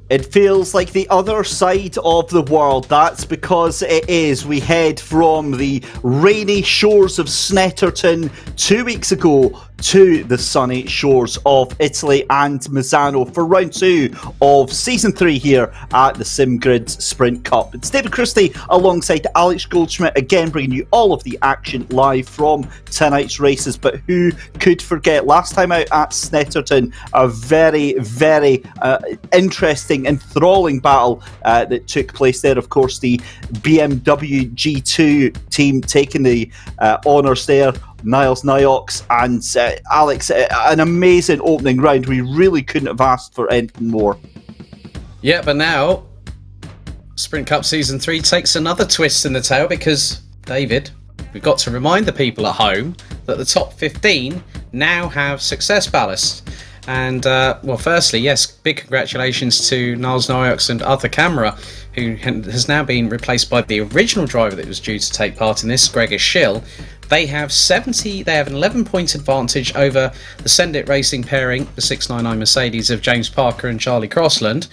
It feels like the other side of the world. That's because it is. We head from the rainy shores of Snetterton 2 weeks ago to the sunny shores of Italy and Misano for round 2 of season 3 here at the SimGrid Sprint Cup. It's David Christie alongside Alex Goldschmidt, again bringing you all of the action live from tonight's races. But who could forget last time out at Snetterton, a very, very interesting, enthralling battle that took place there. Of course, the BMW G2 team taking the honours there. Niles Niox and Alex, an amazing opening round. We really couldn't have asked for anything more. Yeah, but now Sprint Cup Season 3 takes another twist in the tail because, David, we've got to remind the people at home that the top 15 now have success ballast. And, well, firstly, yes, big congratulations to Niles Niox and Arthur Camera, who has now been replaced by the original driver that was due to take part in this, Gregor Schill. They have an 11-point advantage over the Send It Racing pairing, the 699 Mercedes of James Parker and Charlie Crossland.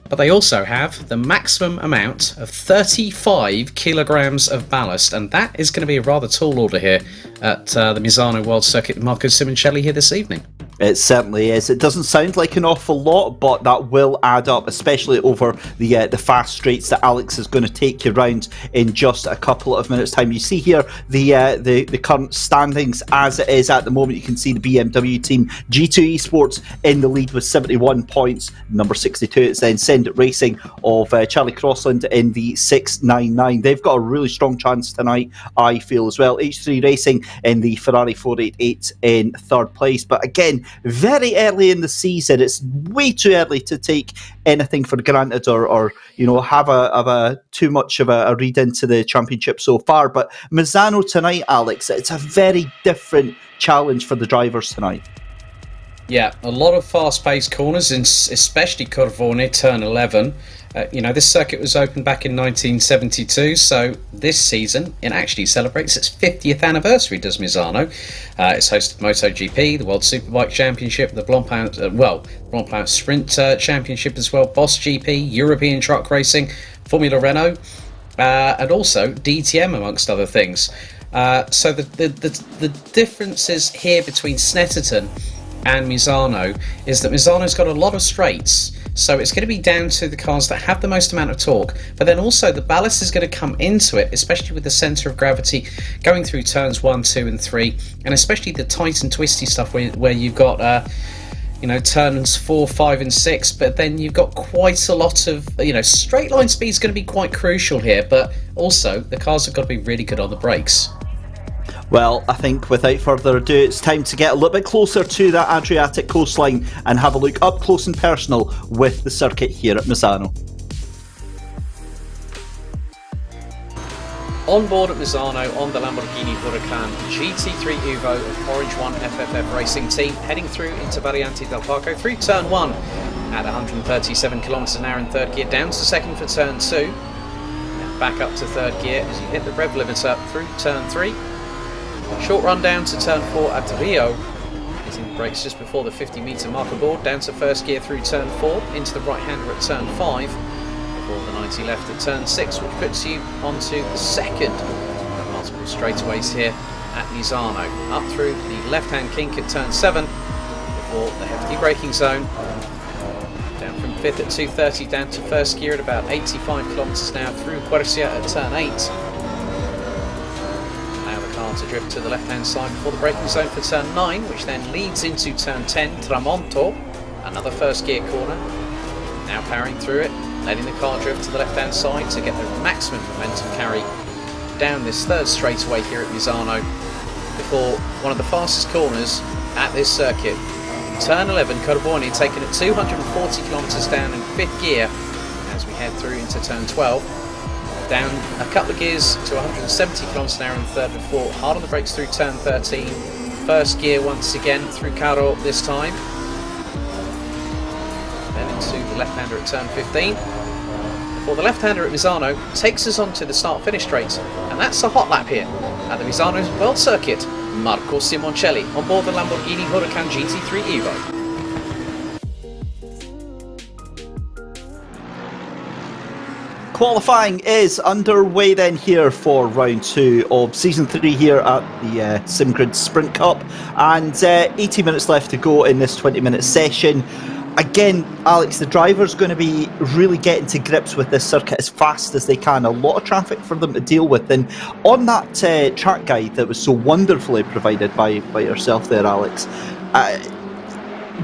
But they also have the maximum amount of 35 kilograms of ballast, and that is going to be a rather tall order here at the Misano World Circuit. Marco Simoncelli here this evening. It certainly is. It doesn't sound like an awful lot, but that will add up, especially over the fast straights that Alex is going to take you round in just a couple of minutes' time. You see here the current standings as it is at the moment. You can see the BMW team, G2 Esports in the lead with 71 points. Number 62, it's then Send It Racing of Charlie Crossland in the 699. They've got a really strong chance tonight, I feel, as well. H3 Racing in the Ferrari 488 in third place. But again, very early in the season, it's way too early to take anything for granted or have a too much of a read into the championship so far. But Misano tonight, Alex, it's a very different challenge for the drivers tonight. Yeah, a lot of fast-paced corners, especially Corvone, turn 11. This circuit was opened back in 1972, so this season it actually celebrates its 50th anniversary, does Misano. It's hosted MotoGP, the World Superbike Championship, the Blancpain Sprint Championship as well, Boss GP, European Truck Racing, Formula Renault, and also DTM, amongst other things. So the differences here between Snetterton and Misano is that Misano's got a lot of straights, so it's going to be down to the cars that have the most amount of torque, but then also the ballast is going to come into it, especially with the centre of gravity going through turns 1, 2 and 3, and especially the tight and twisty stuff where you've got turns 4, 5 and 6, but then you've got quite a lot of straight line speed is going to be quite crucial here, but also the cars have got to be really good on the brakes. Well, I think without further ado, it's time to get a little bit closer to that Adriatic coastline and have a look up close and personal with the circuit here at Misano. On board at Misano on the Lamborghini Huracan GT3 Evo of Orange 1 FFF Racing Team, heading through into Variante del Parco through turn 1 at 137 km an hour in third gear, down to second for turn 2, and back up to third gear as you hit the rev limiter through turn 3. Short run down to turn 4 at Rio, hitting the brakes just before the 50-metre marker board, down to first gear through turn 4, into the right-hander at turn 5, before the 90 left at turn 6, which puts you onto the second of multiple straightaways here at Misano. Up through the left-hand kink at turn 7, before the hefty braking zone. Down from 5th at 230, down to first gear at about 85 km an hour through Quercia at turn 8. outer drift to the left-hand side before the braking zone for turn 9, which then leads into turn 10, Tramonto, another first gear corner. Now powering through it, letting the car drift to the left-hand side to get the maximum momentum carry down this third straightaway here at Misano before one of the fastest corners at this circuit. Turn 11, Carboni taken at 240 kilometers down in 5th gear as we head through into turn 12. Down a couple of gears to 170 kilometers an hour in the third before hard on the brakes through turn 13. First gear once again through Caro this time. Then into the left-hander at turn 15. Before the left-hander at Misano takes us on to the start-finish straight. And that's a hot lap here at the Misano World Circuit. Marco Simoncelli on board the Lamborghini Huracan GT3 Evo. Qualifying is underway then here for round 2 of season 3 here at the SimGrid Sprint Cup, and 80 minutes left to go in this 20-minute session. Again, Alex, the driver's going to be really getting to grips with this circuit as fast as they can. A lot of traffic for them to deal with. And on that track guide that was so wonderfully provided by yourself there, Alex,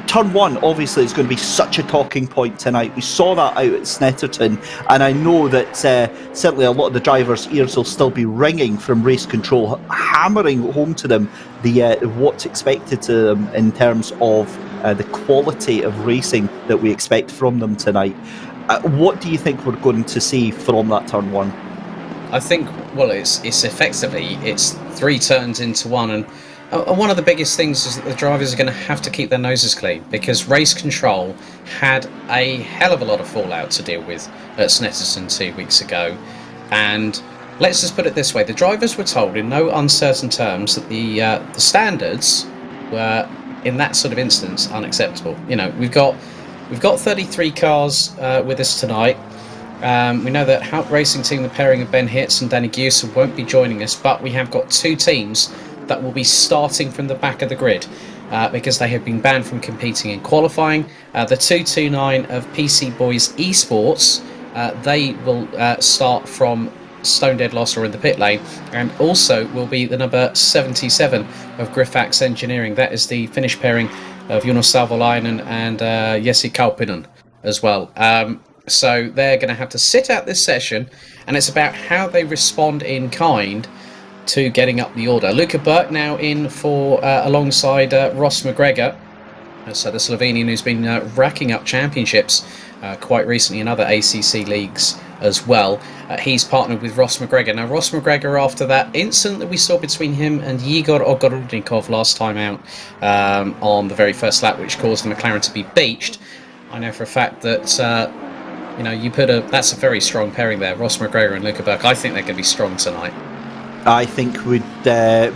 Turn 1 obviously is going to be such a talking point tonight. We saw that out at Snetterton, and I know that certainly a lot of the drivers' ears will still be ringing from race control, hammering home to them the what's expected to them in terms of the quality of racing that we expect from them tonight. What do you think we're going to see from that Turn 1? I think, well, it's effectively, it's 3 turns into one, and one of the biggest things is that the drivers are going to have to keep their noses clean, because race control had a hell of a lot of fallout to deal with at Snetterton 2 weeks ago. And let's just put it this way, the drivers were told in no uncertain terms that the standards were, in that sort of instance, unacceptable. You know, we've got 33 cars with us tonight. We know that Hout Racing Team, the pairing of Ben Hitz and Danny Gewson, won't be joining us, but we have got 2 teams that will be starting from the back of the grid because they have been banned from competing in qualifying. The 229 of PC Boys Esports, they will start from Stone Dead Loss or in the pit lane, and also will be the number 77 of Griffax Engineering. That is the Finnish pairing of Jonas Salvolainen and Jesse Kaupinen as well. So they're going to have to sit out this session, and it's about how they respond in kind to getting up the order. Luca Burke now in for alongside Ross McGregor, so the Slovenian who's been racking up championships quite recently in other ACC leagues as well. He's partnered with Ross McGregor. Now Ross McGregor, after that incident that we saw between him and Igor Ogrodnikov last time out on the very first lap, which caused the McLaren to be beached, I know for a fact that you know, that's a very strong pairing there, Ross McGregor and Luca Burke. I think they're going to be strong tonight. I think would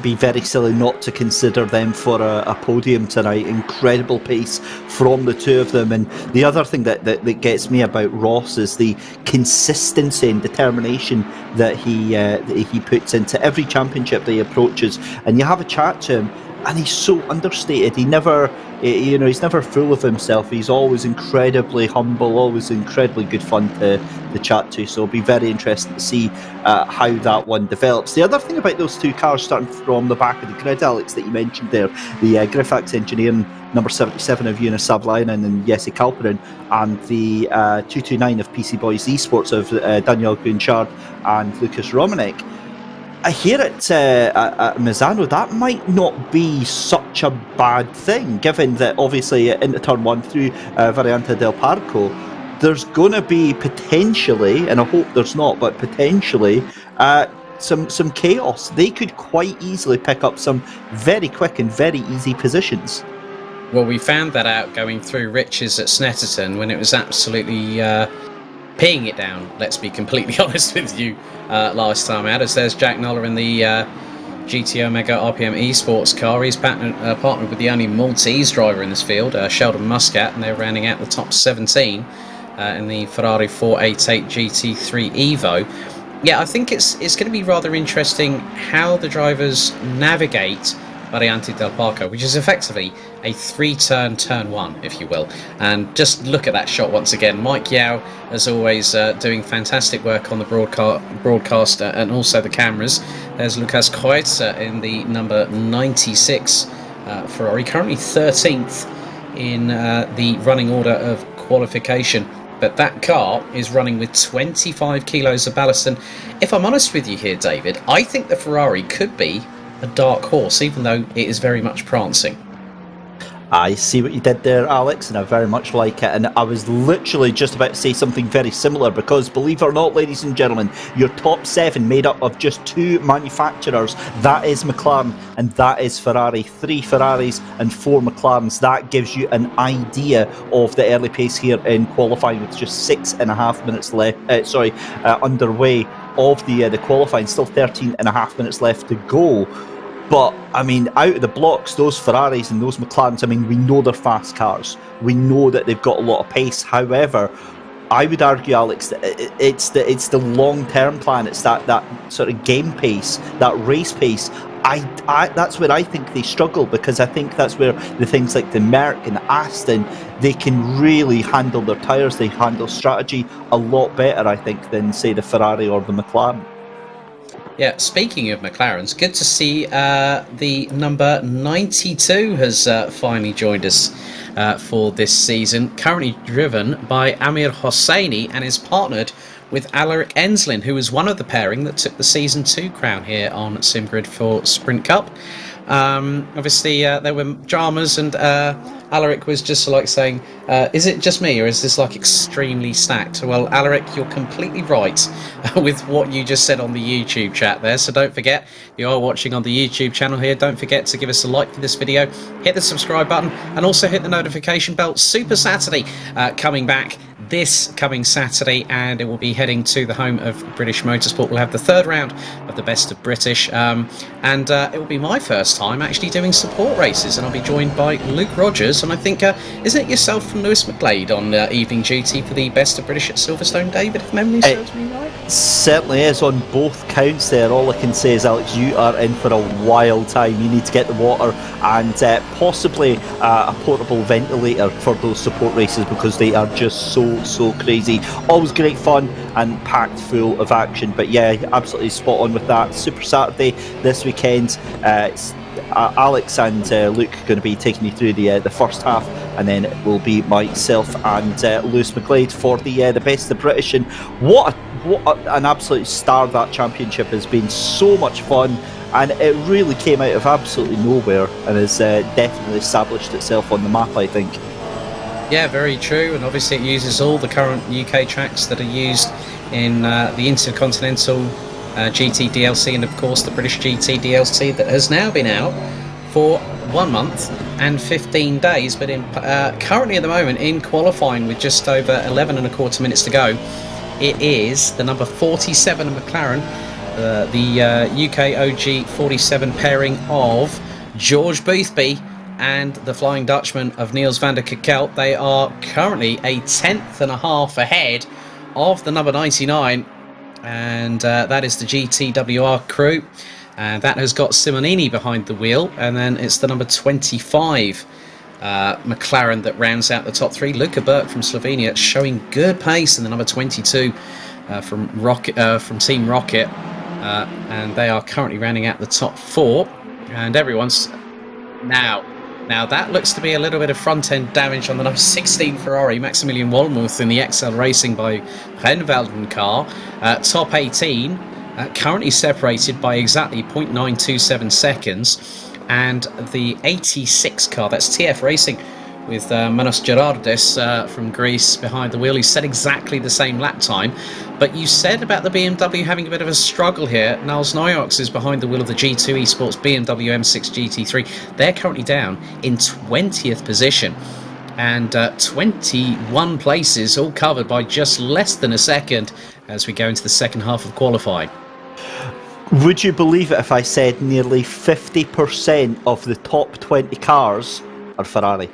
be very silly not to consider them for a podium tonight. Incredible pace from the two of them. And the other thing that gets me about Ross is the consistency and determination that he puts into every championship that he approaches. And you have a chat to him, and he's so understated. He's never full of himself. He's always incredibly humble, always incredibly good fun to chat to. So it'll be very interesting to see how that one develops. The other thing about those 2 cars starting from the back of the grid, Alex, that you mentioned there, the Griffax Engineering number 77 of Jonas Savlainen and Jesse Kalpinen, and the 229 of PC Boys Esports of Daniel Gunchard and Lucas Romanek. I hear it at Misano, that might not be such a bad thing, given that obviously into Turn 1 through Variante del Parco, there's going to be potentially, and I hope there's not, but potentially some chaos. They could quite easily pick up some very quick and very easy positions. Well, we found that out going through Rich's at Snetterton when it was absolutely peeing it down, let's be completely honest with you, last time out, as there's Jack Noller in the GT Omega RPM Esports car. He's partnered with the only Maltese driver in this field, Sheldon Muscat, and they're rounding out the top 17 in the Ferrari 488 GT3 Evo. Yeah, I think it's going to be rather interesting how the drivers navigate Variante del Parco, which is effectively a 3-turn turn 1, if you will. And just look at that shot once again. Mike Yao, as always, doing fantastic work on the broadcast and also the cameras. There's Lucas Kreutzer in the number 96 Ferrari, currently 13th in the running order of qualification. But that car is running with 25 kilos of ballast. And if I'm honest with you here, David, I think the Ferrari could be a dark horse, even though it is very much prancing. I see what you did there, Alex, and I very much like it. And I was literally just about to say something very similar, because believe it or not, ladies and gentlemen, your top 7 made up of just 2 manufacturers. That is McLaren and that is Ferrari. 3 Ferraris and 4 McLarens. That gives you an idea of the early pace here in qualifying, with just 6.5 minutes left. Underway of the qualifying. Still 13.5 minutes left to go. But, I mean, out of the blocks, those Ferraris and those McLarens, I mean, we know they're fast cars. We know that they've got a lot of pace. However, I would argue, Alex, that it's the long-term plan. It's that sort of game pace, that race pace. That's where I think they struggle, because I think that's where the things like the Merc and the Aston, they can really handle their tyres. They handle strategy a lot better, I think, than, say, the Ferrari or the McLaren. Yeah, speaking of McLarens, good to see the number 92 has finally joined us for this season. Currently driven by Amir Hosseini and is partnered with Alaric Enslin, who was one of the pairing that took the Season 2 crown here on SimGrid for Sprint Cup. Obviously, there were dramas, and Alaric was just like saying, is it just me, or is this like extremely stacked? Well, Alaric, you're completely right with what you just said on the YouTube chat there. So don't forget, if you are watching on the YouTube channel here, don't forget to give us a like for this video, hit the subscribe button, and also hit the notification bell. Super Saturday coming back this coming Saturday, and it will be heading to the home of British Motorsport. We'll have the 3rd round of the Best of British, and it will be my first time actually doing support races, and I'll be joined by Luke Rogers, and I think isn't it yourself and Lewis McGlade on evening duty for the Best of British at Silverstone, David, if memory serves me right? Certainly is, on both counts there. All I can say is, Alex, you are in for a wild time. You need to get the water and possibly a portable ventilator for those support races, because they are just so crazy. Always great fun and packed full of action. But yeah, absolutely spot on with that. Super Saturday this weekend. Alex and Luke are going to be taking you through the first half, and then it will be myself and Lewis McGlade for the Best of British. And what an absolute star that championship has been. So much fun, and it really came out of absolutely nowhere and has definitely established itself on the map, I think. Yeah, very true, and obviously it uses all the current UK tracks that are used in the Intercontinental GT DLC, and of course the British GT DLC that has now been out for 1 month and 15 days, but in currently at the moment in qualifying with just over 11.25 minutes to go, it is the number 47 McLaren, the UK OG 47 pairing of George Boothby and the Flying Dutchman of Niels van der Kekelt. They are currently a 1/10.5 ahead of the number 99, and that is the GTWR crew, and that has got Simonini behind the wheel, and then it's the number 25 McLaren that rounds out the top 3. Luka Burke from Slovenia showing good pace in the number 22 from Team Rocket, and they are currently rounding out the top 4, and everyone's now that looks to be a little bit of front end damage on the number 16 Ferrari, Maximilian Wolmuth in the XL Racing by Renvelden car. Top 18 currently separated by exactly 0.927 seconds, and the 86 car, that's TF Racing with Manos Gerardis from Greece behind the wheel. He set exactly the same lap time. But you said about the BMW having a bit of a struggle here. Niels Neuox is behind the wheel of the G2 Esports BMW M6 GT3. They're currently down in 20th position. And 21 places, all covered by just less than a second as we go into the second half of qualifying. Would you believe it if I said nearly 50% of the top 20 cars are Ferrari?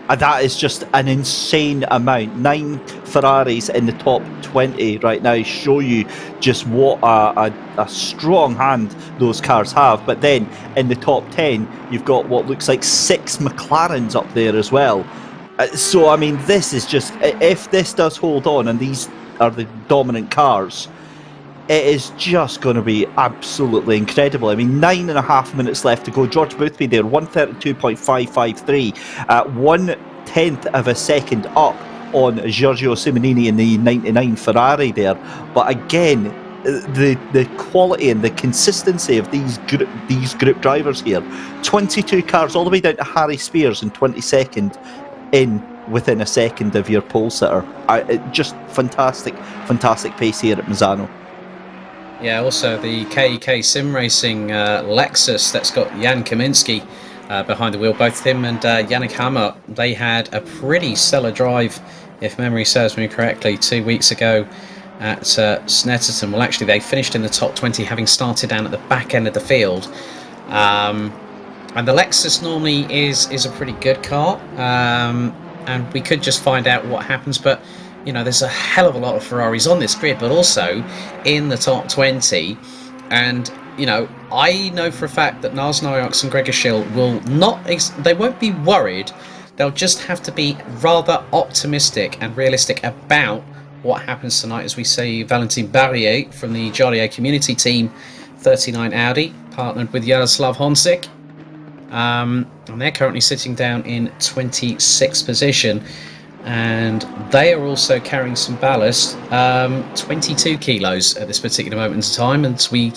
That is just an insane amount. 9 Ferraris in the top 20 right now show you just what a strong hand those cars have. But then in the top 10, you've got what looks like 6 McLarens up there as well. So, I mean, this is just, if this does hold on and these are the dominant cars, it is just going to be absolutely incredible. I mean, 9.5 minutes left to go. George Boothby there, 132.553, 1/10 of a second up on Giorgio Simonini in the 99 Ferrari there. But again, the quality and the consistency of these group drivers here. 22 cars all the way down to Harry Spears in 22nd within a second of your pole sitter. Just fantastic pace here at Misano. Yeah, also the KEK Sim Racing Lexus that's got Jan Kaminski behind the wheel. Both him and Yannick Hammer, they had a pretty stellar drive, if memory serves me correctly, 2 weeks ago at Snetterton. Well, actually, they finished in the top 20, having started down at the back end of the field. And the Lexus normally is a pretty good car, and we could just find out what happens, but you know, there's a hell of a lot of Ferraris on this grid, but also in the top 20. And, you know, I know for a fact that Nars Nayox and Gregor Schill will not, they won't be worried. They'll just have to be rather optimistic and realistic about what happens tonight, as we see Valentin Barrier from the Joliet Community Team 39 Audi, partnered with Jaroslav Honzik. And they're currently sitting down in 26th position. And they are also carrying some ballast, 22 kilos at this particular moment in time, as we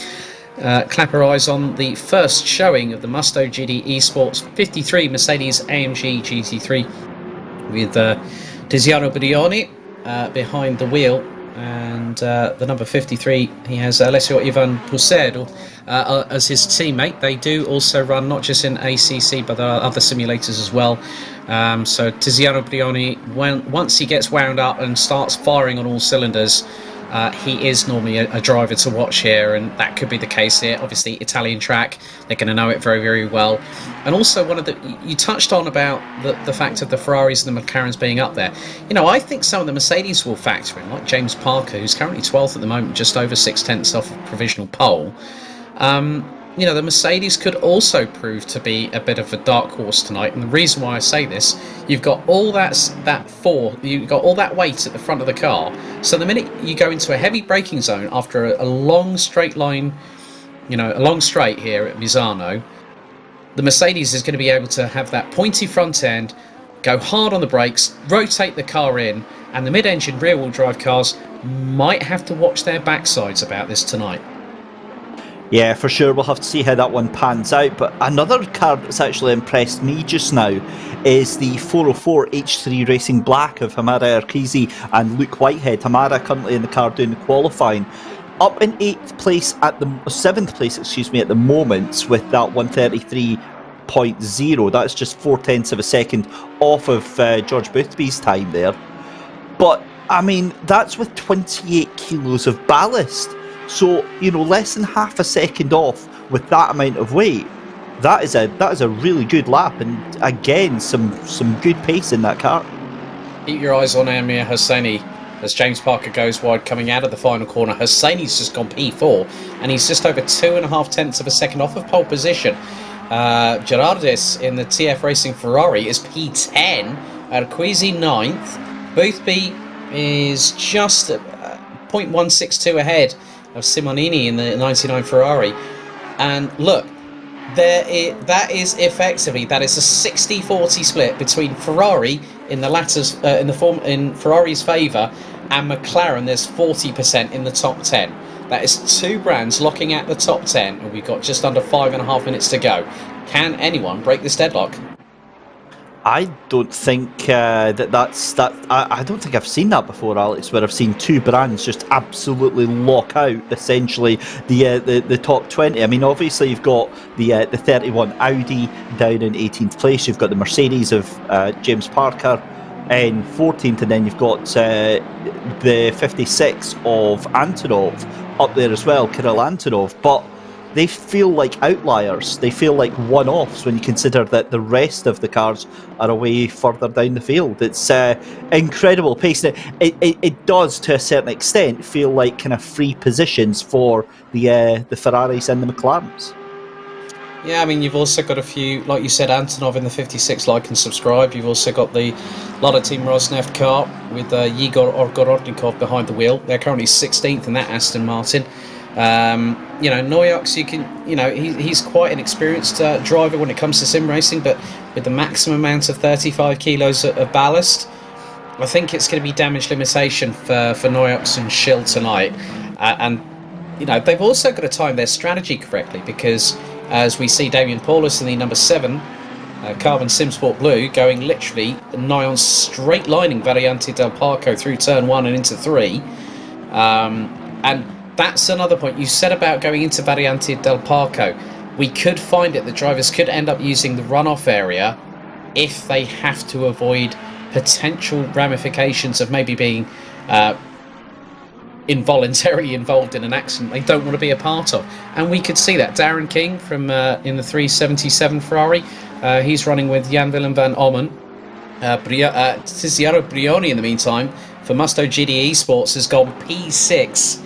clap our eyes on the first showing of the Musto GD Esports 53 Mercedes AMG GT3 with Tiziano Brioni behind the wheel, and the number 53, he has Alessio Ivan Pucero as his teammate. They do also run not just in ACC, but there are other simulators as well. So Tiziano Brioni, once he gets wound up and starts firing on all cylinders, he is normally a driver to watch here, and that could be the case here. Obviously, Italian track, they're going to know it very, very well. And also, you touched on about the fact of the Ferraris and the McLarens being up there. You know, I think some of the Mercedes will factor in, like James Parker, who's currently 12th at the moment, just over 6/10 off of provisional pole. You know, the Mercedes could also prove to be a bit of a dark horse tonight, and the reason why I say this, you've got all you've got all that weight at the front of the car. So the minute you go into a heavy braking zone after a long straight line, you know, a long straight here at Misano, the Mercedes is going to be able to have that pointy front end, go hard on the brakes, rotate the car in, and the mid-engine rear-wheel drive cars might have to watch their backsides about this tonight. Yeah, for sure. We'll have to see how that one pans out. But another car that's actually impressed me just now is the 404 H3 Racing Black of Hamada Arkizi and Luke Whitehead. Hamada currently in the car doing the qualifying. Up in 7th place, at the moment, with that 133.0. That's just 0.4 of a second off of George Boothby's time there. But, I mean, that's with 28 kilos of ballast. So, you know, less than half a second off with that amount of weight. That is a really good lap, and again, some good pace in that car. Keep your eyes on Amir Hosseini as James Parker goes wide coming out of the final corner. Hosseini's just gone P4, and he's just over 2.5 of a second off of pole position. Gerardis in the TF Racing Ferrari is P10, Arquizi 9th. Boothby is just 0.162 ahead of Simonini in the 99 Ferrari. And look, that is effectively, that is a 60-40 split between Ferrari in the latter's in Ferrari's favour, and McLaren. There's 40% in the top 10. That is two brands locking at the top 10, and we've got just under 5.5 minutes to go. Can anyone break this deadlock? I don't think I don't think I've seen that before, Alex, where I've seen two brands just absolutely lock out essentially the top 20. I mean, obviously you've got the 31 Audi down in 18th place. You've got the Mercedes of James Parker in 14th, and then you've got the 56 of Antonov up there as well, Kirill Antonov. But they feel like outliers. They feel like one-offs when you consider that the rest of the cars are away further down the field. It's incredible pace. It does, to a certain extent, feel like kind of free positions for the Ferraris and the McLarens. Yeah, I mean, you've also got a few, like you said, Antonov in the 56 like and subscribe. You've also got the Lada Team Rosneft car with Igor Orgorodnikov behind the wheel. They're currently 16th in that Aston Martin. Noyox, he's quite an experienced driver when it comes to sim racing, but with the maximum amount of 35 kilos of ballast, I think it's going to be damage limitation for Noyox and Schill tonight. They've also got to time their strategy correctly, because as we see Damien Paulus in the number 7 Carbon Simsport Blue going literally nigh on straight lining Variante del Parco through turn 1 and into 3, and that's another point you said about going into Variante del Parco. We could find it that drivers could end up using the runoff area if they have to avoid potential ramifications of maybe being involuntarily involved in an accident they don't want to be a part of. And we could see that. Darren King from in the 377 Ferrari, he's running with Jan Willem van Ommen. Tiziano Brioni, in the meantime, for Musto GD Esports, has gone P6,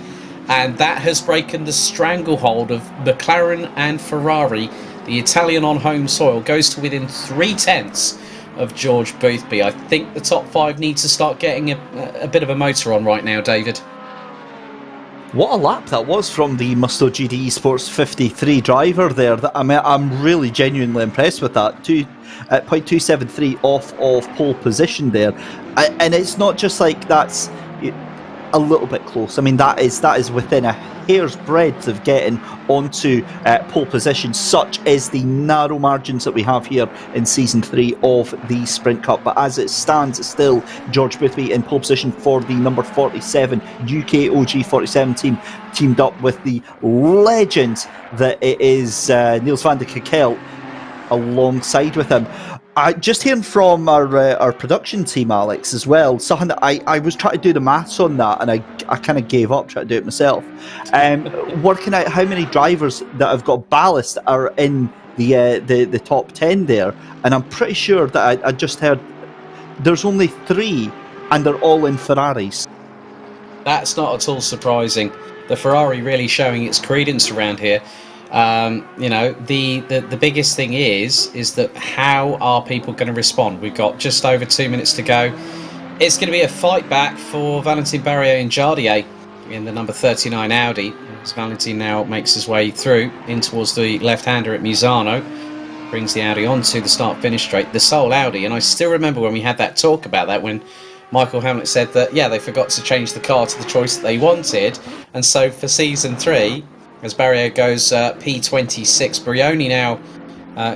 and that has broken the stranglehold of McLaren and Ferrari. The Italian on home soil goes to within 3/10 of George Boothby. I think the top 5 needs to start getting a bit of a motor on right now, David. What a lap that was from the Musto GD Esports 53 driver there. I'm really genuinely impressed with that. 0.273 off of pole position there. And it's not just like that's a little bit close. I mean, that is within a hair's breadth of getting onto pole position. Such is the narrow margins that we have here in Season 3 of the Sprint Cup. But as it stands, it's still George Boothby in pole position for the number 47 UK OG47 team, teamed up with the legend that it is Niels van der Kekkel alongside with him. Just hearing from our production team, Alex, as well, something that I was trying to do the maths on that, and I kind of gave up trying to do it myself. Working out how many drivers that have got ballast are in the top 10 there, and I'm pretty sure that I just heard there's only 3, and they're all in Ferraris. That's not at all surprising. The Ferrari really showing its credence around here. The biggest thing is that how are people going to respond? We've got just over 2 minutes to go. It's going to be a fight back for Valentin Barrier and Jardier in the number 39 Audi, as Valentin now makes his way through in towards the left-hander at Misano, brings the Audi onto the start-finish straight, the sole Audi. And I still remember when we had that talk about that, when Michael Hamlet said that, they forgot to change the car to the choice that they wanted. And so for Season 3, as Barrier goes P26, Brioni now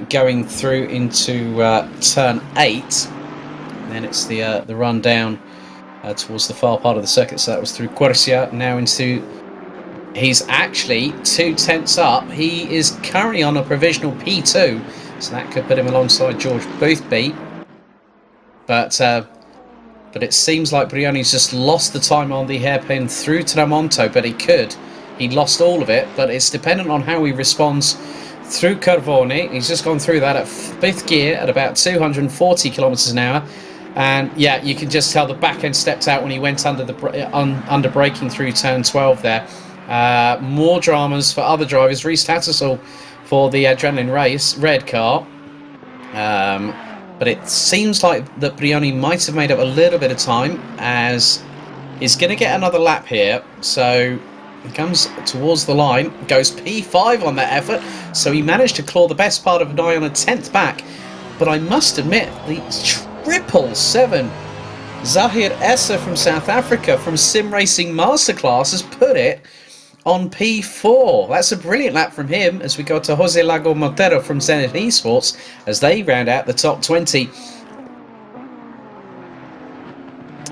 going through into turn 8. And then it's the run down towards the far part of the circuit. So that was through Quercia, now into... He's actually 2/10 up. He is currently on a provisional P2, so that could put him alongside George Boothby. But it seems like Brioni's just lost the time on the hairpin through Tramonto, but he could. He lost all of it, but it's dependent on how he responds through Carbone. He's just gone through that at 5th gear at about 240 kilometers an hour. And yeah, you can just tell the back end stepped out when he went under braking through turn 12 there. More dramas for other drivers. Reece Tattersall for the Adrenaline Race red car. But it seems like that Brioni might have made up a little bit of time, as he's going to get another lap here. So he comes towards the line, goes P5 on that effort, so he managed to claw the best part of nigh on a 10th back. But I must admit, the 777 Zahir Essa from South Africa from Sim Racing Masterclass has put it on P4. That's a brilliant lap from him, as we go to Jose Lago Montero from Zenith Esports as they round out the top 20.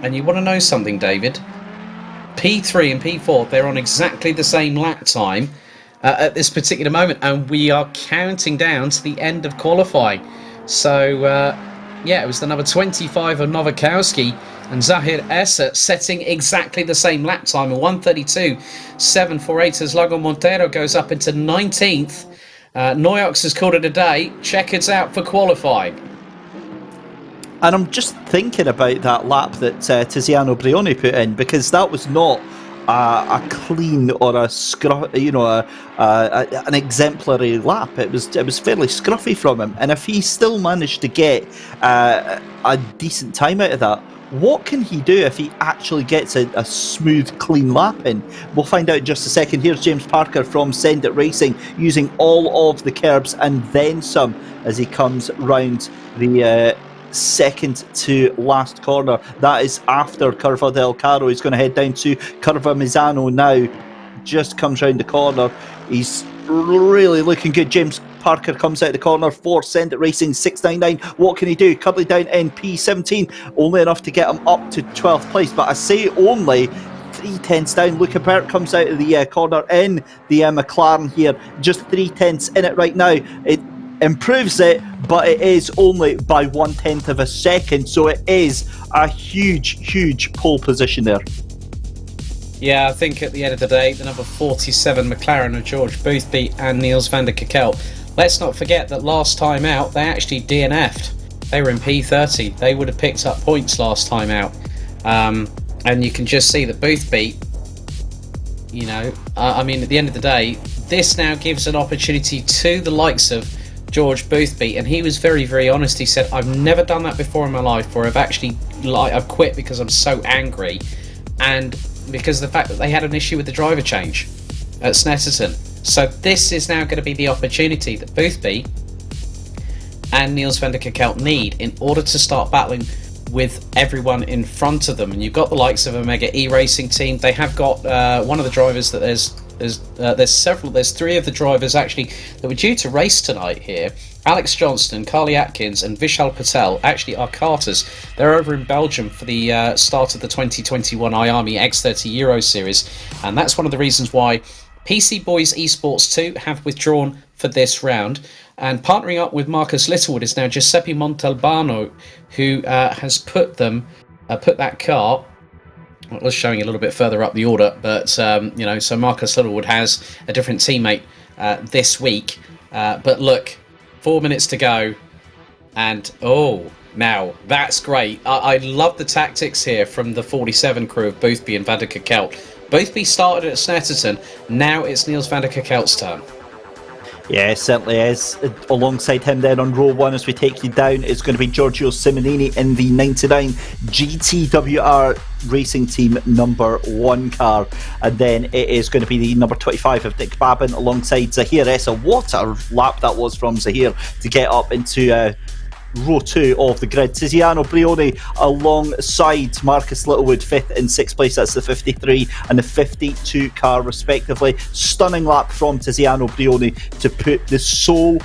And you want to know something, David? P3 and P4, they're on exactly the same lap time at this particular moment, and we are counting down to the end of qualifying. So Yeah, it was the number 25 of Nowakowski, and Zahir Essa setting exactly the same lap time, a 1:32.748 as Lago Montero goes up into 19th. Noyox has called it a day. Checkered's out for qualifying. And I'm just thinking about that lap that Tiziano Brioni put in, because that was not a clean or an exemplary lap. It was fairly scruffy from him, and if he still managed to get a decent time out of that, what can he do if he actually gets a smooth, clean lap in? We'll find out in just a second. Here's James Parker from Send It Racing, using all of the curbs and then some as he comes round the second to last corner. That is after Curva del Caro. He's going to head down to Curva Misano now. Just comes round the corner. He's really looking good. James Parker comes out the corner for Send It Racing 699. What can he do? Currently down in P17, only enough to get him up to 12th place, but I say only 3/10 down. Luca Bert comes out of the corner in the McLaren here, just 3/10 in it right now. It improves it, but it is only by 1/10 of a second, so it is a huge pole position there. Yeah, I think at the end of the day, the number 47 McLaren of George Boothby and Niels van der Kerkel. Let's not forget that last time out, they actually DNF'd. They were in P30. They would have picked up points last time out. And you can just see that Boothby, I mean, at the end of the day, this now gives an opportunity to the likes of George Boothby, and he was very honest. He said, I've never done that before in my life, or I've quit because I'm so angry, and because of the fact that they had an issue with the driver change at Snetterton. So this is now going to be the opportunity that Boothby and Niels van der Kerkel need in order to start battling with everyone in front of them. And you've got the likes of Omega E-Racing Team. They have got one of the drivers that there's three of the drivers actually that were due to race tonight here. Alex Johnston, Carly Atkins and Vishal Patel actually are karters. They're over in Belgium for the start of the 2021 iArmy X30 Euro Series, and that's one of the reasons why PC Boys Esports 2 have withdrawn for this round. And partnering up with Marcus Littlewood is now Giuseppe Montalbano, who has put that car. Well, it was showing a little bit further up the order, but so Marcus Littlewood has a different teammate this week. But look, 4 minutes to go, and now that's great. I love the tactics here from the 47 crew of Boothby and van der Kerkel. Boothby started at Snetterton. Now it's Niels van der Kerkel's turn. Yeah, it certainly is. Alongside him then on row one, as we take you down, it's going to be Giorgio Simonini in the 99 GTWR Racing Team number 1 car. And then it is going to be the number 25 of Nick Babin alongside Zahir Essa. What a lap that was from Zahir to get up into row 2 of the grid. Tiziano Brioni alongside Marcus Littlewood 5th and 6th place. That's the 53 and the 52 car respectively. Stunning lap from Tiziano Brioni to put the sole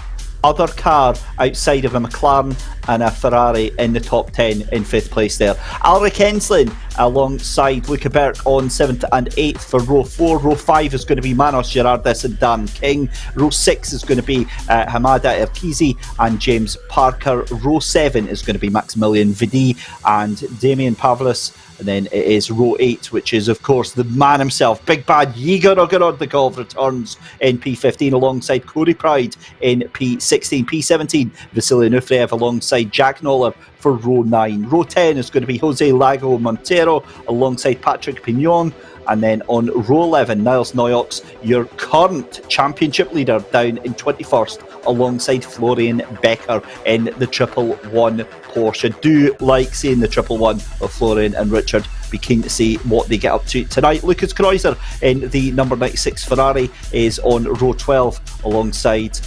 other car outside of a McLaren and a Ferrari in the top 10 in 5th place there. Alric Henslin alongside Luca Berk on 7th and 8th for row 4. Row 5 is going to be Manos Gerardis and Dan King. Row 6 is going to be Hamada Erkizi and James Parker. Row 7 is going to be Maximilian Vidi and Damien Pavlis. And then it is row 8, which is, of course, the man himself, Big Bad Yigar Ogorodnikov returns in P15 alongside Corey Pride in P16. P17, Vasily Nufreev alongside Jack Noller for row 9. Row 10 is going to be Jose Lago Montero alongside Patrick Pignon. And then on row 11, Niles Noyox, your current championship leader, down in 21st alongside Florian Becker in the 111 Porsche. Do like seeing the 111 of Florian and Richard. Be keen to see what they get up to tonight. Lucas Kreuzer in the number 96 Ferrari is on row 12 alongside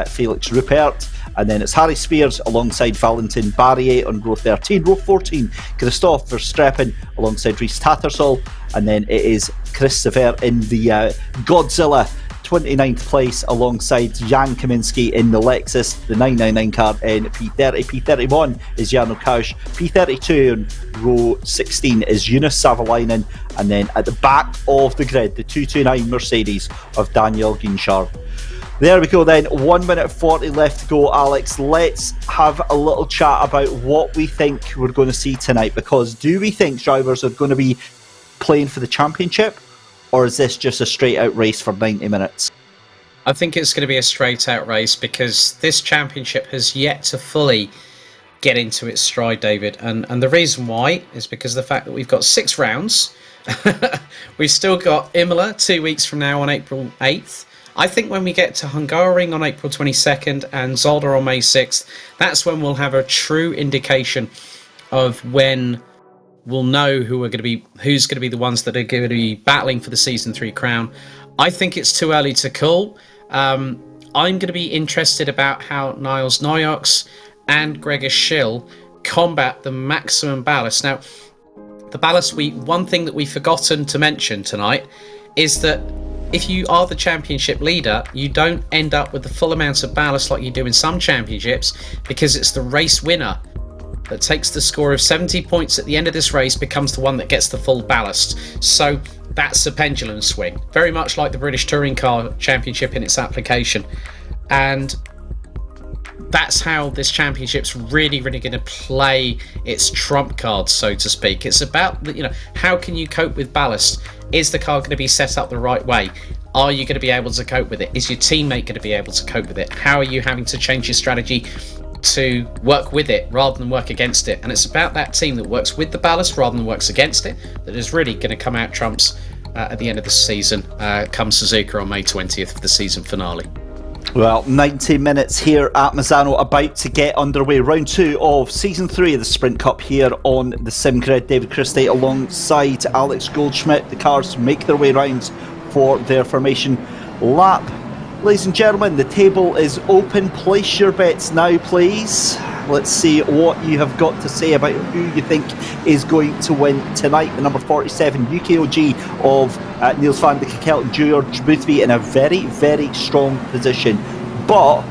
Felix Rupert. And then it's Harry Spears alongside Valentin Barrier on row 13. Row 14, Christoph Verstappen alongside Rhys Tattersall. And then it is Chris Sever in the Godzilla 29th place alongside Jan Kaminski in the Lexus, the 999 car in P30. P31 is Jarno Kausch. P32 in row 16 is Jonas Savalainen. And then at the back of the grid, the 229 Mercedes of Daniel Ginchar. There we go then, 1 minute 40 left to go, Alex. Let's have a little chat about what we think we're going to see tonight, because do we think drivers are going to be playing for the championship, or is this just a straight out race for 90 minutes? I think it's going to be a straight out race, because this championship has yet to fully get into its stride, David. And the reason why is because of the fact that we've got 6 rounds. We've still got Imola 2 weeks from now on April 8th. I think when we get to Hungaroring on April 22nd and Zolder on May 6th, that's when we'll have a true indication of when we'll know who's going to be the ones that are going to be battling for the Season 3 crown. I think it's too early to call. I'm going to be interested about how Niles Noyox and Gregor Schill combat the maximum ballast. Now, the ballast, one thing that we've forgotten to mention tonight is that if you are the championship leader, you don't end up with the full amount of ballast like you do in some championships, because it's the race winner that takes the score of 70 points at the end of this race becomes the one that gets the full ballast. So that's a pendulum swing, very much like the British Touring Car Championship in its application. And that's how this championship's really going to play its trump cards, so to speak. It's about, how can you cope with ballast? Is the car going to be set up the right way? Are you going to be able to cope with it? Is your teammate going to be able to cope with it? How are you having to change your strategy to work with it rather than work against it? And it's about that team that works with the ballast rather than works against it that is really going to come out trumps at the end of the season, come Suzuka on May 20th for the season finale. Well, 90 minutes here at Misano, about to get underway. Round 2 of Season 3 of the Sprint Cup here on the Sim Grid. David Christie alongside Alex Goldschmidt. The cars make their way round for their formation lap. Ladies and gentlemen, the table is open. Place your bets now, please. Let's see what you have got to say about who you think is going to win tonight. The number 47 UKOG of Niels van de Kekelt and George Boothby in a very, very strong position. But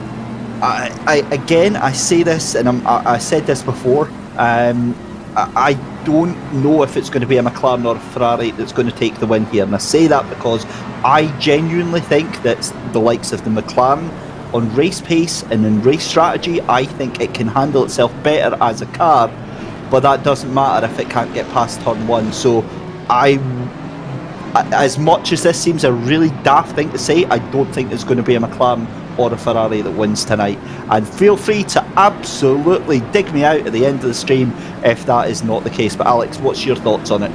I say this, and I said this before, I don't know if it's going to be a McLaren or a Ferrari that's going to take the win here. And I say that because I genuinely think that the likes of the McLaren on race pace and in race strategy, I think it can handle itself better as a car, but that doesn't matter if it can't get past turn 1. So as much as this seems a really daft thing to say, I don't think it's going to be a McLaren or a Ferrari that wins tonight. And feel free to absolutely dig me out at the end of the stream if that is not the case. But Alex, what's your thoughts on it?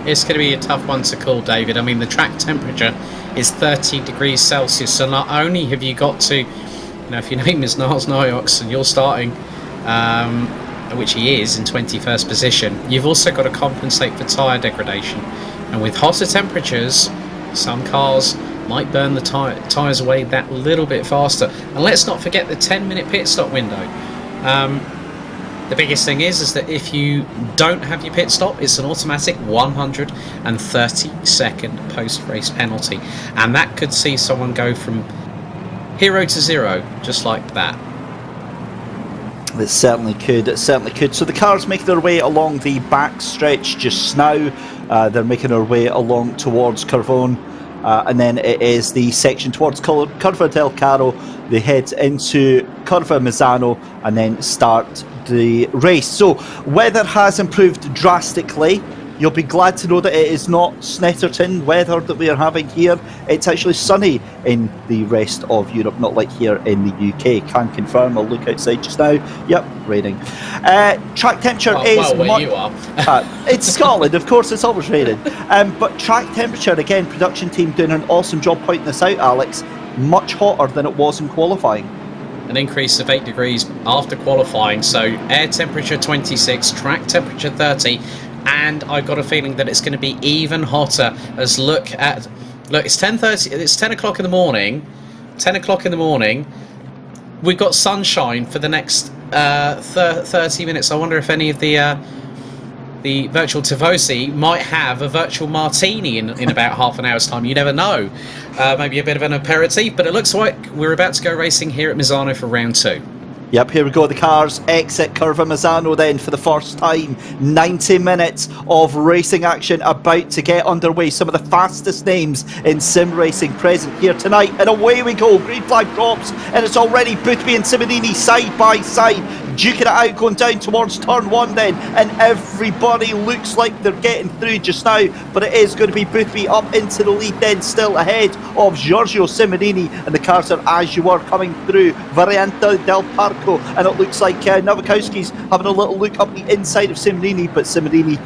It's going to be a tough one to call, David. I mean, the track temperature is 30 degrees Celsius, so not only have you got to, if your name is Niles Noyox and you're starting, which he is, in 21st position, you've also got to compensate for tyre degradation. And with hotter temperatures, some cars might burn the tyres away that little bit faster. And let's not forget the 10-minute pit stop window. The biggest thing is that if you don't have your pit stop, it's an automatic 130-second post-race penalty. And that could see someone go from hero to zero, just like that. It certainly could. It certainly could. So the cars make their way along the back stretch just now. They're making their way along towards Curvone. And then it is the section towards Curva del Caro. They head into Curva Misano and then start the race. So weather has improved drastically. You'll be glad to know that it is not Snetterton weather that we are having here. It's actually sunny in the rest of Europe, not like here in the UK. Can confirm. I'll look outside just now. Yep, raining. Track temperature is... where you are. It's Scotland, of course, it's always raining. But track temperature, again, production team doing an awesome job pointing this out, Alex. Much hotter than it was in qualifying. An increase of 8 degrees after qualifying. So air temperature 26, track temperature 30. And I've got a feeling that it's going to be even hotter. As look, it's 10:30. It's 10 o'clock in the morning. 10 o'clock in the morning. We've got sunshine for the next 30 minutes. I wonder if any of the virtual tifosi might have a virtual martini in about half an hour's time. You never know. Maybe a bit of an aperitif. But it looks like we're about to go racing here at Misano for round 2. Yep, here we go. The cars exit Curva Misano then for the first time. 90 minutes of racing action about to get underway. Some of the fastest names in sim racing present here tonight. And away we go. Green flag drops. And it's already Boothby and Simonini side by side. Duking it out, going down towards turn one then. And everybody looks like they're getting through just now. But it is going to be Boothby up into the lead then, still ahead of Giorgio Simonini. And the cars are as you were coming through Variante del Parco. And it looks like Nowakowski's having a little look up the inside of Simonini. But Simonini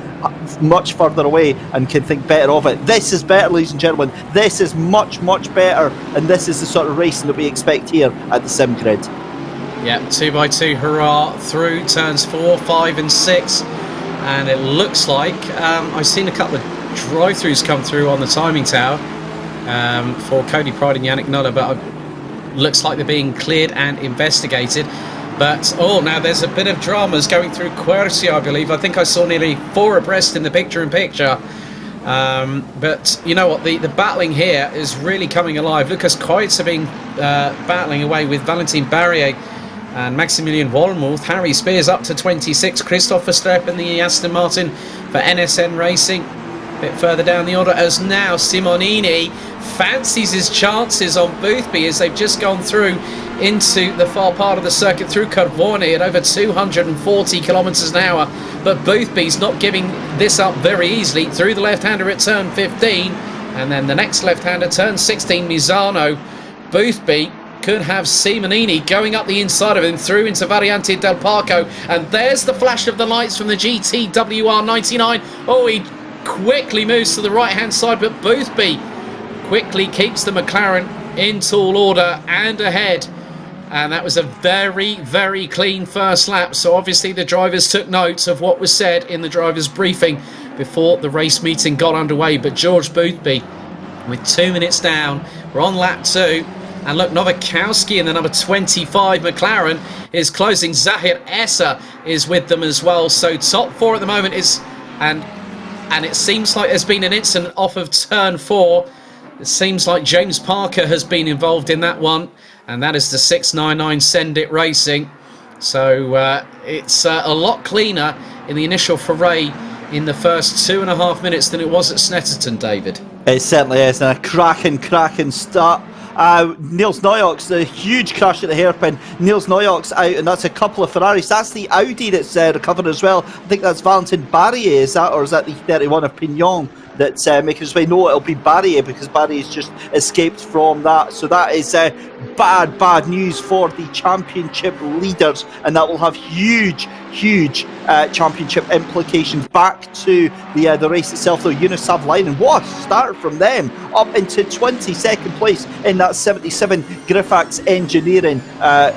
much further away and can think better of it. This is better, ladies and gentlemen. This is much, much better. And this is the sort of racing that we expect here at the Sim Grid. Yeah, 2x2 hurrah through turns 4, 5 and 6, and it looks like I've seen a couple of drive-throughs come through on the timing tower for Cody Pride and Yannick Nuller, but it looks like they're being cleared and investigated. But now there's a bit of dramas going through Quercy, I believe. I think I saw nearly 4 abreast in the picture-in-picture. But you know what, the battling here is really coming alive. Lucas Kreutzer being battling away with Valentin Barrier and Maximilian Wolmuth. Harry Spears up to 26. Christopher Strepp in the Aston Martin for NSN Racing. A bit further down the order as now Simonini fancies his chances on Boothby as they've just gone through into the far part of the circuit through Carbone at over 240 kilometres an hour. But Boothby's not giving this up very easily through the left-hander at turn 15. And then the next left-hander, turn 16, Misano. Boothby could have Simonini going up the inside of him through into Variante del Parco. And there's the flash of the lights from the GTWR 99. Oh, he quickly moves to the right-hand side, but Boothby quickly keeps the McLaren in tall order and ahead. And that was a very, very clean first lap. So obviously the drivers took notes of what was said in the drivers' briefing before the race meeting got underway. But George Boothby, with 2 minutes down, we're on lap 2. And look, Nowakowski in the number 25 McLaren is closing. Zahir Essa is with them as well. So top 4 at the moment is... And it seems like there's been an incident off of turn 4. It seems like James Parker has been involved in that one. And that is the 699 Send It Racing. So it's a lot cleaner in the initial foray in the first 2.5 minutes than it was at Snetterton, David. It certainly is. And a cracking start. Niels Neuox, the huge crash at the hairpin. Niels Neuox out, and that's a couple of Ferraris. That's the Audi that's recovered as well. I think that's Valentin Barrier, is that, or is that the 31 of Pignon that's making its way? No, it'll be Barrier, because Barrier's just escaped from that. So that is bad news for the championship leaders, and that will have huge championship implications. Back to the race itself though. Yunus Savlainen, what a start from them, up into 22nd place in that 77 Griffax Engineering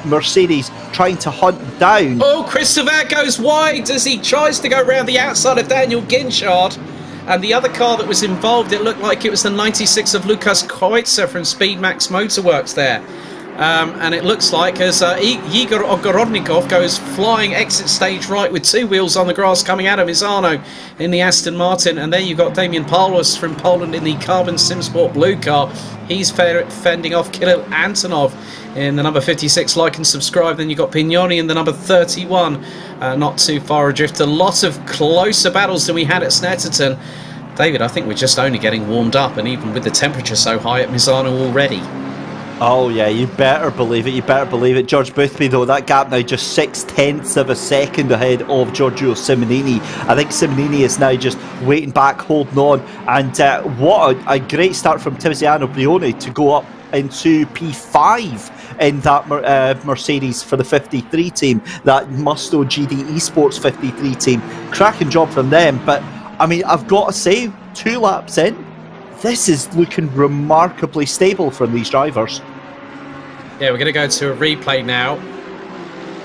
Mercedes, trying to hunt down. Oh, Christopher goes wide as he tries to go around the outside of Daniel Ginchard. And the other car that was involved, it looked like it was the 96 of Lukas Kreutzer from Speedmax Motorworks there. And it looks like as Igor Ogorodnikov goes flying exit stage right with 2 wheels on the grass coming out of Misano in the Aston Martin. And then you've got Damian Paulus from Poland in the Carbon Simsport blue car. He's fending off Kirill Antonov in the number 56. Like and subscribe. Then you've got Pignoni in the number 31. Not too far adrift. A lot of closer battles than we had at Snetterton. David, I think we're just only getting warmed up, and even with the temperature so high at Misano already. Oh yeah, you better believe it. George Boothby though, that gap now just 0.6 of a second ahead of Giorgio Simonini. I think Simonini is now just waiting back, holding on, and what a great start from Tiziano Brioni to go up into P5 in that Mercedes for the 53 team, that Musto GD Esports 53 team. Cracking job from them, but I mean, I've got to say, 2 laps in, this is looking remarkably stable from these drivers. Yeah, we're going to go to a replay now.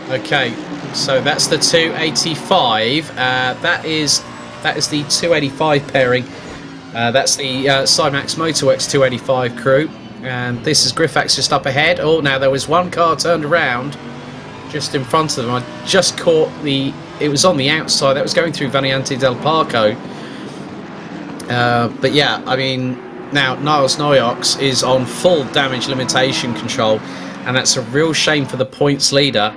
Okay, so that's the 285. That is the 285 pairing. That's the Cymax Motorworks 285 crew. And this is Griffax just up ahead. Oh, now there was one car turned around just in front of them. I just caught it was on the outside. That was going through Variante del Parco. But yeah, I mean, now Niles Neuox is on full damage limitation control, and that's a real shame for the points leader.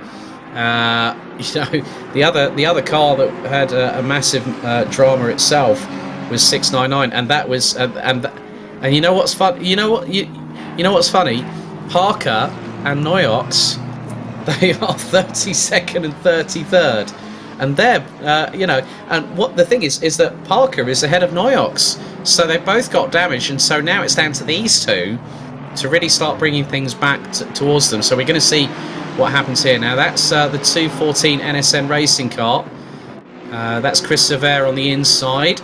The other car that had a massive drama itself was 699, and that was and you know what's fun? You know what's funny? Parker and Noyox, they are 32nd and 33rd, and they're and what the thing is that Parker is ahead of Noyox, so they both got damage, and so now it's down to these two to really start bringing things back towards them. So we're going to see what happens here. Now that's the 214 NSN racing car. That's Chris Sever on the inside,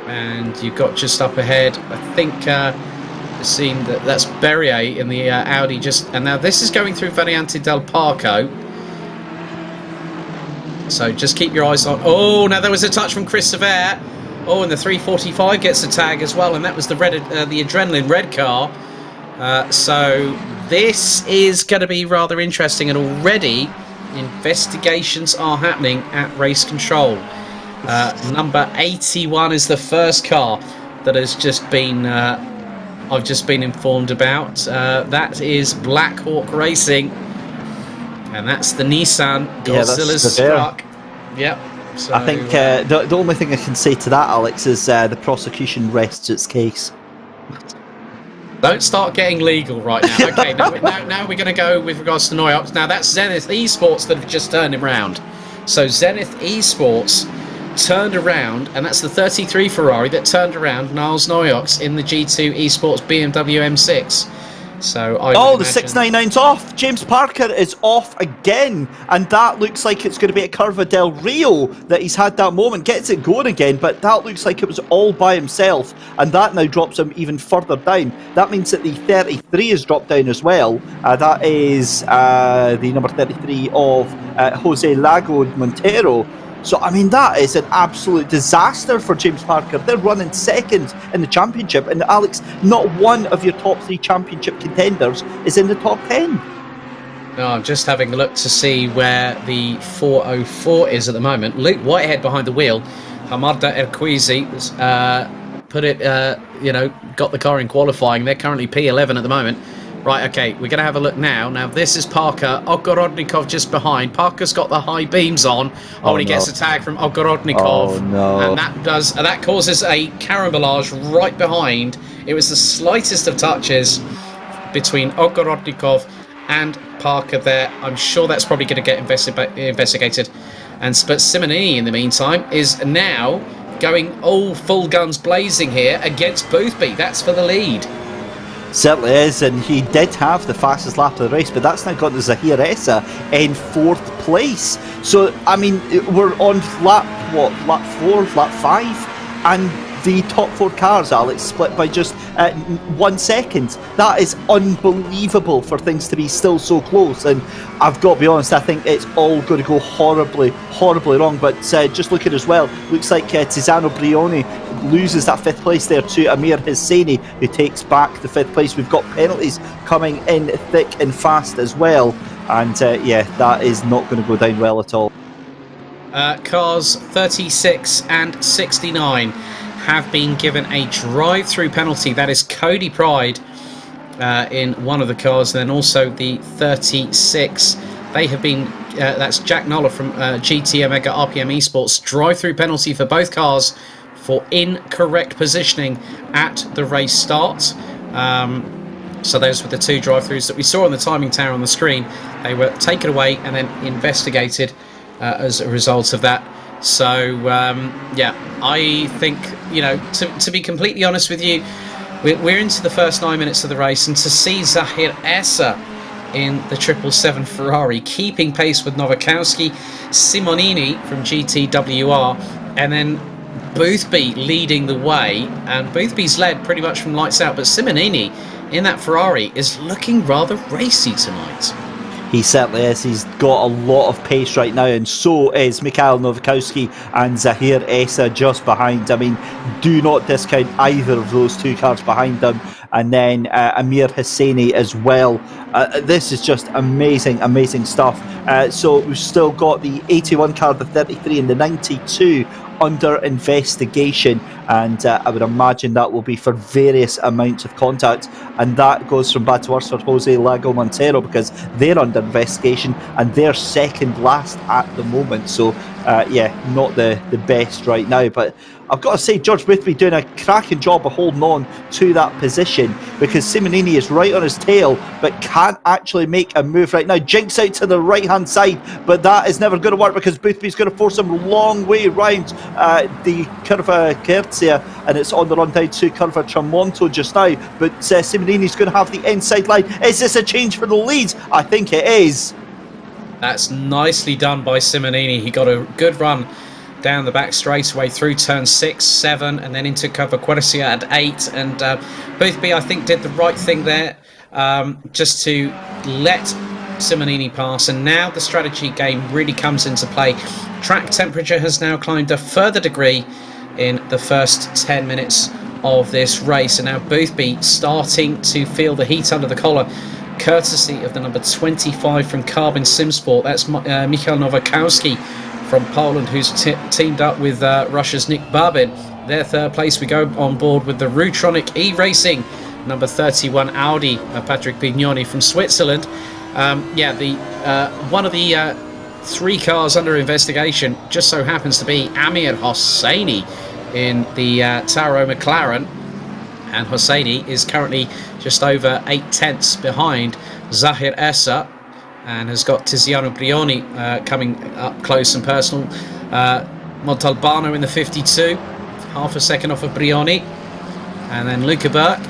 and you've got just up ahead, I think, seeing that's Berrier in the Audi. And now this is going through Variante del Parco. So just keep your eyes on. Oh, now there was a touch from Chris Sever. Oh, and the 345 gets a tag as well, and that was the Adrenaline red car. So this is going to be rather interesting, and already investigations are happening at race control. Number 81 is the first car that has just been I've just been informed about. That is Black Hawk Racing, and that's the Nissan Godzilla's struck. Yep. So, I think the only thing I can say to that, Alex, is the prosecution rests its case. Don't start getting legal right now. Okay, now we're going to go with regards to Noyox. Now that's Zenith Esports that have just turned him round. So Zenith Esports turned around, and that's the 33 Ferrari that turned around Niles Noyox in the G2 Esports BMW M6. So the 699's off. James Parker is off again, and that looks like it's going to be at Curva del Rio that he's had that moment, gets it going again, but that looks like it was all by himself, and that now drops him even further down. That means that the 33 has dropped down as well. That is the number 33 of Jose Lago Montero. So, I mean, that is an absolute disaster for James Parker. They're running second in the championship, and Alex, not one of your top 3 championship contenders is in the top 10. No, I'm just having a look to see where the 404 is at the moment. Luke Whitehead behind the wheel. Hamarda Erquizi got the car in qualifying. They're currently P11 at the moment. Right, okay, we're going to have a look now. Now, this is Parker. Ogorodnikov just behind. Parker's got the high beams on. And he gets a tag from Ogorodnikov. Oh, no. And that causes a carambolage right behind. It was the slightest of touches between Ogorodnikov and Parker there. I'm sure that's probably going to get investigated. But Simonini, in the meantime, is now going all full guns blazing here against Boothby. That's for the lead. Certainly is, and he did have the fastest lap of the race, but that's now got Zahir Essa in 4th place. So, I mean, we're on lap 4, lap 5, and the top 4 cars, Alex, split by just 1 second. That is unbelievable for things to be still so close, and I've got to be honest, I think it's all going to go horribly, horribly wrong. But just looking as well, looks like Tiziano Brioni loses that 5th place there to Amir Hosseini, who takes back the 5th place. We've got penalties coming in thick and fast as well, and that is not going to go down well at all. Cars 36 and 69 have been given a drive-through penalty. That is Cody Pride in one of the cars, and then also the 36. They have been, that's Jack Noller from GT Omega RPM Esports, drive-through penalty for both cars for incorrect positioning at the race start. So those were the 2 drive-throughs that we saw on the timing tower on the screen. They were taken away and then investigated as a result of that. So, I think, to be completely honest with you, we're into the first 9 minutes of the race, and to see Zahir Essa in the 777 Ferrari keeping pace with Nowakowski, Simonini from GTWR, and then Boothby leading the way, and Boothby's led pretty much from lights out, but Simonini in that Ferrari is looking rather racy tonight. He certainly is. He's got a lot of pace right now, and so is Mikhail Nowakowski and Zahir Essa just behind. I mean, do not discount either of those 2 cars behind them. and then Amir Hosseini as well. This is just amazing stuff. So we've still got the 81 car, the 33 and the 92 under investigation, and I would imagine that will be for various amounts of contact, and that goes from bad to worse for Jose Lago Montero, because they're under investigation and they're second last at the moment. So not the best right now, but I've got to say, George Boothby doing a cracking job of holding on to that position, because Simonini is right on his tail but can't actually make a move right now. Jinx out to the right hand side, but that is never going to work because Boothby's going to force him a long way round the Curva Gerzia, and it's on the run down to Curva Tramonto just now, but Simonini's going to have the inside line. Is this a change for the lead? I think it is. That's nicely done by Simonini. He got a good run down the back straightaway through turn 6, 7, and then into Curva Gerzia at 8. And Boothby, I think, did the right thing there, just to let Simonini pass. And now the strategy game really comes into play. Track temperature has now climbed a further degree in the first 10 minutes of this race, and now Boothby starting to feel the heat under the collar, courtesy of the number 25 from Carbon Simsport. That's Michał Nowakowski from Poland, who's teamed up with Russia's Nick Babin. Their third place, we go on board with the Rutronic E-Racing number 31 Audi, Patrick Pignoni from Switzerland. One of the 3 cars under investigation just so happens to be Amir Hosseini in the Taro McLaren, and Hosseini is currently just over 8 tenths behind Zahir Essa, and has got Tiziano Brioni coming up close and personal. Montalbano in the 52, half a second off of Brioni, and then Luca Burke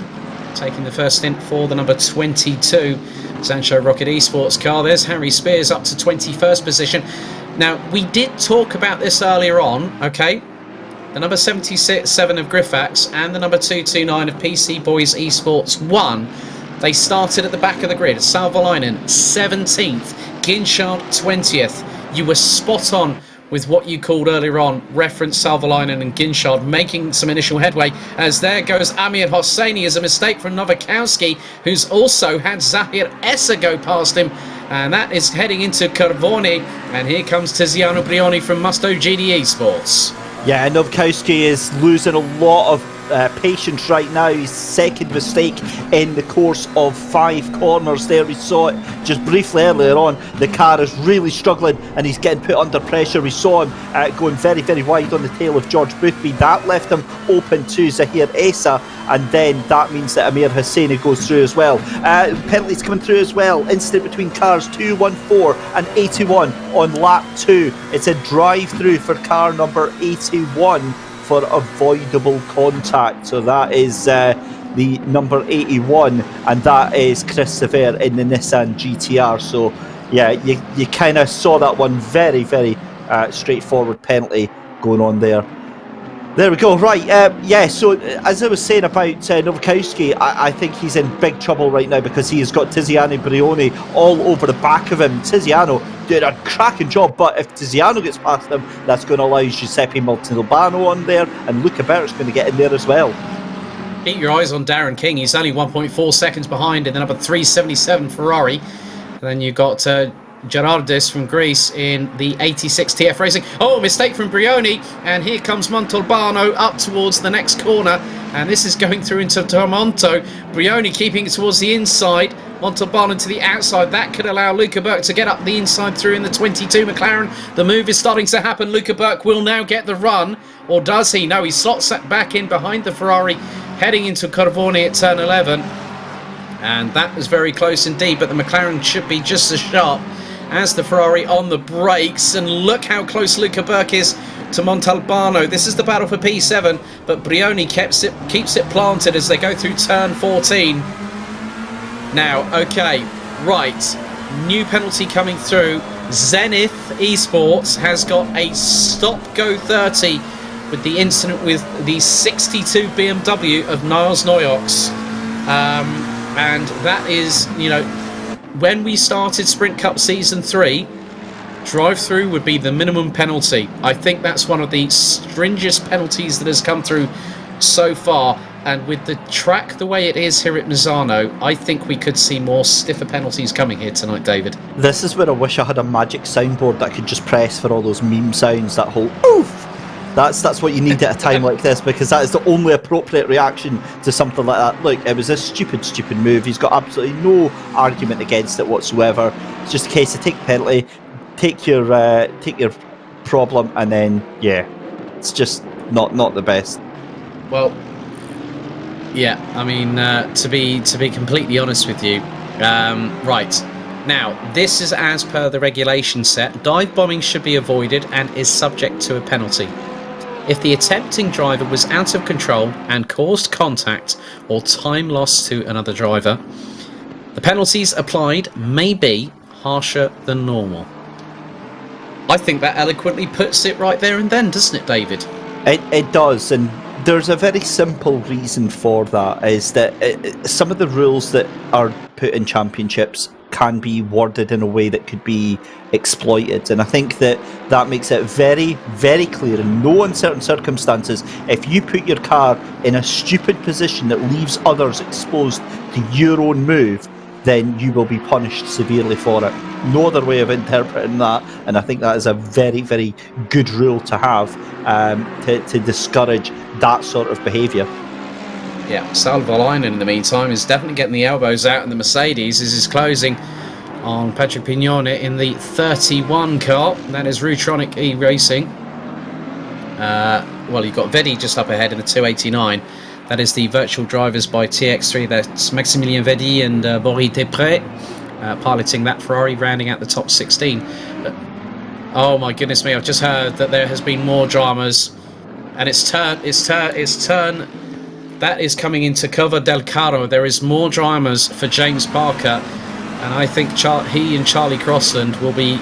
taking the first stint for the number 22 Sancho Rocket Esports car. There's Harry Spears up to 21st position. Now, we did talk about this earlier on, okay? The number 77 of Griffax and the number 229 of PC Boys Esports 1, they started at the back of the grid. Salvalainen 17th, Ginchard 20th. You were spot on with what you called earlier on, reference Salvalainen and Ginchard making some initial headway, as there goes Amir Hosseini as a mistake from Nowakowski, who's also had Zahir Essa go past him, and that is heading into Curvone, and here comes Tiziano Brioni from Musto GD Esports. Yeah, Nowakowski is losing a lot of patience right now. His second mistake in the course of 5 corners there. We saw it just briefly earlier on. The car is really struggling and he's getting put under pressure. We saw him going very wide on the tail of George Boothby. That left him open to Zahir Essa, and then that means that Amir Hosseini goes through as well. Penalties coming through as well. Incident between cars 214 and 81 on lap 2. It's a drive through for car number 81 for avoidable contact. So that is the number 81, and that is Christopher in the Nissan GTR. So yeah, you kind of saw that one. Very straightforward penalty going on there. There we go. Right, so as I was saying about Nowakowski, I think he's in big trouble right now because he has got Tiziano Brioni all over the back of him. Tiziano did a cracking job, but if Tiziano gets past him, that's going to allow Giuseppe Montalbano on there, and Luca Bert's going to get in there as well. Keep your eyes on Darren King. He's only 1.4 seconds behind in the number 377 Ferrari. And then you've got Gerardis from Greece in the 86 TF Racing. Oh, mistake from Brioni, and here comes Montalbano up towards the next corner, and this is going through into Tramonto. Brioni keeping it towards the inside, Montalbano to the outside. That could allow Luca Burke to get up the inside through in the 22 McLaren. The move is starting to happen. Luca Burke will now get the run, or does he? No, he slots that back in behind the Ferrari, heading into Curvone at turn 11, and that was very close indeed, but the McLaren should be just as sharp as the Ferrari on the brakes. And look how close Luca Burke is to Montalbano. This is the battle for P7, but Brioni keeps it planted as they go through turn 14. Now, okay, right, new penalty coming through. Zenith Esports has got a stop-go 30 with the incident with the 62 BMW of Niles Noyox. And that is, when we started Sprint Cup Season 3, drive-through would be the minimum penalty. I think that's one of the stringest penalties that has come through so far. And with the track the way it is here at Misano, I think we could see more stiffer penalties coming here tonight, David. This is where I wish I had a magic soundboard that I could just press for all those meme sounds, that whole oof. That's what you need at a time like this, because that is the only appropriate reaction to something like that. Look, it was a stupid move. He's got absolutely no argument against it whatsoever. It's just a case of take the penalty, take your problem, and then it's just not the best. Well, yeah, I mean, to be completely honest with you, right. Now, this is as per the regulation set. Dive bombing should be avoided and is subject to a penalty. If the attempting driver was out of control and caused contact or time lost to another driver, the penalties applied may be harsher than normal. I think that eloquently puts it right there and then, doesn't it, David? It does, and there's a very simple reason for that, is that some of the rules that are put in championships can be worded in a way that could be exploited, and I think that makes it very, very clear in no uncertain circumstances, if you put your car in a stupid position that leaves others exposed to your own move, then you will be punished severely for it. No other way of interpreting that, and I think that is a very, very good rule to have to discourage that sort of behaviour. Yeah, Salvalainen in the meantime is definitely getting the elbows out in the Mercedes as he's closing on Patrick Pignone in the 31 car. That is Rutronic E-Racing. Well, you've got Vedi just up ahead in the 289. That is the virtual drivers by TX3. That's Maximilien Vedi and Boris Desprez piloting that Ferrari, rounding out the top 16. Oh my goodness me, I've just heard that there has been more dramas. And it's turn. That is coming into Cover del Caro. There is more dramas for James Parker, and I think he and Charlie Crossland will be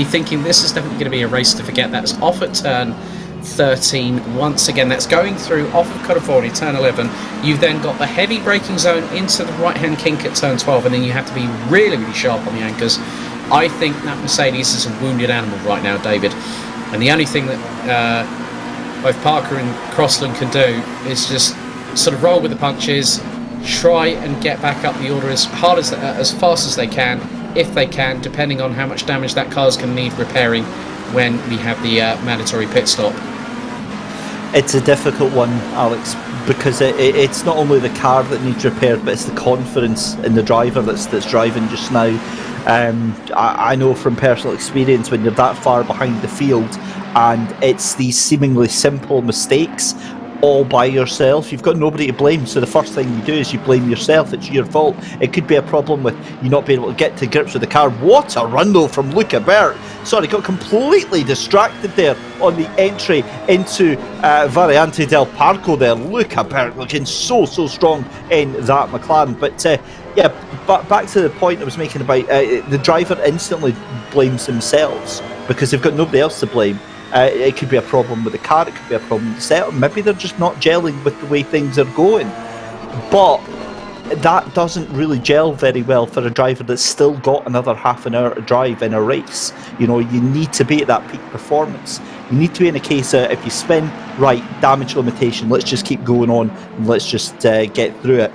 thinking this is definitely going to be a race to forget. That's off at turn 13 once again. That's going through off of California, turn 11. You've then got the heavy braking zone into the right-hand kink at turn 12, and then you have to be really, really sharp on the anchors. I think that Mercedes is a wounded animal right now, David, and the only thing that both Parker and Crossland can do is just sort of roll with the punches, try and get back up the order as fast as they can, if they can, depending on how much damage that car's going to need repairing when we have the mandatory pit stop. It's a difficult one, Alex, because it's not only the car that needs repaired, but it's the confidence in the driver that's driving just now. I know from personal experience, when you're that far behind the field and it's these seemingly simple mistakes all by yourself, you've got nobody to blame, so the first thing you do is you blame yourself. It's your fault. It could be a problem with you not being able to get to grips with the car. What a run though from Luca Bert. Sorry, got completely distracted there on the entry into Variante del Parco there. Luca Bert looking so strong in that McLaren. But but back to the point I was making about the driver instantly blames themselves because they've got nobody else to blame. It could be a problem with the car, it could be a problem with the setup, maybe they're just not gelling with the way things are going. But that doesn't really gel very well for a driver that's still got another half an hour to drive in a race. You know, you need to be at that peak performance. You need to be in a case of, if you spin, right, damage limitation, let's just keep going on and let's just get through it.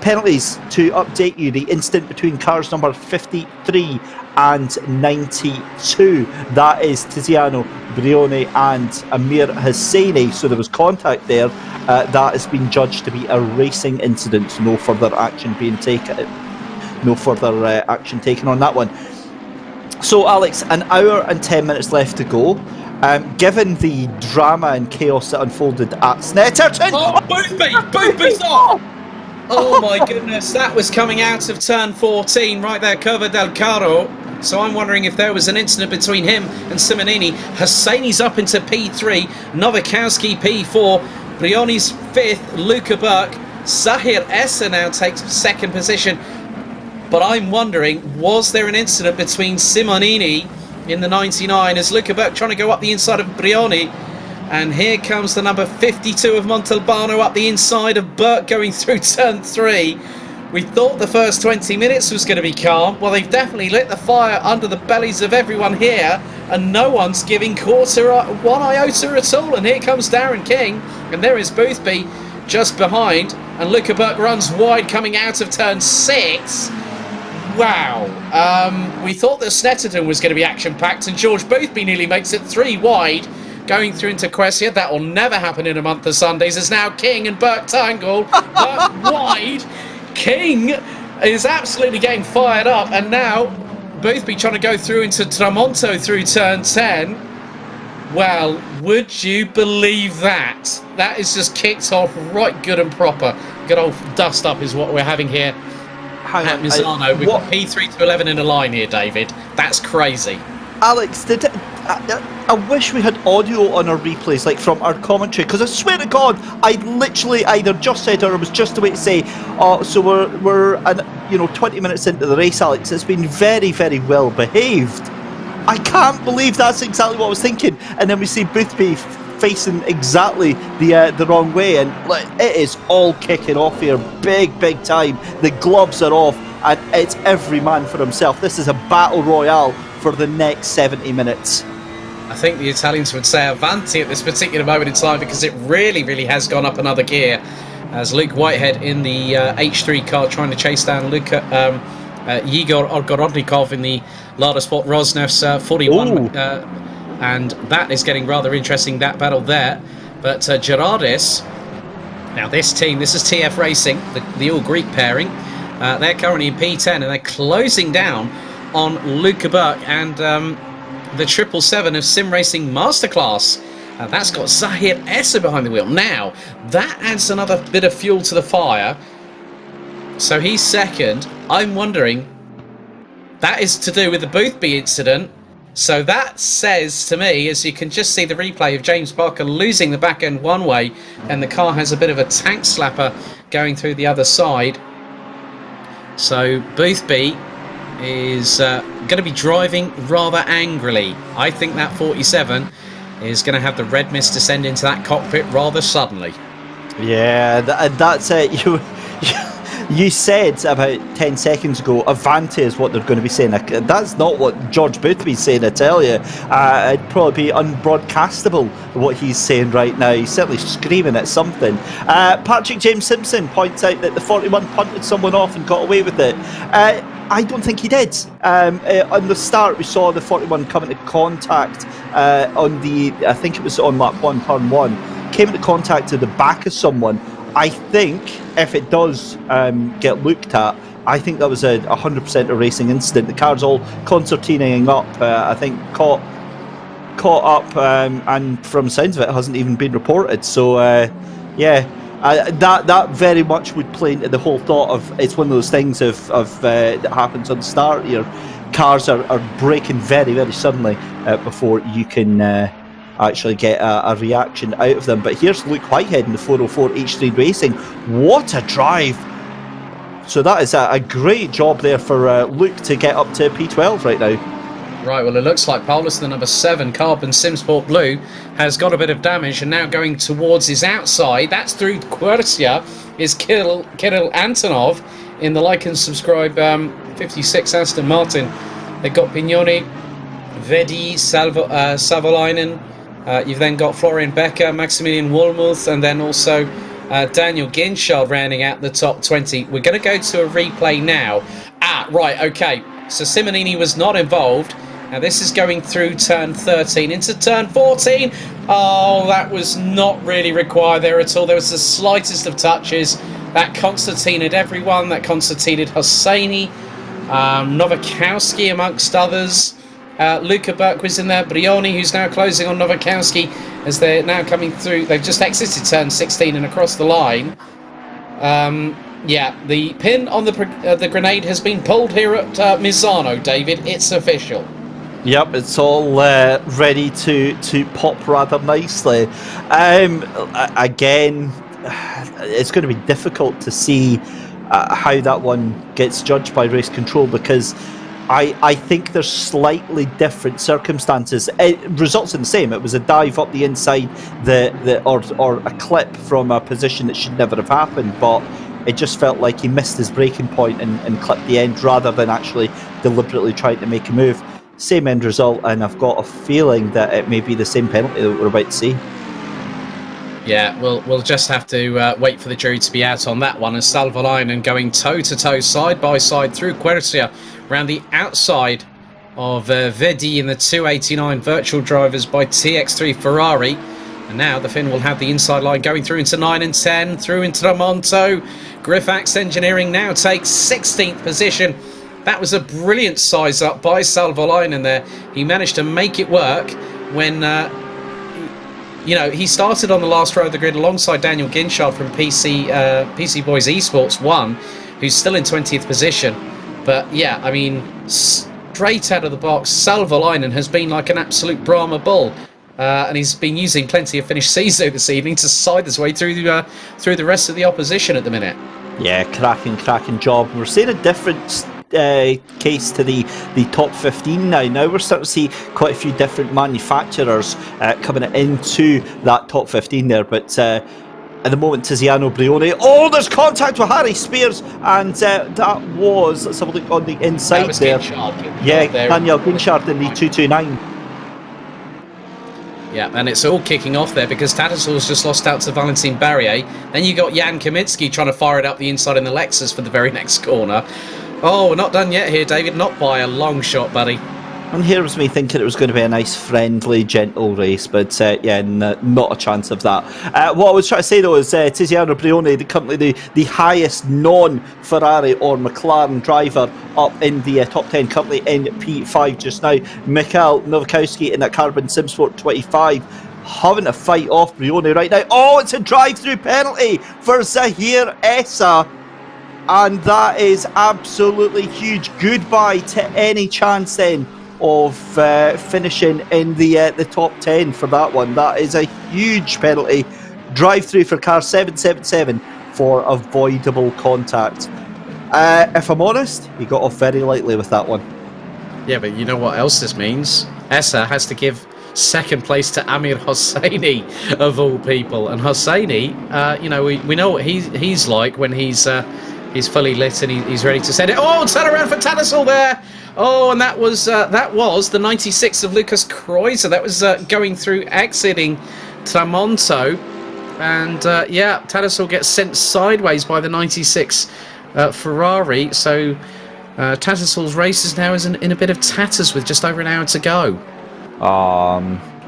Penalties, to update you, the incident between cars number 53 and 92, that is Tiziano Brioni and Amir Hosseini, so there was contact there. That has been judged to be a racing incident, so no further action being taken. No further action taken on that one. So Alex, an hour and 10 minutes left to go. Given the drama and chaos that unfolded at Snetterton... Oh, Boothby's off! Oh my goodness, that was coming out of turn 14, right there, Curva del Caro. So I'm wondering if there was an incident between him and Simonini. Hosseini's up into P3, Novikowski P4, Brioni's 5th, Luca Burke, Zahir Essa now takes 2nd position. But I'm wondering, was there an incident between Simonini in the 99 as Luca Burke trying to go up the inside of Brioni? And here comes the number 52 of Montalbano up the inside of Burke going through turn 3. We thought the first 20 minutes was going to be calm. Well, they've definitely lit the fire under the bellies of everyone here, and no one's giving quarter one iota at all. And here comes Darren King, and there is Boothby. just behind, and Luca Burke runs wide coming out of turn 6. Wow. We thought that Snetterton was going to be action-packed, and George Boothby nearly makes it 3 wide, going through into Questia. That will never happen in a month of Sundays. There's now King and Burke tangle. Burke wide. King is absolutely getting fired up, and now Boothby trying to go through into Tramonto through turn 10. Well, would you believe that? That is just kicked off right good and proper. Good old dust up is what we're having here at Misano. We've got P3 to 11 in a line here, David. That's crazy. Alex, I wish we had audio on our replays, like from our commentary, because I swear to God, I literally either just said or I was just about to say, so we're 20 minutes into the race, Alex. It's been very, very well behaved. I can't believe that's exactly what I was thinking. And then we see Boothby facing exactly the wrong way, and it is all kicking off here, big time. The gloves are off, and it's every man for himself. This is a battle royale for the next 70 minutes. I think the Italians would say Avanti at this particular moment in time, because it really has gone up another gear, as Luke Whitehead in the H3 car trying to chase down Igor Ogorodnikov in the Lada Sport Rosnef's 41, and that is getting rather interesting, that battle there. But Gerardis, now this is TF Racing, the all-Greek pairing. They're currently in P10, and they're closing down on Luca Burke and the 777 of Sim Racing Masterclass. That's got Zahir Essa behind the wheel. Now, that adds another bit of fuel to the fire. So he's second. I'm wondering, that is to do with the Boothby incident. So that says to me, as you can just see the replay of James Barker losing the back end one way, and the car has a bit of a tank slapper going through the other side. So Boothby is going to be driving rather angrily. I think that 47 is going to have the red mist descend into that cockpit rather suddenly. Yeah, that's it. You said about 10 seconds ago, Avanti is what they're going to be saying. That's not what George Boothby's saying, I tell you. It'd probably be unbroadcastable what he's saying right now. He's certainly screaming at something. Patrick James Simpson points out that the 41 punted someone off and got away with it. I don't think he did. On the start, we saw the 41 come into contact I think it was on lap 1, turn 1, came into contact to the back of someone. I think if it does get looked at, I think that was 100% a racing incident. The car's all concertinaing up, I think caught up, and from the sounds of it, hasn't even been reported. So, that very much would play into the whole thought of, it's one of those things that happens on the start. Your cars are braking very, very suddenly before you can actually get a reaction out of them. But here's Luke Whitehead in the 404 H3 Racing. What a drive! So that is a great job there for Luke to get up to P12 right now. Right, well, it looks like Paulus, the number 7, Carbon Simsport Blue, has got a bit of damage and now going towards his outside. That's through Quercia, is Kirill Antonov in the like and subscribe 56 Aston Martin. They've got Pignoni, Vedi, Savolainen. You've then got Florian Becker, Maximilian Wolmuth, and then also Daniel Ginchard rounding out the top 20. We're going to go to a replay now. Right, okay. So Simonini was not involved. Now this is going through turn 13 into turn 14. Oh, that was not really required there at all. There was the slightest of touches. That concertinaed everyone. That concertinaed Hosseini, Nowakowski amongst others. Luca Burke was in there. Brioni, who's now closing on Nowakowski as they're now coming through. They've just exited turn 16 and across the line. The pin on the grenade has been pulled here at Misano, David. It's official. Yep, it's all ready to pop rather nicely. Again, it's going to be difficult to see how that one gets judged by race control, because I think there's slightly different circumstances. It results in the same. It was a dive up the inside, or a clip from a position that should never have happened, but it just felt like he missed his braking point and clipped the end rather than actually deliberately trying to make a move. Same end result, and I've got a feeling that it may be the same penalty that we're about to see. Yeah, we'll just have to wait for the jury to be out on that one. As Salvolainen going toe-to-toe, side-by-side through Quercia, around the outside of Vedi in the 289 virtual drivers by TX3 Ferrari. And now the Finn will have the inside line going through into 9 and 10, through into Tramonto. Griffax Engineering now takes 16th position. That was a brilliant size up by Salvolainen there. He managed to make it work when... he started on the last row of the grid alongside Daniel Ginchard from PC Boys Esports 1, who's still in 20th position. But yeah, I mean, straight out of the box, Salvolainen has been like an absolute Brahma bull. And he's been using plenty of Finnish Sisu this evening to side his way through the rest of the opposition at the minute. Yeah, cracking job. We're seeing a different case to the top 15 now. Now we're starting to see quite a few different manufacturers coming into that top 15 there, but at the moment Tiziano Brioni, there's contact with Harry Spears, and that was, let's have a look on the inside there. Daniel Ginchard in the 229. Yeah, and it's all kicking off there because Tattersal's just lost out to Valentin Barrier. Then you got Jan Kaminski trying to fire it up the inside in the Lexus for the very next corner. Oh, we're not done yet here, David. Not by a long shot, buddy. And here was me thinking it was going to be a nice, friendly, gentle race, but not a chance of that. What I was trying to say, though, is Tiziano Brioni, currently the highest non-Ferrari or McLaren driver up in the top 10, currently in P5 just now. Mikhail Nowakowski in that Carbon Simsport 25, having to fight off Brioni right now. Oh, it's a drive-through penalty for Zahir Essa. And that is absolutely huge. Goodbye to any chance then of finishing in the top 10 for that one. That is a huge penalty. Drive through for car 777 for avoidable contact. If I'm honest, he got off very lightly with that one. Yeah, but you know what else this means? Essa has to give second place to Amir Hosseini, of all people. And Hosseini, we know what he's like when he's fully lit and he's ready to send it. Oh, turn around for Tattersall there. Oh, and that was the 96 of Lucas Kreuzer. That was going through, exiting Tramonto. And Tattersall gets sent sideways by the 96 Ferrari. So Tattersall's race is now in a bit of tatters with just over an hour to go.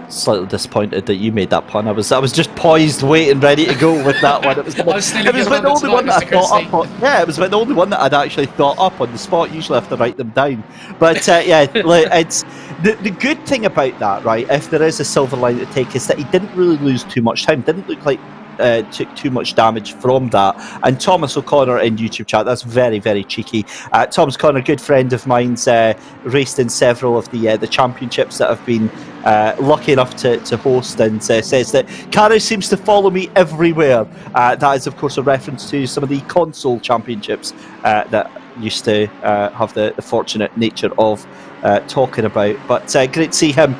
Slightly disappointed that you made that pun. I was just poised, waiting, ready to go with that one. It was the only one that I thought up on. Yeah, it was the only one that I'd actually thought up on the spot. Usually I have to write them down. But it's the good thing about that, right? If there is a silver line to take, is that he didn't really lose too much time. Didn't look like took too much damage from that. And Thomas O'Connor in YouTube chat, that's very, very cheeky. Thomas O'Connor, good friend of mine's, raced in several of the championships that I've been lucky enough to host, and says that Carrie seems to follow me everywhere. That is, of course, a reference to some of the console championships that used to have the fortunate nature of talking about. But great to see him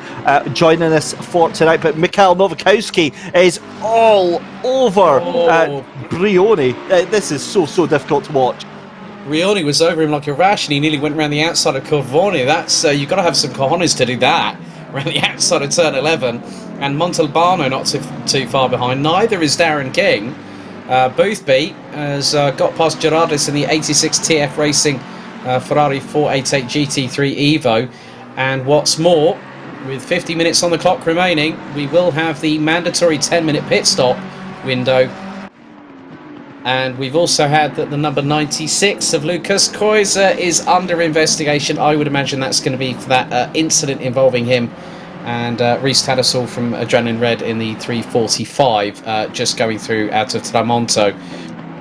joining us for tonight. But Mikhail Nowakowski is all over Brioni. This is so difficult to watch. Brioni was over him like a rash, and he nearly went around the outside of Corvone. That's you've got to have some cojones to do that, around the outside of turn 11. And Montalbano not too far behind. Neither is Darren King. Boothby has got past Gerardis in the 86 TF Racing Ferrari 488 GT3 Evo. And what's more, with 50 minutes on the clock remaining, we will have the mandatory 10-minute pit stop window. And we've also had that the number 96 of Lucas Kreuzer is under investigation. I would imagine that's going to be for that incident involving him and Reece Tattersall from Adrenaline Red in the 345, just going through out of Tramonto.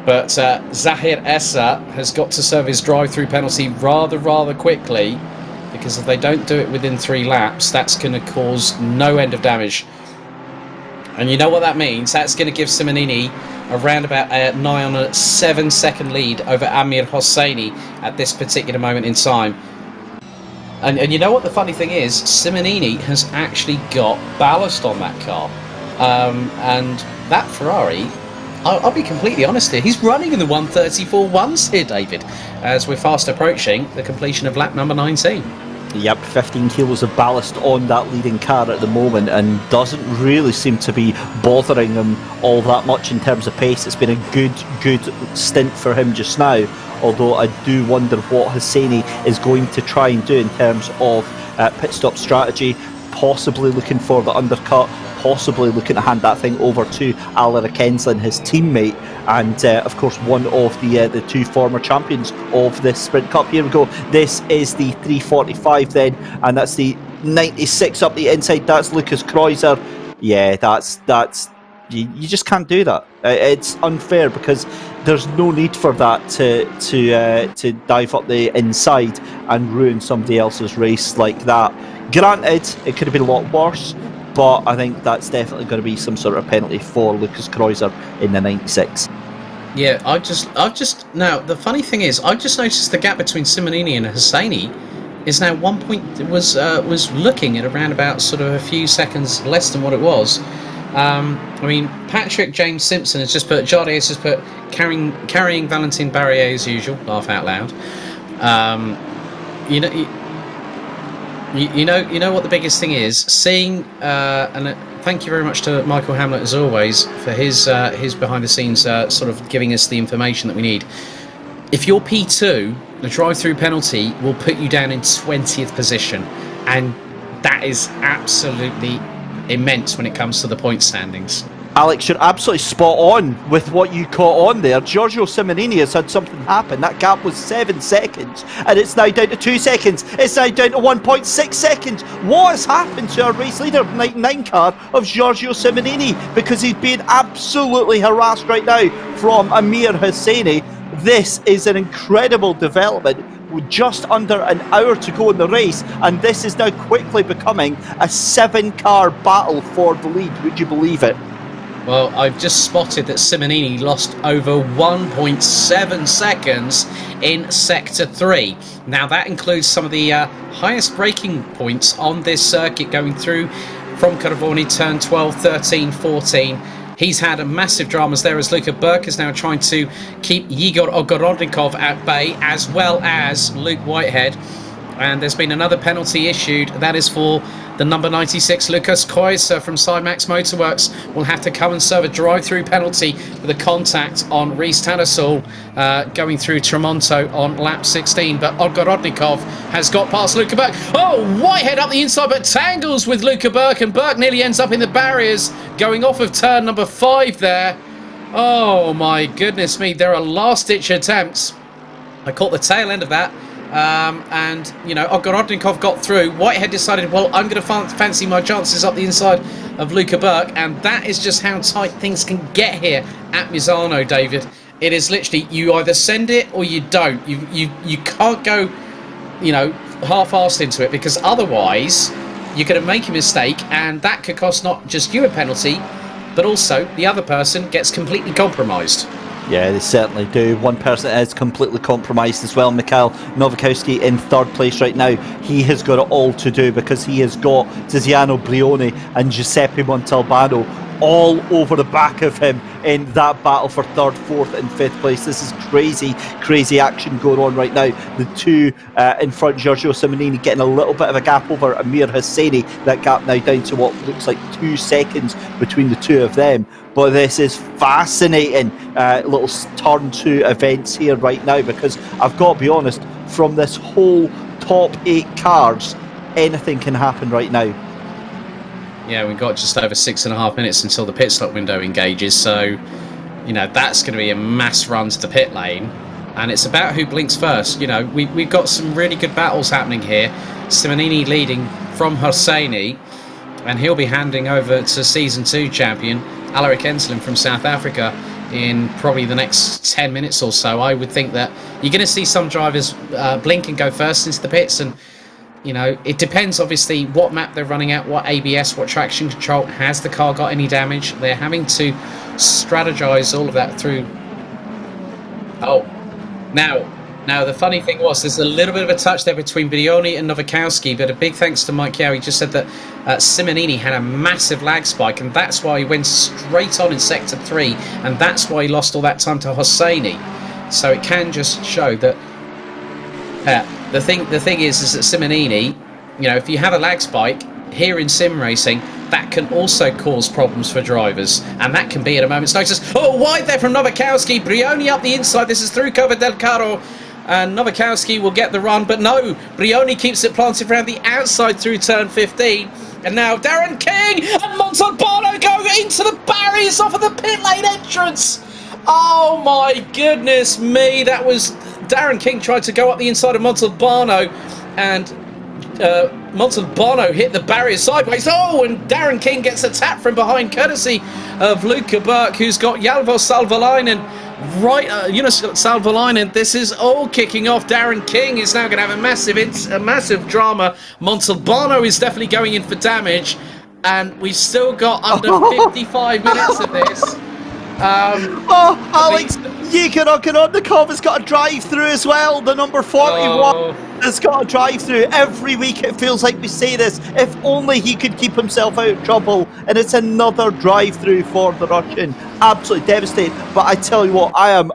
But Zahir Essa has got to serve his drive-through penalty rather quickly, because if they don't do it within 3 laps, that's going to cause no end of damage. And you know what that means? That's going to give Simonini around about nigh on a 7-second lead over Amir Hosseini at this particular moment in time. And you know what the funny thing is? Simonini has actually got ballast on that car. And that Ferrari, I'll be completely honest here, he's running in the 134.1s here, David, as we're fast approaching the completion of lap number 19. Yep, 15 kilos of ballast on that leading car at the moment, and doesn't really seem to be bothering him all that much in terms of pace. It's been a good stint for him just now, although I do wonder what Hosseini is going to try and do in terms of pit stop strategy, possibly looking for the undercut, possibly looking to hand that thing over to Alaric Enslin, his teammate, and of course one of the two former champions of this Sprint Cup. Here we go. This is the 345 then, and that's the 96 up the inside. That's Lucas Kreuzer. Yeah, that's you just can't do that. It's unfair because there's no need for that to dive up the inside and ruin somebody else's race like that. Granted, it could have been a lot worse, but I think that's definitely going to be some sort of penalty for Lucas Kreuzer in the 96. Yeah, I just now the funny thing is, I just noticed the gap between Simonini and Hosseini is now 1 point. Was looking at around about sort of a few seconds less than what it was. I mean, Patrick James Simpson has just put, Jardy has just put carrying Valentin Barrier as usual. Laugh out loud. You know what the biggest thing is? Seeing and thank you very much to Michael Hamlet as always for his behind the scenes sort of giving us the information that we need. If you're P2, the drive-through penalty will put you down in 20th position, and that is absolutely immense when it comes to the point standings. Alex, you're absolutely spot on with what you caught on there. Giorgio Simonini has had something happen. That gap was 7 seconds, and it's now down to 2 seconds. It's now down to 1.6 seconds. What has happened to our race leader, 99 car of Giorgio Simonini? Because he's being absolutely harassed right now from Amir Hosseini. This is an incredible development with just under an hour to go in the race, and this is now quickly becoming a 7-car battle for the lead. Would you believe it? Well, I've just spotted that Simonini lost over 1.7 seconds in Sector 3. Now, that includes some of the highest braking points on this circuit going through from Corvoni, turn 12, 13, 14. He's had a massive dramas there as Luka Burke is now trying to keep Igor Ogorodnikov at bay, as well as Luke Whitehead. And there's been another penalty issued. That is for the number 96, Lucas Kreuzer from Sidemax Motorworks. Will have to come and serve a drive-through penalty with a contact on Reece Tattersall going through Tremonto on lap 16. But Ogorodnikov has got past Luka Burke. Oh, Whitehead up the inside, but tangles with Luka Burke, and Burke nearly ends up in the barriers going off of turn number 5 there. Oh, my goodness me. There are last-ditch attempts. I caught the tail end of that. And, you know, Ogorodnikov got through. Whitehead decided, well, I'm going to fancy my chances up the inside of Luka Burke. And that is just how tight things can get here at Misano, David. It is literally, you either send it or you don't. You can't go, you know, half-arsed into it, because otherwise you're going to make a mistake, and that could cost not just you a penalty, but also the other person gets completely compromised. Yeah, they certainly do. One person is completely compromised as well. Mikhail Novikowski in 3rd place right now. He has got it all to do, because he has got Tiziano Brioni and Giuseppe Montalbano all over the back of him in that battle for 3rd, 4th and 5th place. This is crazy action going on right now. The two in front, Giorgio Simonini getting a little bit of a gap over Amir Hosseini. That gap now down to what looks like 2 seconds between the two of them. But this is fascinating little turn 2 events here right now, because I've got to be honest, from this whole top 8 cars, anything can happen right now. Yeah, we've got just over 6.5 minutes until the pit stop window engages, so, you know, that's going to be a mass run to the pit lane, and it's about who blinks first. You know, we've got some really good battles happening here. Simonini leading from Hosseini, and he'll be handing over to Season 2 champion Alaric Enslin from South Africa in probably the next 10 minutes or so. I would think that you're going to see some drivers blink and go first into the pits, and you know, it depends obviously what map they're running at, what ABS, what traction control. Has the car got any damage? They're having to strategize all of that through. Oh, now the funny thing was, there's a little bit of a touch there between Brioni and Novikowski, but a big thanks to Mike Yow. He just said that Simonini had a massive lag spike, and that's why he went straight on in Sector 3, and that's why he lost all that time to Hosseini. So it can just show that the thing is that Simonini, if you have a lag spike here in sim racing, that can also cause problems for drivers, and that can be at a moment's notice. Oh, wide there from Nowakowski. Brioni up the inside. This is through cover del Carro, and Nowakowski will get the run, but no, Brioni keeps it planted around the outside through turn 15. And now Darren King and Montalbano go into the barriers off of the pit lane entrance. Oh my goodness me, that was Darren King tried to go up the inside of Montalbano, and Montalbano hit the barrier sideways. Oh, and Darren King gets a tap from behind, courtesy of Luca Burke, who's got Jalvo Salvalainen. Right, Salvalainen. This is all kicking off. Darren King is now going to have a massive drama. Montalbano is definitely going in for damage, and we've still got under 55 minutes of this. Alex, Yegonokononikov has got a drive-through as well. The number 41 has got a drive-through. Every week it feels like we say this. If only he could keep himself out of trouble. And it's another drive-through for the Russian. Absolutely devastated. But I tell you what, I am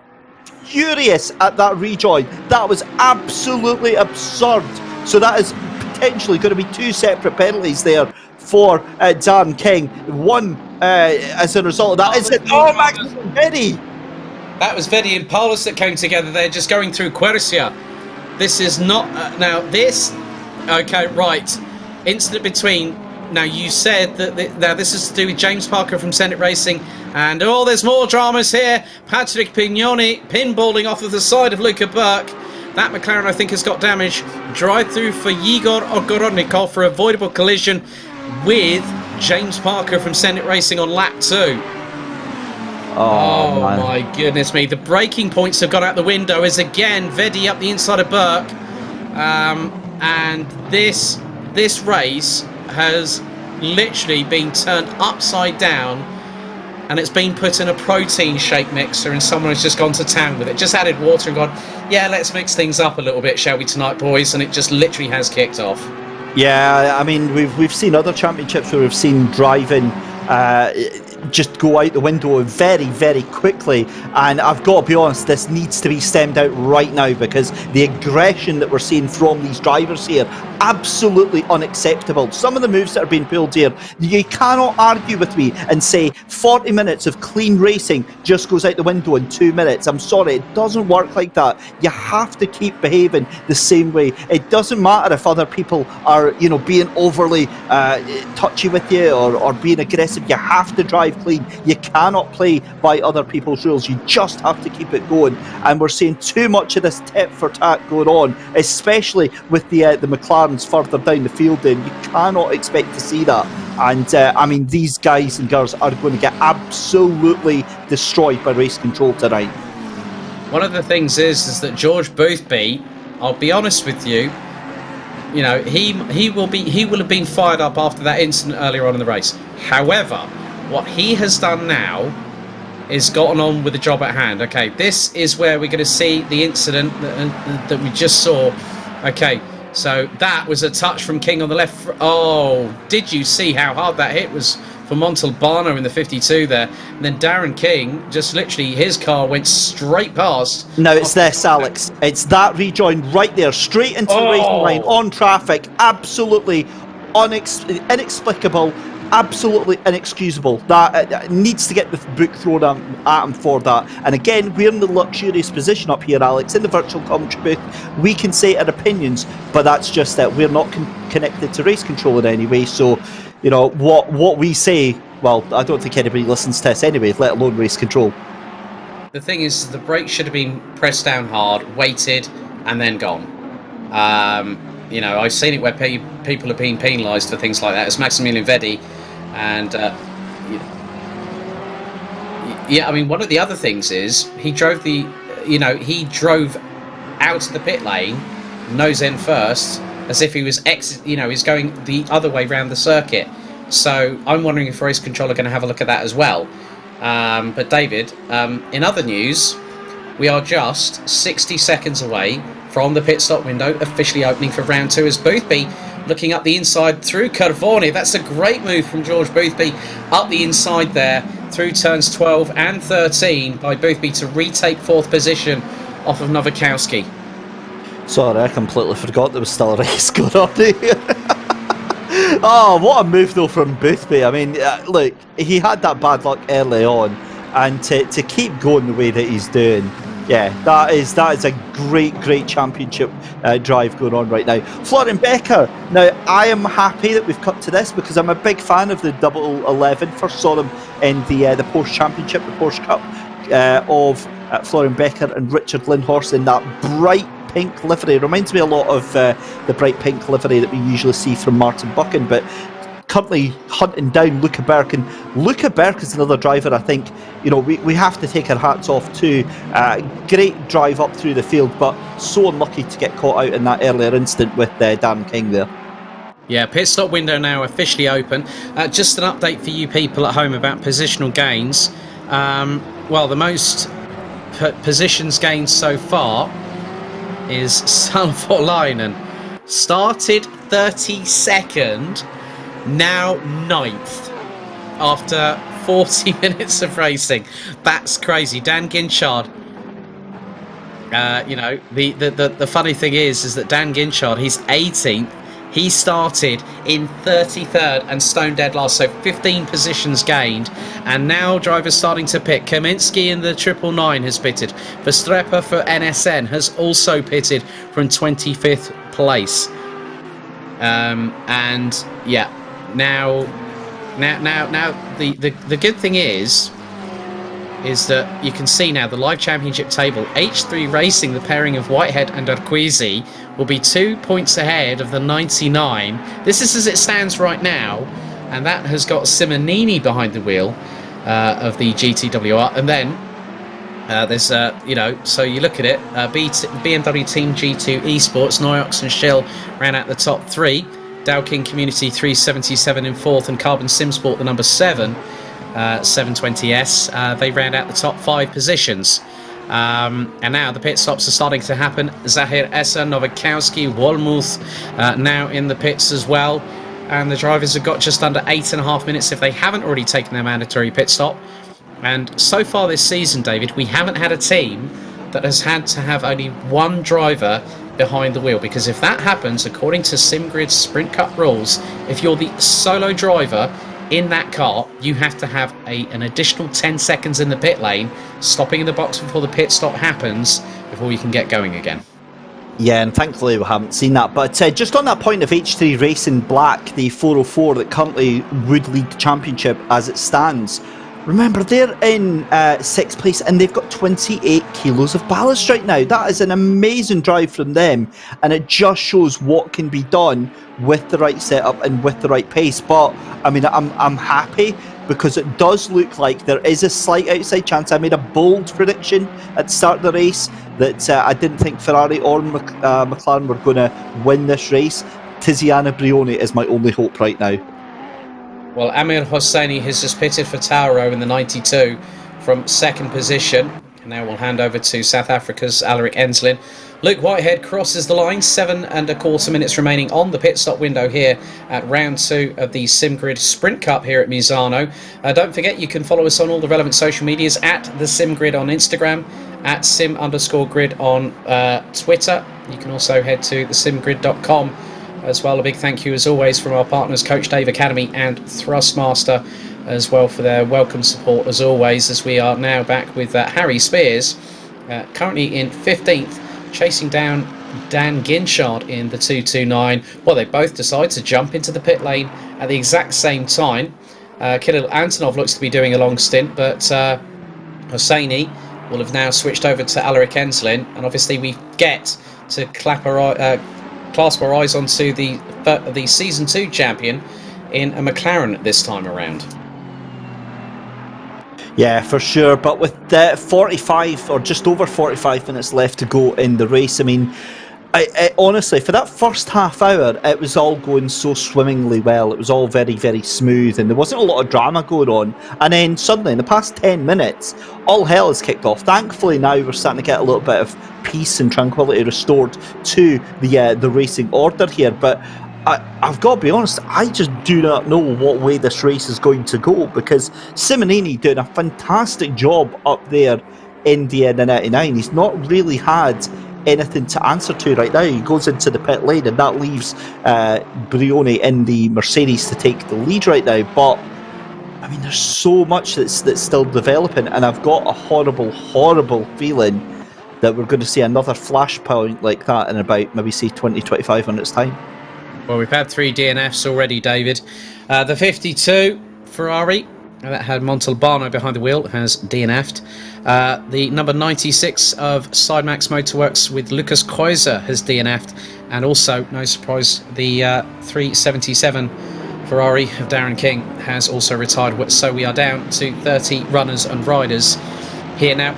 furious at that rejoin. That was absolutely absurd. So that is potentially going to be 2 separate penalties there for Dan King. One as a result of that. Is it? Oh, Max Veddy. That was Veddy and Paulus that came together there, just going through Quercia. This is not now. This okay, right? Incident between. Now you said that now this is to do with James Parker from Senate Racing, and there's more dramas here. Patrick Pignoni pinballing off of the side of Luca Burke. That McLaren, I think, has got damage. Drive through for Igor Ogorodnikov for avoidable collision with James Parker from Senate Racing on lap 2. Oh my goodness me. The braking points have gone out the window as again Veddy up the inside of Burke. And this race has literally been turned upside down, and it's been put in a protein shake mixer, and someone has just gone to town with it. Just added water and gone, yeah, let's mix things up a little bit, shall we, tonight, boys? And it just literally has kicked off. Yeah, I mean, we've seen other championships where we've seen driving just go out the window very, very quickly, and I've got to be honest, this needs to be stemmed out right now, because the aggression that we're seeing from these drivers here, absolutely unacceptable. Some of the moves that are being pulled here, you cannot argue with me and say 40 minutes of clean racing just goes out the window in 2 minutes. I'm sorry, it doesn't work like that. You have to keep behaving the same way. It doesn't matter if other people are, being overly touchy with you or being aggressive. You have to drive clean. You cannot play by other people's rules. You just have to keep it going. And we're seeing too much of this tit for tat going on, especially with the McLarens further down the field. Then you cannot expect to see that. And I mean, these guys and girls are going to get absolutely destroyed by race control tonight. One of the things is that George Boothby, I'll be honest with you, he will have been fired up after that incident earlier on in the race. However, what he has done now is gotten on with the job at hand. Okay, this is where we're going to see the incident that we just saw. Okay, so that was a touch from King on the left. Oh, did you see how hard that hit was for Montalbano in the 52 there? And then Darren King, just literally, his car went straight past. No, it's this, Alex. It's that rejoin right there, straight into the racing line, on traffic. Absolutely inexplicable. Absolutely inexcusable. That needs to get the book thrown at him for that. And again, we're in the luxurious position up here, Alex, in the virtual commentary booth. We can say our opinions, but that's just that we're not connected to race control in any way. So, what we say, well, I don't think anybody listens to us anyway, let alone race control. The thing is, the brakes should have been pressed down hard, waited, and then gone. I've seen it where people are being penalised for things like that. It's Maximilian Veddy, and I mean, one of the other things is he drove out of the pit lane, nose end first, as if he was he's going the other way around the circuit. So I'm wondering if race control are going to have a look at that as well. But David, in other news, we are just 60 seconds away from the pit stop window officially opening for round 2 as Boothby looking up the inside through Curvone. That's a great move from George Boothby up the inside there through turns 12 and 13 by Boothby to retake 4th position off of Nowakowski. Sorry, I completely forgot there was still a race going on here. Oh, what a move though from Boothby. I mean, look, he had that bad luck early on, and to keep going the way that he's doing, yeah, that is a great championship drive going on right now. Florian Becker. Now, I am happy that we've cut to this because I'm a big fan of the double 11. First saw him in the Porsche Championship, the Porsche Cup, of Florian Becker and Richard Lindhorst in that bright pink livery. It reminds me a lot of the bright pink livery that we usually see from Martin Buchan, but currently hunting down Luca Berg. And Luca Berg is another driver I think, we have to take our hats off to. Great drive up through the field, but so unlucky to get caught out in that earlier instant with Darren King there. Yeah, pit stop window now officially open. Just an update for you people at home about positional gains. Well, the most positions gained so far is Salvoorlainen. Started 32nd, now 9th after 40 minutes of racing. That's crazy. Dan Ginchard, the funny thing is that Dan Ginchard, he's 18th. He started in 33rd and stone dead last, so 15 positions gained. And now drivers starting to pit. Kaminsky in the 999 has pitted. Verstreper for NSN has also pitted from 25th place. And yeah, now the good thing is that you can see now the live championship table. H3 Racing, the pairing of Whitehead and Arquizi, will be 2 points ahead of the 99. This is as it stands right now, and that has got Simonini behind the wheel of the GTWR. And then there's so you look at it, BMW Team G2 Esports, Noyox and Schill ran out the top 3. Dow King Community 377 in 4th, and Carbon Simsport, the number 7 720S, they round out the top 5 positions. And now the pit stops are starting to happen. Zahir Esser, Nowakowski, Wolmuth now in the pits as well. And the drivers have got just under 8.5 minutes if they haven't already taken their mandatory pit stop. And so far this season, David, we haven't had a team that has had to have only one driver behind the wheel. Because if that happens, according to SimGrid's Sprint Cup rules, if you're the solo driver in that car, you have to have an additional 10 seconds in the pit lane, stopping in the box before the pit stop happens, before you can get going again. Yeah, and thankfully we haven't seen that. But just on that point of H3 Racing Black, the 404 that currently would lead the championship as it stands, remember they're in 6th place and they've got 28 kilos of ballast right now. That is an amazing drive from them, and it just shows what can be done with the right setup and with the right pace. But I mean, I'm happy because it does look like there is a slight outside chance. I made a bold prediction at the start of the race that I didn't think Ferrari or McLaren were going to win this race. Tiziana Brioni is my only hope right now. Well, Amir Hosseini has just pitted for Tauro in the 92 from 2nd position. And now we'll hand over to South Africa's Alaric Enslin. Luke Whitehead crosses the line, 7.25 minutes remaining on the pit stop window here at round 2 of the SimGrid Sprint Cup here at Misano. Don't forget, you can follow us on all the relevant social medias at the SimGrid on Instagram, at sim_grid on Twitter. You can also head to thesimgrid.com as well. A big thank you as always from our partners Coach Dave Academy and Thrustmaster as well for their welcome support as always, as we are now back with Harry Spears currently in 15th, chasing down Dan Ginchard in the 229. Well, they both decide to jump into the pit lane at the exact same time. Kirill Antonov looks to be doing a long stint, but Hosseini will have now switched over to Alaric Enslin, and obviously we get to clasp our eyes onto the Season 2 champion in a McLaren this time around. Yeah, for sure. But with 45 or just over 45 minutes left to go in the race, I mean, I honestly, for that first half hour, it was all going so swimmingly well. It was all very, very smooth, and there wasn't a lot of drama going on. And then suddenly, in the past 10 minutes, all hell has kicked off. Thankfully, now we're starting to get a little bit of peace and tranquility restored to the racing order here. But I've got to be honest, I just do not know what way this race is going to go, because Simonini doing a fantastic job up there in the 99. He's not really had anything to answer to right now. He goes into the pit lane, and that leaves Brioni in the Mercedes to take the lead right now. But I mean, there's so much that's still developing, and I've got a horrible feeling that we're going to see another flashpoint like that in about maybe say 20-25 minutes time. Well, we've had 3 DNFs already, David. The 52 Ferrari that had Montalbano behind the wheel has DNF'd. The number 96 of Sidemax Motorworks with Lucas Kreuzer has DNF'd, and also, no surprise, the 377 Ferrari of Darren King has also retired. So we are down to 30 runners and riders here now.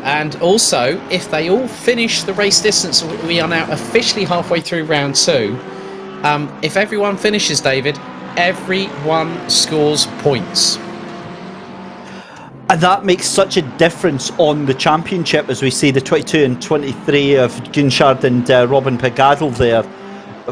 And also, if they all finish the race distance, we are now officially halfway through round 2. If everyone finishes, David, everyone scores points. And that makes such a difference on the championship, as we see the 22 and 23 of Gunchard and Robin Pegadel there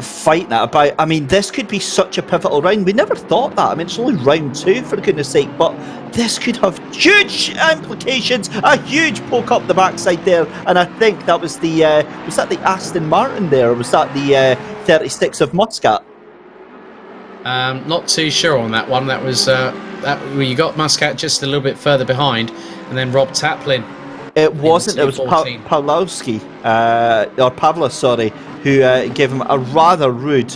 fighting it about. I mean, this could be such a pivotal round. We never thought that. I mean, it's only round 2, for goodness sake, but this could have huge implications, a huge poke up the backside there. And I think that was the Aston Martin there, or was that the 36 of Muscat? Not too sure on that one. That was well, you got Muscat just a little bit further behind, and then Rob Taplin. It wasn't. It was Pawlowski, or Pavlos, sorry, who gave him a rather rude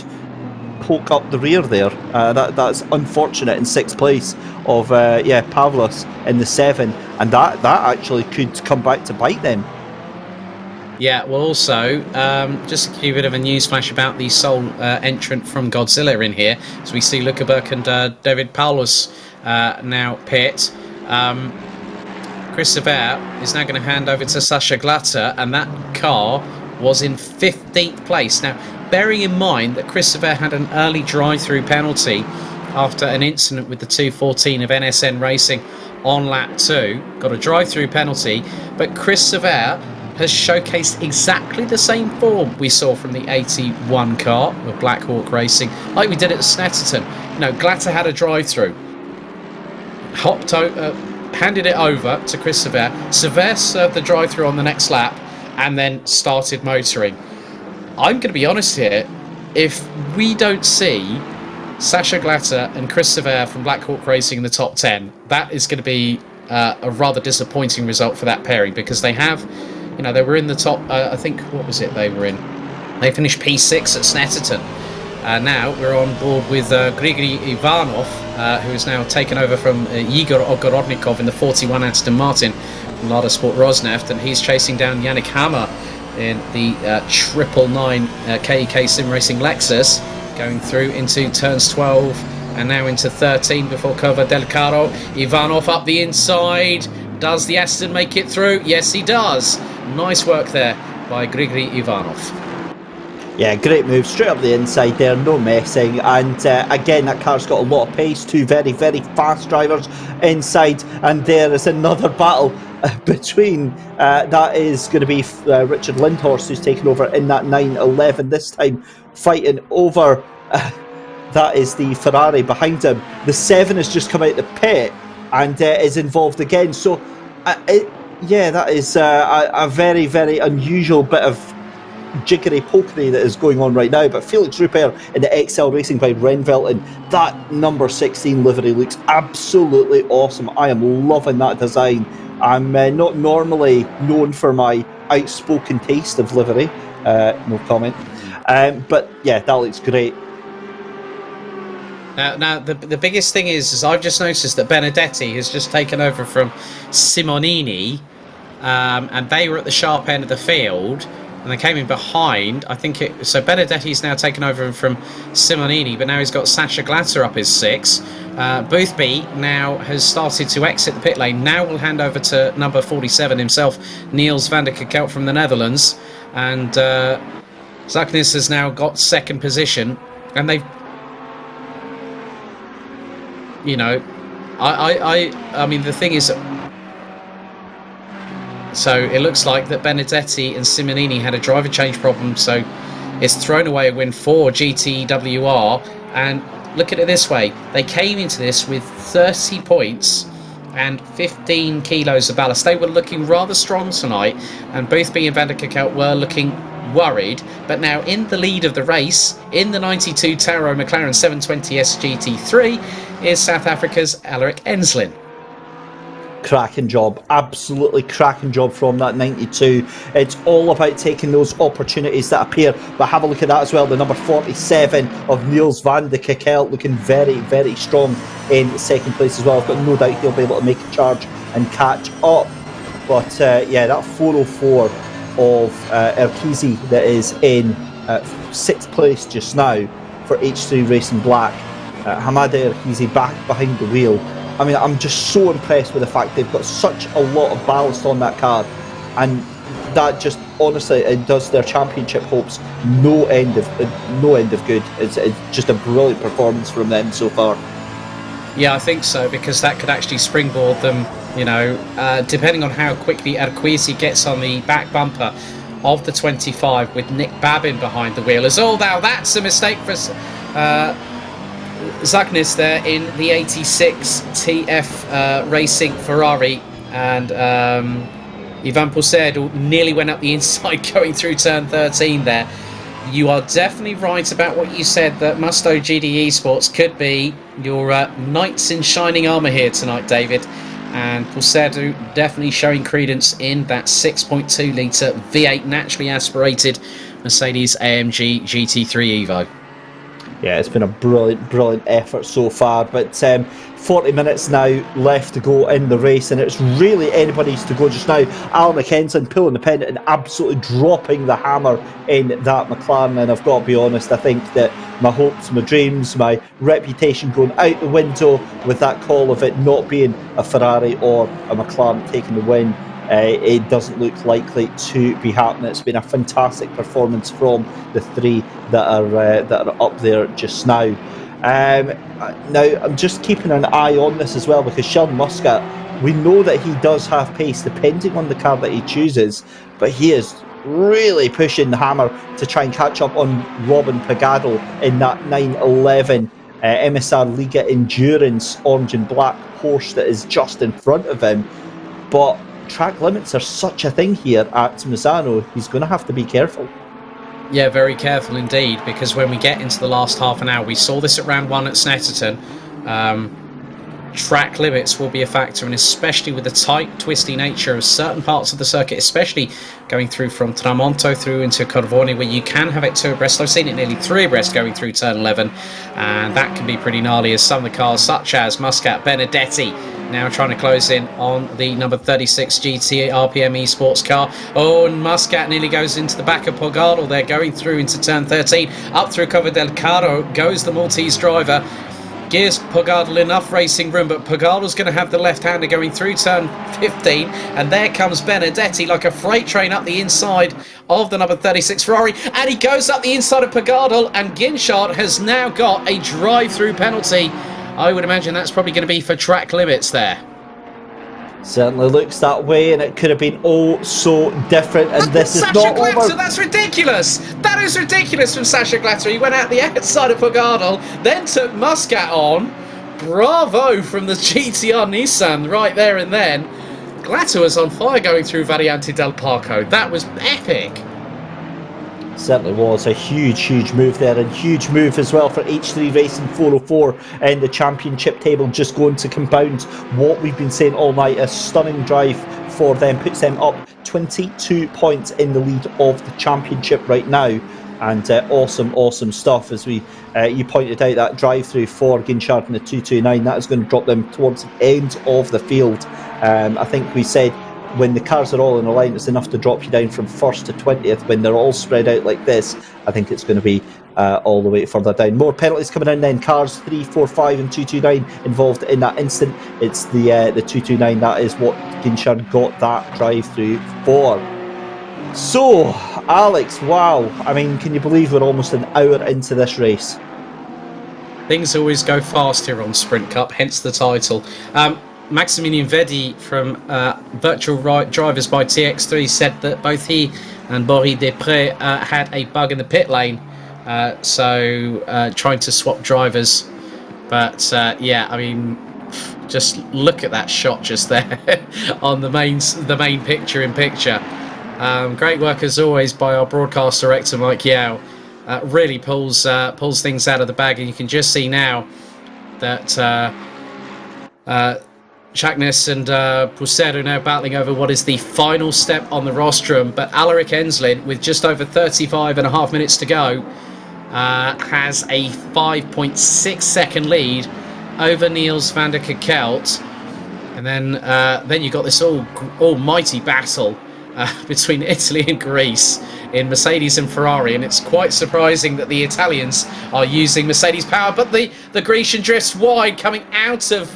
poke up the rear there. That's unfortunate in 6th place of Pavlos in the 7, and that actually could come back to bite them. Yeah, well, also, just to give you a bit of a news flash about the sole entrant from Godzilla in here. So we see Luca Burke and David Paulus now pit. Chris Sever is now going to hand over to Sasha Glatter, and that car was in 15th place. Now, bearing in mind that Chris Sever had an early drive-through penalty after an incident with the 214 of NSN Racing on lap 2, got a drive-through penalty, but Chris Sever has showcased exactly the same form we saw from the 81 car with Black Hawk Racing, like we did at Snetterton. You know, Glatter had a drive-through, handed it over to Chris Sever. Sever served the drive-through on the next lap and then started motoring. I'm going to be honest here, if we don't see Sasha Glatter and Chris Sever from Black Hawk Racing in the top 10, that is going to be a rather disappointing result for that pairing, because they have, you know, they were in the top, I think, what was it they were in? They finished P6 at Snetterton. Now we're on board with Grigory Ivanov, who is now taken over from Igor Ogorodnikov in the 41 Aston Martin from Lada Sport Rosneft, and he's chasing down Yannick Hammer in the 999 KEK Sim Racing Lexus, going through into turns 12 and now into 13 before Curva del Caro. Ivanov up the inside. Does the Aston make it through? Yes, he does. Nice work there by Grigory Ivanov. Yeah, great move, straight up the inside there, no messing, and again, that car's got a lot of pace, 2 very fast drivers inside, and there is another battle between, that is going to be Richard Lindhorst, who's taken over in that 911, this time fighting over, that is the Ferrari behind him. The 7 has just come out the pit and is involved again, so yeah, that is a very unusual bit of jiggery pokery that is going on right now. But Felix Rupert in the XL Racing by Renvelt, and that number 16 livery looks absolutely awesome. I am loving that design. I'm not normally known for my outspoken taste of livery, no comment, but yeah, that looks great. Now the biggest thing is I've just noticed that Benedetti has just taken over from Simonini, and they were at the sharp end of the field, and they came in behind. I think so Benedetti's now taken over from Simonini, but now he's got Sasha Glatter up his 6. Boothby now has started to exit the pit lane. Now we'll hand over to number 47 himself, Niels van der Kerkelt from the Netherlands, and Zaknis has now got 2nd position, and they've, you know, I mean, the thing is, so it looks like that Benedetti and Simonini had a driver change problem, so it's thrown away a win for GTWR. And look at it this way, they came into this with 30 points and 15 kilos of ballast. They were looking rather strong tonight, and Boothby and Van der Kerkhout were looking worried. But now in the lead of the race, in the 92 Taro McLaren 720 SGT3, is South Africa's Alaric Enslin. Cracking job, absolutely cracking job from that 92. It's all about taking those opportunities that appear, but have a look at that as well. The number 47 of Niels Van de Kerkhout looking very, very strong in second place as well. I've got no doubt he'll be able to make a charge and catch up. But yeah, that 404 of Erkizi that is in 6th place just now for H3 Racing Black. Hamada Erkizi back behind the wheel. I mean, I'm just so impressed with the fact they've got such a lot of ballast on that car, and that just honestly it does their championship hopes no end of good. It's just a brilliant performance from them so far. Yeah, I think so, because that could actually springboard them. You know, depending on how quickly Erquizi gets on the back bumper of the 25 with Nick Babin behind the wheel. Now that's a mistake for Zagnis there in the 86 TF Racing Ferrari, and Ivan Poussaert nearly went up the inside going through turn 13 there. You are definitely right about what you said, that Musto GD Esports could be your knights in shining armour here tonight, David. And Poussaert definitely showing credence in that 6.2 litre V8 naturally aspirated Mercedes AMG GT3 Evo. Yeah, it's been a brilliant effort so far, but 40 minutes now left to go in the race, and it's really anybody's to go just now. Alaric Enslin pulling the pin and absolutely dropping the hammer in that McLaren, and I've got to be honest, I think that my hopes, my dreams, my reputation going out the window with that call of it not being a Ferrari or a McLaren taking the win. It doesn't look likely to be happening. It's been a fantastic performance from the three that are up there just now. Now I'm just keeping an eye on this as well, because Sheldon Muscat, we know that he does have pace depending on the car that he chooses, but he is really pushing the hammer to try and catch up on Robin Pagado in that 911 MSR Liga Endurance orange and black Porsche that is just in front of him. But track limits are such a thing here at Misano. He's going to have to be careful. Yeah, very careful indeed, because when we get into the last half an hour, we saw this at round 1 at Snetterton, track limits will be a factor, and especially with the tight, twisty nature of certain parts of the circuit, especially going through from Tramonto through into Corvone, where you can have it 2 abreast. I've seen it nearly 3 abreast going through turn 11, and that can be pretty gnarly, as some of the cars, such as Muscat, Benedetti, now trying to close in on the number 36 GT RPM Esports car. Oh, and Muscat nearly goes into the back of Pogardel. They're going through into turn 13. Up through Cova del Caro goes the Maltese driver. Gives Pogardel enough racing room, but Pogardel's going to have the left-hander going through turn 15, and there comes Benedetti like a freight train up the inside of the number 36 Ferrari, and he goes up the inside of Pogardel, and Ginchard has now got a drive-through penalty. I would imagine that's probably going to be for track limits there. Certainly looks that way, and it could have been oh so different, and this is not over. That's ridiculous! That is ridiculous from Sasha Glatter. He went out the outside of Pogardel, then took Muscat on. Bravo from the GTR Nissan right there and then. Glatter was on fire going through Variante del Parco. That was epic. Certainly was a huge move there, and huge move as well for H3 Racing 404 in the championship table, just going to compound what we've been saying all night. A stunning drive for them, puts them up 22 points in the lead of the championship right now, and awesome stuff. As we you pointed out, that drive through for Ginchard in the 229, that is going to drop them towards the end of the field. I think we said when the cars are all in a line, it's enough to drop you down from 1st to 20th. When they're all spread out like this, I think it's going to be all the way further down. More penalties coming in then. Cars 3, 4, 5 and 229 involved in that instant. It's the 229, that is what Ginchard got that drive through for. So, Alex, wow. I mean, can you believe we're almost an hour into this race? Things always go fast here on Sprint Cup, hence the title. Maximilian Vedi from Virtual Drivers by TX3 said that both he and Boris Desprez had a bug in the pit lane, so trying to swap drivers. But yeah, I mean, Just look at that shot just there on the main picture-in-picture. Great work as always by our broadcast director Mike Yao. Really pulls things out of the bag, and you can just see now that Chaknes and Pusero now battling over what is the final step on the rostrum. But Alaric Enslin, with just over 35.5 minutes to go, has a 5.6 second lead over Niels van der Kekelt. And then you got this almighty battle between Italy and Greece in Mercedes and Ferrari, and it's quite surprising that the Italians are using Mercedes power, but the Grecian drifts wide coming out of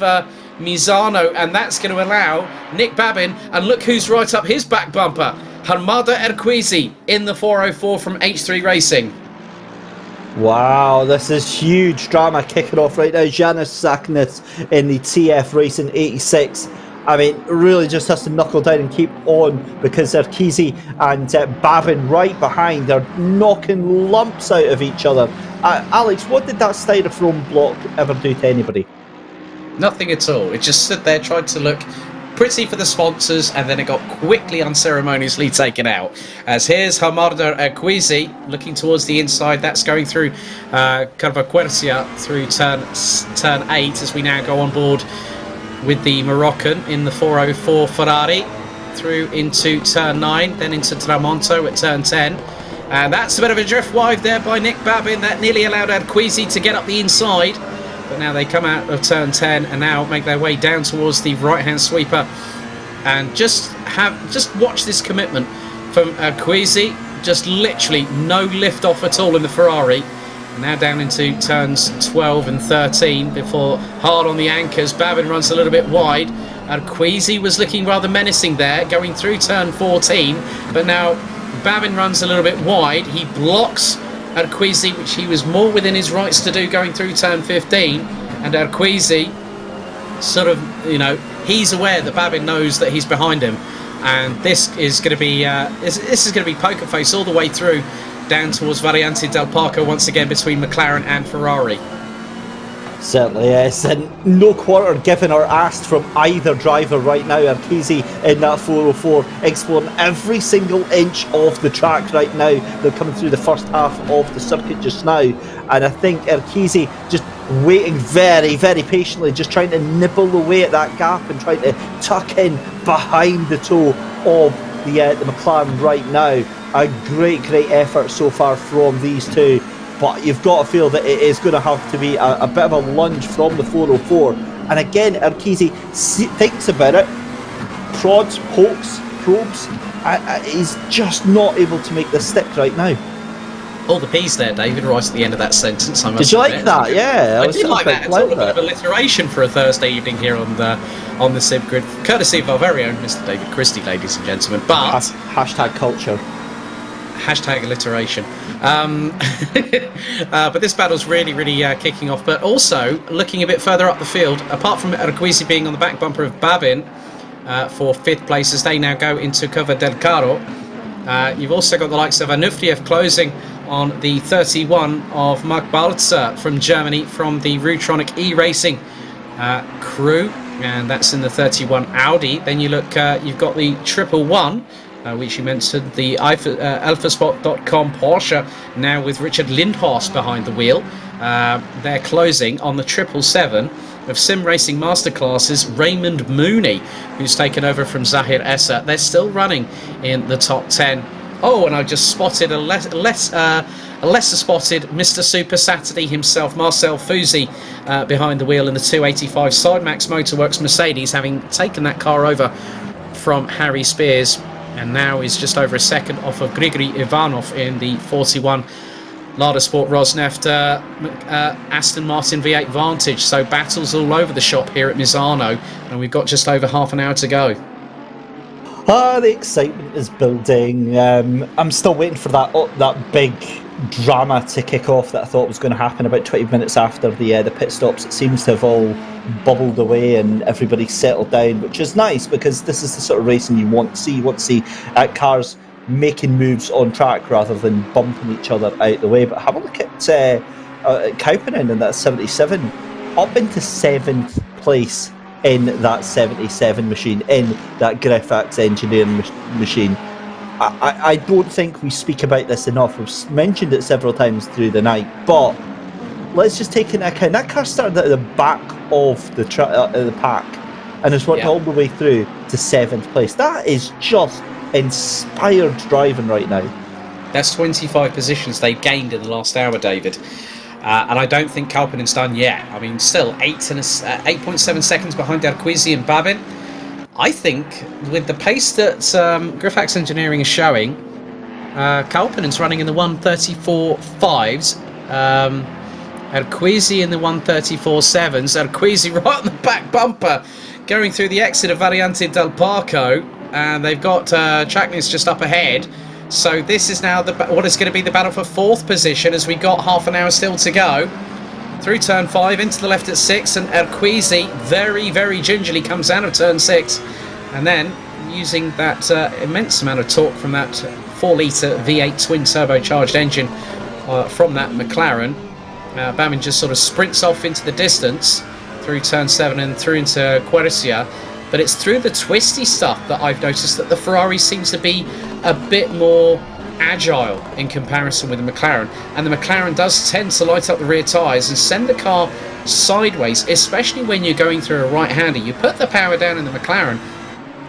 Misano, and that's going to allow Nick Babin, and look who's right up his back bumper, Harmada Erquizi in the 404 from H3 Racing. Wow, this is huge drama kicking off right now. Janis Saknis in the TF Racing 86. I mean, really just has to knuckle down and keep on, because Erquizi and Babin right behind. They're knocking lumps out of each other. Alex, what did that styrofoam block ever do to anybody? Nothing at all. It just stood there, tried to look pretty for the sponsors, and then it got quickly unceremoniously taken out. As here's Harmada Erquizi looking towards the inside. That's going through Carvaquercia through turn 8 as we now go on board with the Moroccan in the 404 Ferrari through into turn 9, then into Tramonto at turn 10. And that's a bit of a drift wide there by Nick Babin. That nearly allowed Erquizi to get up the inside. But now they come out of turn 10 and now make their way down towards the right-hand sweeper. And just watch this commitment from Erquizi. Just literally no lift off at all in the Ferrari. Now down into turns 12 and 13 before hard on the anchors. Babin runs a little bit wide. Erquizi was looking rather menacing there, going through turn 14. But now Babin runs a little bit wide. He blocks Erquizi, which he was more within his rights to do going through turn 15. And Erquizi sort of, he's aware that Babin knows that he's behind him. And this is going to be this is going to be poker face all the way through, down towards Variante del Parco once again between McLaren and Ferrari. Certainly yes, and no quarter given or asked from either driver right now. Erquizi in that 404 exploring every single inch of the track right now. They're coming through the first half of the circuit just now, and I think Erquizi just waiting very, very patiently, just trying to nibble away at that gap and trying to tuck in behind the toe of the McLaren right now. A great effort so far from these two, but you've got to feel that it is going to have to be a bit of a lunge from the 404. And again, Erquizi thinks about it, prods, pokes, probes. He's just not able to make this stick right now. All the P's there, David, right at the end of that sentence. I must Did you admit. like that? Yeah, I did like that. It's all a bit of alliteration for a Thursday evening here on the Sim Grid, courtesy of our very own Mr. David Christie, ladies and gentlemen. But hashtag culture. Hashtag alliteration. But this battle's really kicking off. But also, looking a bit further up the field, apart from Erquizi being on the back bumper of Babin for 5th place as they now go into Cova del Caro, you've also got the likes of Anufriev closing on the 31 of Mark Balzer from Germany from the Rutronic E-Racing crew, and that's in the 31 Audi. Then you look, you've got the 111, which you mentioned, the alphaspot.com Porsche, now with Richard Lindhorst behind the wheel. They're closing on the 777 of Sim Racing Masterclasses, Raymond Mooney, who's taken over from Zahir Essa. They're still running in the top 10. Oh, and I just spotted a lesser spotted Mr. Super Saturday himself, Marcel Fusi, behind the wheel in the 285 Sidemax Motorworks Mercedes, having taken that car over from Harry Spears, and now is just over a second off of Grigory Ivanov in the 41 Lada Sport Rosneft Aston Martin V8 Vantage. So battles all over the shop here at Misano, and we've got just over half an hour to go. The excitement is building. I'm still waiting for that big drama to kick off that I thought was going to happen about 20 minutes after the pit stops. It seems to have all bubbled away and everybody's settled down, which is nice, because this is the sort of racing you want to see. You want to see cars making moves on track rather than bumping each other out the way. But have a look at Kauppinen in that 77, up into 7th place in that 77 machine, in that Graphics engineering machine. I don't think we speak about this enough. We've mentioned it several times through the night, but let's just take into account that car started at the back of the pack and has worked all the way through to 7th place. That is just inspired driving right now. That's 25 positions they gained in the last hour, David. And I don't think Kalpanen's done yet. I mean, still 8.7 seconds behind Arquizi and Babin. I think with the pace that Graphics Engineering is showing, Kalpanen's running in the 134.5s. Arquizi in the 134.7s. Arquizi right on the back bumper, going through the exit of Variante del Parco, and they've got Trackness just up ahead. So this is now what is going to be the battle for 4th position, as we've got half an hour still to go. Through turn 5, into the left at 6, and Arquizi very, very gingerly comes out of turn 6, and then using that immense amount of torque from that 4-litre V8 twin turbocharged engine from that McLaren. Babin just sort of sprints off into the distance through turn 7 and through into Quercia. But it's through the twisty stuff that I've noticed that the Ferrari seems to be a bit more agile in comparison with the McLaren. And the McLaren does tend to light up the rear tyres and send the car sideways, especially when you're going through a right-hander. You put the power down in the McLaren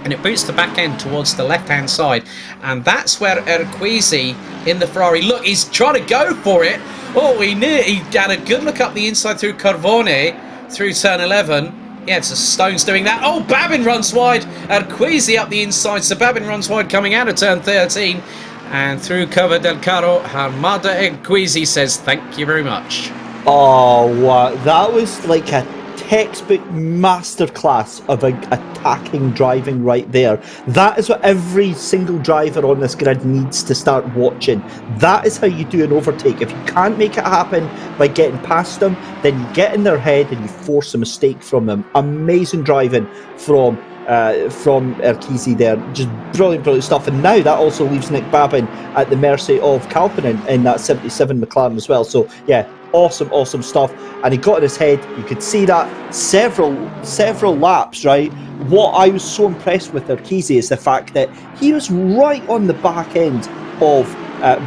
and it boots the back end towards the left-hand side. And that's where Arquizi in the Ferrari, look, he's trying to go for it. Oh, he had a good look up the inside through Corvone, through turn 11. Yeah, it's the Stones doing that. Oh, Babin runs wide. Arquizi up the inside. So Babin runs wide coming out of turn 13. And through Cova del Carro, Armada Arquizi says, thank you very much. Oh, wow. That was like a textbook masterclass of attacking driving right there. That is what every single driver on this grid needs to start watching. That is how you do an overtake. If you can't make it happen by getting past them, then you get in their head and you force a mistake from them. Amazing driving from Arquizi there. Just brilliant stuff. And now that also leaves Nick Babin at the mercy of Kalpanen in that 77 McLaren as well. So yeah, awesome stuff. And he got in his head. You could see that several laps, right? What I was so impressed with Arquizi is the fact that he was right on the back end of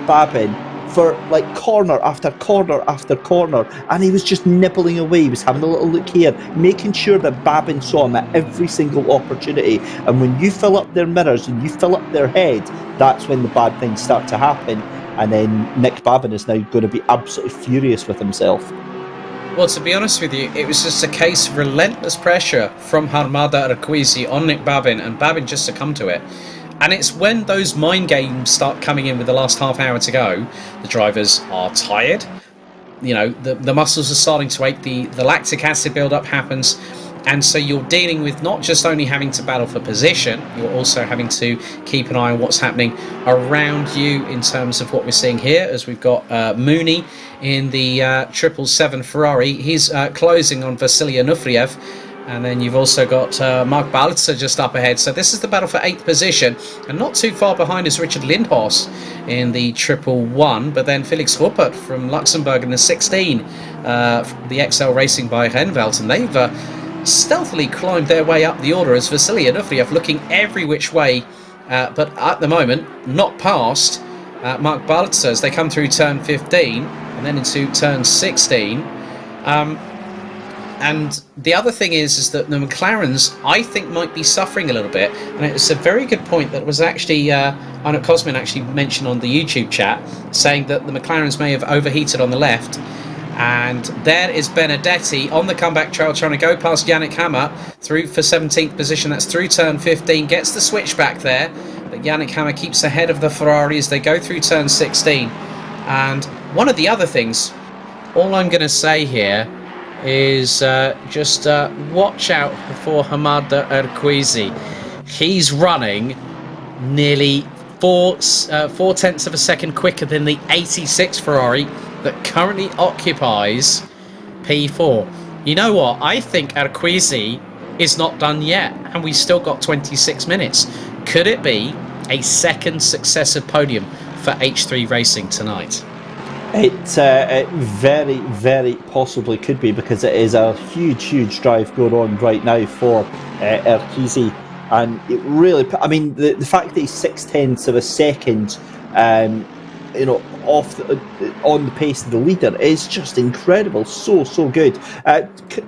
Babin for like corner after corner after corner, and he was just nibbling away. He was having a little look here, making sure that Babin saw him at every single opportunity. And when you fill up their mirrors and you fill up their head, that's when the bad things start to happen. And then Nick Babin is now going to be absolutely furious with himself. Well, to be honest with you, it was just a case of relentless pressure from Armada Arquizi on Nick Babin, and Babin just succumbed to it. And it's when those mind games start coming in with the last half hour to go, the drivers are tired. You know, the muscles are starting to ache, the lactic acid buildup happens. And so you're dealing with not just only having to battle for position, you're also having to keep an eye on what's happening around you in terms of what we're seeing here, as we've got Mooney in the 777 Ferrari. He's closing on Vasily Onufriev. And then you've also got Mark Balzer just up ahead. So this is the battle for 8th position. And not too far behind is Richard Lindhaus in the 111. But then Felix Ruppert from Luxembourg in the 16. The XL Racing by Renvelt. And they've stealthily climbed their way up the order as Vasily Onufriev looking every which way. But at the moment, not past Mark Balzer as they come through turn 15. And then into turn 16. And the other thing is that the McLarens, I think, might be suffering a little bit. And it's a very good point that was actually, Arno Cosmin actually mentioned on the YouTube chat, saying that the McLarens may have overheated on the left. And there is Benedetti on the comeback trail trying to go past Yannick Hammer through for 17th position. That's through turn 15, gets the switchback there. But Yannick Hammer keeps ahead of the Ferrari as they go through turn 16. And one of the other things, all I'm going to say here, is just watch out for Hamada Arquizi. He's running nearly 4/10 of a second quicker than the 86 Ferrari that currently occupies P4. You know what? I think Arquizi is not done yet, and we've still got 26 minutes. Could it be a second successive podium for H3 Racing tonight? It very, very possibly could be, because it is a huge drive going on right now for Erkizi. And it really, I mean, the fact that he's 0.6 of a second, on the pace of the leader is just incredible. So good.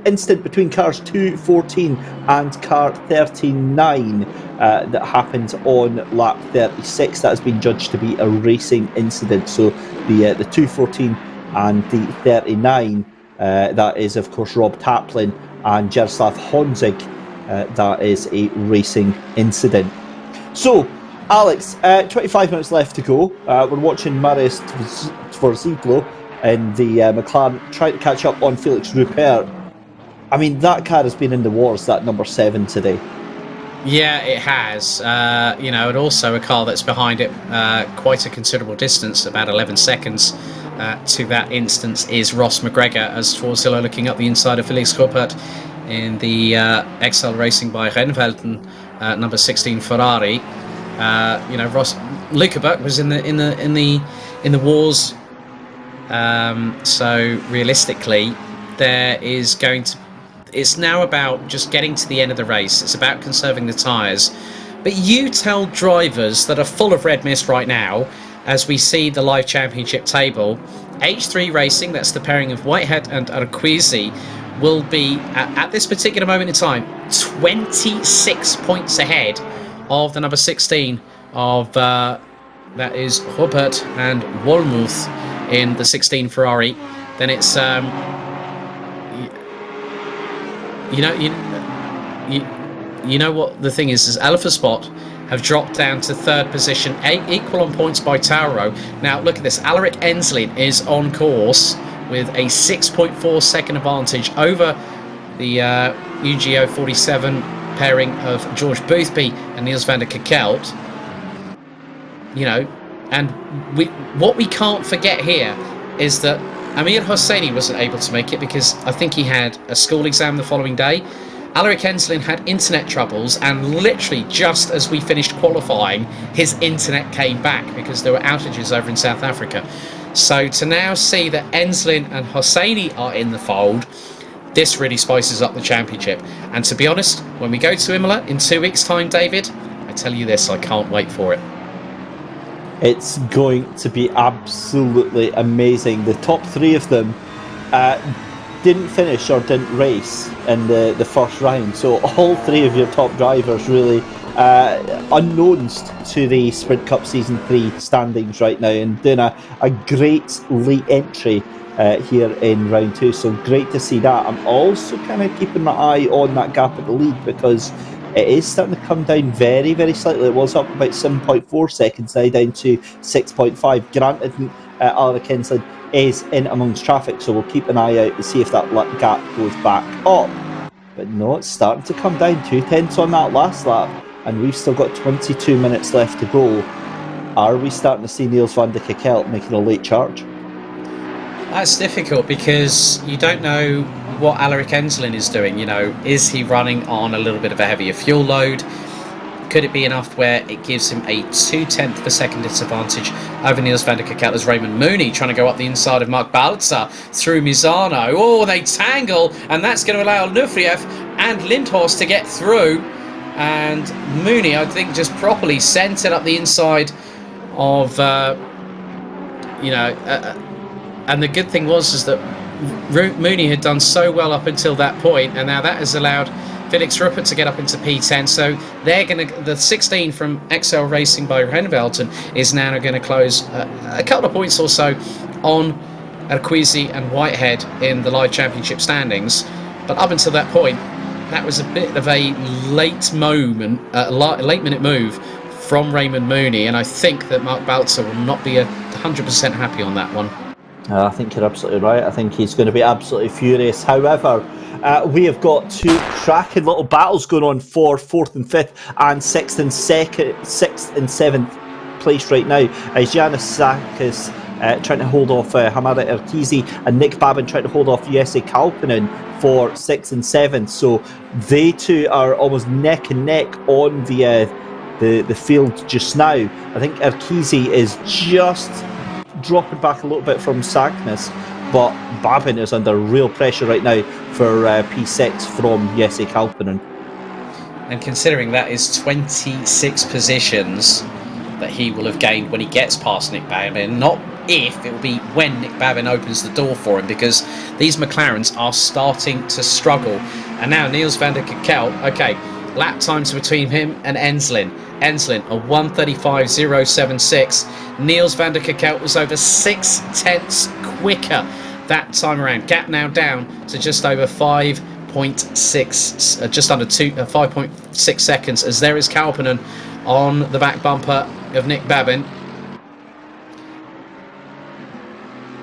Instant between cars 2.14 and car 39 that happened on lap 36. That has been judged to be a racing incident. So the 2.14 and the 39, that is of course Rob Taplin and Jaroslav Honzig. That is a racing incident. So, Alex, 25 minutes left to go. We're watching Marius Tvorziglo in the McLaren trying to catch up on Felix Rupert. I mean, that car has been in the wars, that number 7 today. Yeah, it has. And also a car that's behind it quite a considerable distance, about 11 seconds to that instance, is Ross McGregor, as Tvorzilo looking up the inside of Felix Rupert in the XL Racing by Rennfelden number 16 Ferrari. Luca Buck was in the wars. So realistically, it's now about just getting to the end of the race. It's about conserving the tyres. But you tell drivers that are full of red mist right now, as we see the live championship table, H3 Racing, that's the pairing of Whitehead and Arquizi, will be at this particular moment in time 26 points ahead of the number 16 of that is Rupert and Wolmuth in the 16 Ferrari. Then it's you know what the thing is Alpha Spot have dropped down to 3rd position, equal on points by Tauro. Now look at this, Alaric Enslin is on course with a 6.4 second advantage over the UGO 47 pairing of George Boothby and Niels van der Kerkelt. And what we can't forget here is that Amir Hosseini wasn't able to make it because I think he had a school exam the following day. Alaric Enslin had internet troubles, and literally just as we finished qualifying, his internet came back because there were outages over in South Africa. So to now see that Enslin and Hosseini are in the fold, this really spices up the championship. And to be honest, when we go to Imola in 2 weeks' time, David, I tell you this, I can't wait for it. It's going to be absolutely amazing. The top 3 of them didn't finish or didn't race in the first round. So all 3 of your top drivers really unknowns to the Sprint Cup Season 3 standings right now, and doing a great late entry here in round 2. So great to see that. I'm also kind of keeping my eye on that gap at the lead, because it is starting to come down very, very slightly. It was up about 7.4 seconds, now down to 6.5. Granted, Alaric Enslin is in amongst traffic, so we'll keep an eye out to see if that gap goes back up. But no, it's starting to come down. 2/10 on that last lap, and we've still got 22 minutes left to go. Are we starting to see Niels van der Kerkelt making a late charge? That's difficult because you don't know what Alaric Enslin is doing. Is he running on a little bit of a heavier fuel load? Could it be enough where it gives him a 0.2 of a second disadvantage over Niels van der Kerkelt as Raymond Mooney trying to go up the inside of Mark Balzer through Misano? Oh, they tangle, and that's going to allow Nufriev and Lindhorst to get through. And Mooney, I think, just properly sent it up the inside of, and the good thing was that Mooney had done so well up until that point, and now that has allowed Felix Rupert to get up into P10. So the 16 from XL Racing by Rennfelden is now going to close a couple of points or so on Arquizi and Whitehead in the live championship standings. But up until that point, that was a bit of a late minute move from Raymond Mooney, and I think that Mark Balzer will not be 100% happy on that one. I think you're absolutely right. I think he's going to be absolutely furious. However, we have got 2 cracking little battles going on for 4th and 5th and 6th and 7th place right now, as Giannis Sakis trying to hold off Hamada Erkizi, and Nick Babin trying to hold off Jesse Kalpinen for 6th and 7th. So they two are almost neck and neck on the field just now. I think Erkizi is just dropping back a little bit from Sagnas, but Babin is under real pressure right now for P6 from Jesse Kalpinen. And considering that is 26 positions that he will have gained when he gets past Nick Babin, not if, it will be when Nick Babin opens the door for him, because these McLarens are starting to struggle. And now Niels van der Kekelt, okay, lap times between him and Enslin. Enslin, a 1:35.076. Niels van der Kekelt was over 6/10 quicker that time around. Gap now down to just over 5.6, just under 5.6 seconds, as there is Kalpinen on the back bumper of Nick Babin.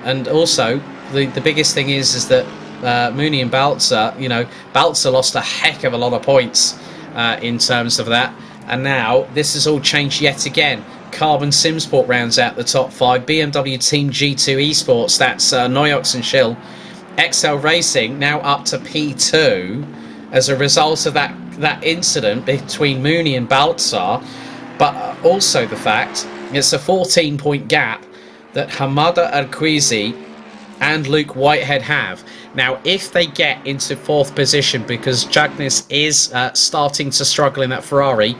And also, the biggest thing is that Mooney and Balzer, Balzer lost a heck of a lot of points in terms of that. And now this has all changed yet again. Carbon Simsport rounds out the top 5. BMW Team G2 Esports, that's Noyox and Schill. XL Racing now up to P2 as a result of that incident between Mooney and Baltzar. But also the fact it's a 14-point gap that Hamada Arquizi and Luke Whitehead have. Now, if they get into 4th position, because Jagnes is starting to struggle in that Ferrari,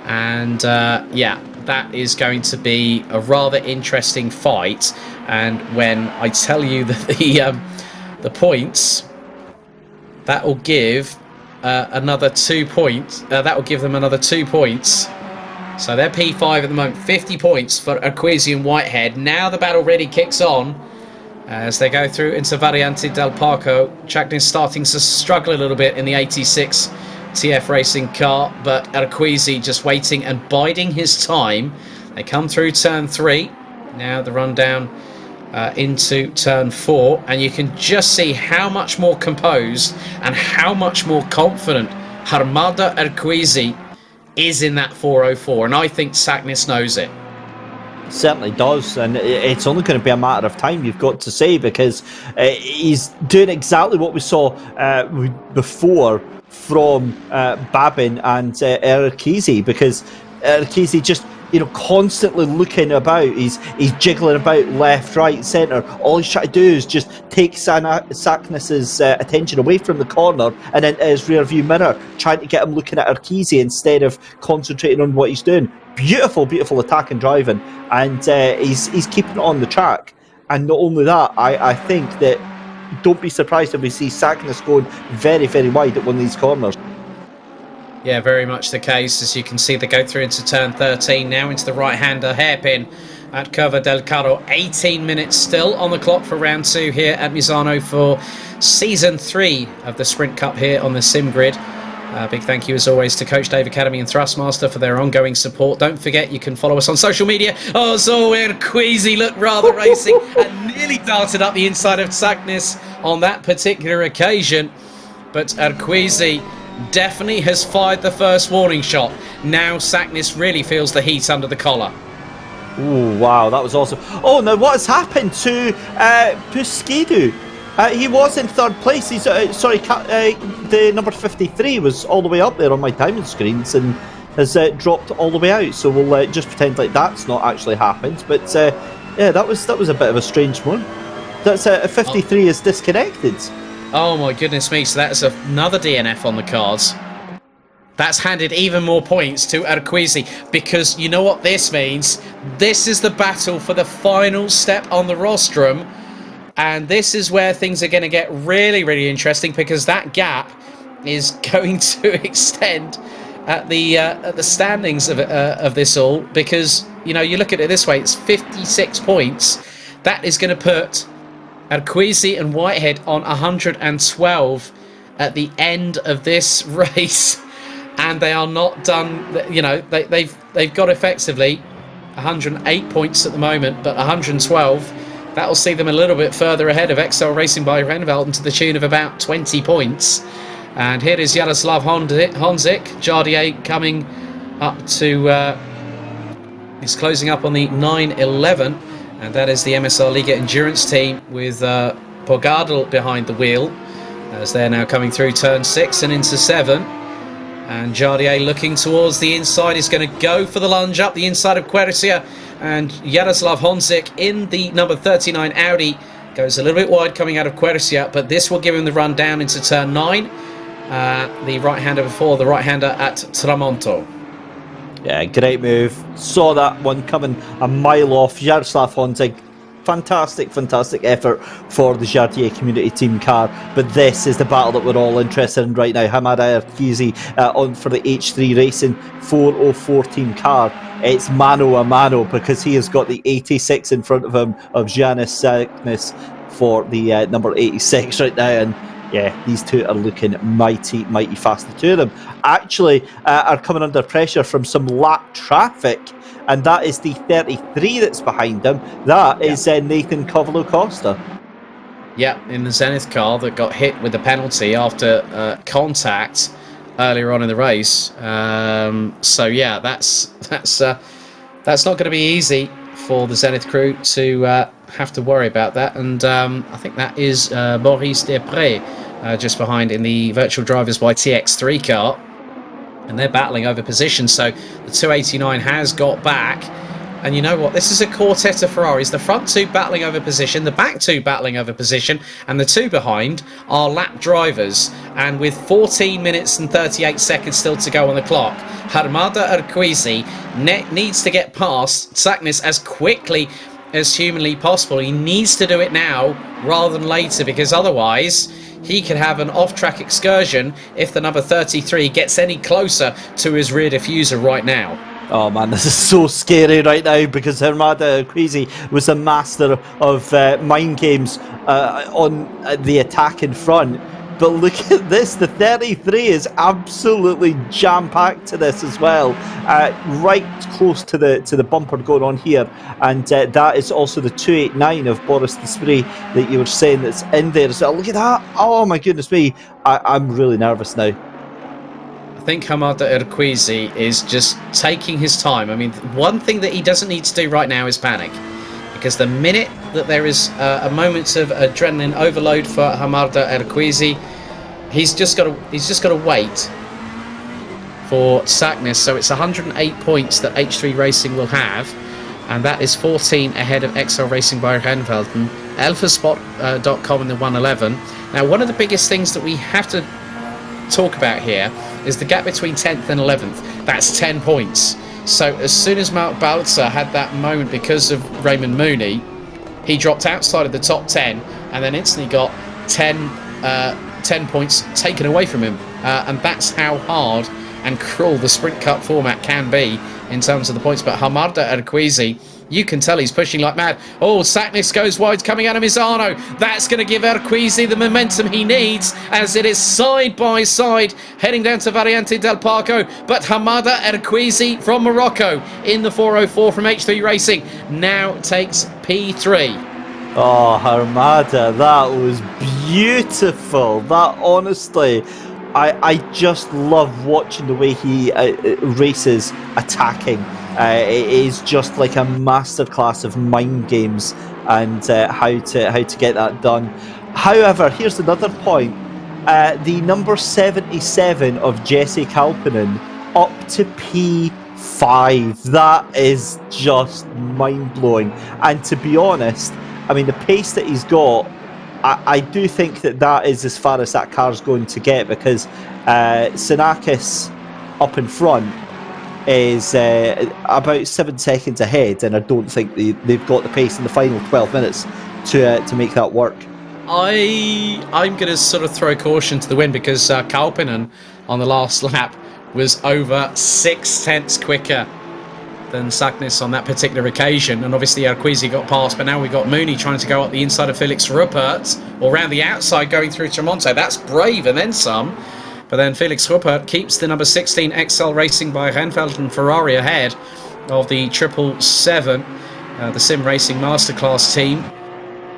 and that is going to be a rather interesting fight. And when I tell you that the points, that will give another 2 points. That will give them another 2 points. So they're P5 at the moment, 50 points for Arquizi and Whitehead. Now the battle really kicks on as they go through into Variante del Parco. Jagnes starting to struggle a little bit in the 86 TF Racing car, but Arquizi just waiting and biding his time. They come through turn 3. Now the run down into turn 4, and you can just see how much more composed and how much more confident Hamada Arquizi is in that 404, and I think Sagnis knows it. Certainly does, and it's only going to be a matter of time, you've got to say, because he's doing exactly what we saw before from Babin and Arquizi, because Arquizi just constantly looking about. He's jiggling about left, right, centre. All he's trying to do is just take Sagnis's attention away from the corner and into his rear view mirror, trying to get him looking at Arquizi instead of concentrating on what he's doing. Beautiful, beautiful attack and driving, and he's keeping it on the track. And not only that, I think that don't be surprised if we see Sagnis going very, very wide at one of these corners. Yeah, very much the case. As you can see, they go through into turn 13, now into the right-hander hairpin at Curva del Carro. 18 minutes still on the clock for round 2 here at Misano for season 3 of the Sprint Cup here on the Sim Grid. Big thank you as always to Coach Dave Academy and Thrustmaster for their ongoing support. Don't forget you can follow us on social media. Oh, so Arquizi looked rather racing and nearly darted up the inside of Sagnis on that particular occasion. But Arquizi definitely has fired the first warning shot. Now Sagnis really feels the heat under the collar. Oh, wow, that was awesome. Oh, now what has happened to Puskedu? He was in 3rd place. He's the number 53 was all the way up there on my timing screens and has dropped all the way out. So we'll just pretend like that's not actually happened. But yeah, that was a bit of a strange one. That's 53 is disconnected. Oh my goodness me! So that's another DNF on the cards. That's handed even more points to Arquizi, because you know what this means? This is the battle for the final step on the rostrum. And this is where things are going to get really, really interesting, because that gap is going to extend at the standings of this all. Because you look at it this way: it's 56 points. That is going to put Arquizi and Whitehead on 112 at the end of this race, and they are not done. They've got effectively 108 points at the moment, but 112. That will see them a little bit further ahead of XL Racing by Renvelden to the tune of about 20 points. And here is Jaroslav Honzik. Jardier coming up to... he's closing up on the 911. And that is the MSR Liga Endurance team with Pogadl behind the wheel, as they're now coming through turn 6 and into 7. And Jardier looking towards the inside is going to go for the lunge up the inside of Quercia. And Jaroslav Honzik in the number 39 Audi goes a little bit wide coming out of Quercia, but this will give him the run down into turn 9. The right-hander before the right-hander at Tramonto. Yeah, great move. Saw that one coming a mile off. Jaroslav Honzik, fantastic effort for the Jardier Community Team car. But this is the battle that we're all interested in right now. Hamada Arkizi on for the H3 Racing 404 team car. It's mano a mano because he has got the 86 in front of him of Janis Saknis for the number 86 right now. And yeah, these two are looking mighty fast. The two of them actually are coming under pressure from some lap traffic, and that is the 33 that's behind them. That is Nathan Covelo-Costa. Yeah, in the Zenith car that got hit with the penalty after contact earlier on in the race. So yeah, that's not going to be easy for the Zenith crew to have to worry about that. And I think that is Maurice Desprez just behind in the Virtual Drivers by TX3 car. And they're battling over position. So the 289 has got back. And you know what? This is a quartet of Ferraris. The front two battling over position, the back two battling over position, and the two behind are lap drivers. And with 14 minutes and 38 seconds still to go on the clock, Hamada Arquizi needs to get past Saknis as quickly as humanly possible. He needs to do it now rather than later, because otherwise he could have an off-track excursion if the number 33 gets any closer to his rear diffuser right now. Oh man, this is so scary right now because Hamada Arquizi was a master of mind games on the attack in front. But look at this, the 33 is absolutely jam-packed to this as well, right close to the bumper going on here, and that is also the 289 of Boris Desprez that you were saying that's in there as well. Look at that, oh my goodness me, I'm really nervous now. I think Hamada Arquizi is just taking his time. I mean, one thing that he doesn't need to do right now is panic, because the minute that there is a moment of adrenaline overload for Hamada Arquizi, he's just got to wait for Saknis. So it's 108 points that H3 Racing will have, and that is 14 ahead of XL Racing by Rennfelden, Alphaspot.com in the 111. Now, one of the biggest things that we have to talk about here is the gap between 10th and 11th. That's 10 points. So as soon as Mark Balzer had that moment because of Raymond Mooney, he dropped outside of the top 10 and then instantly got 10 points taken away from him. And that's how hard and cruel the Sprint Cup format can be in terms of the points. But Hamada Arquizi, you can tell he's pushing like mad. Oh, Saknis goes wide coming out of Misano. That's going to give Arquizi the momentum he needs as it is side by side heading down to Variante del Parco. But Hamada Arquizi from Morocco in the 404 from H3 Racing now takes P3. Oh, Hamada, that was beautiful. That honestly, I just love watching the way he races attacking. It is just like a masterclass of mind games and how to get that done. However, here's another point. The number 77 of Jesse Kalpinen up to P5. That is just mind-blowing. And to be honest, I mean, the pace that he's got, I do think that is as far as that car's going to get, because Sinakis up in front is about 7 seconds ahead, and I don't think they've got the pace in the final 12 minutes to make that work. I'm going to sort of throw caution to the wind, because Kalpinen on the last lap was over 6 tenths quicker than Saknis on that particular occasion, and obviously Arquizi got past, but now we've got Mooney trying to go up the inside of Felix Ruppert, or around the outside going through Tramonto. That's brave and then some. But then Felix Ruppert keeps the number 16 XL Racing by Rennfelden Ferrari ahead of the 777, the Sim Racing Masterclass team,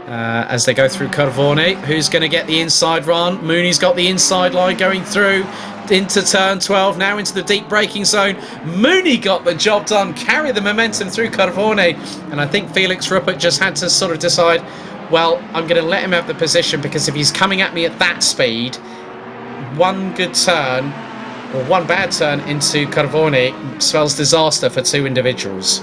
as they go through Corvone. Who's going to get the inside run? Mooney's got the inside line going through into turn 12, now into the deep braking zone. Mooney got the job done, carry the momentum through Corvone, and I think Felix Ruppert just had to sort of decide, well, I'm going to let him have the position, because if he's coming at me at that speed, one good turn, Well, one bad turn into Carbone spells disaster for two individuals.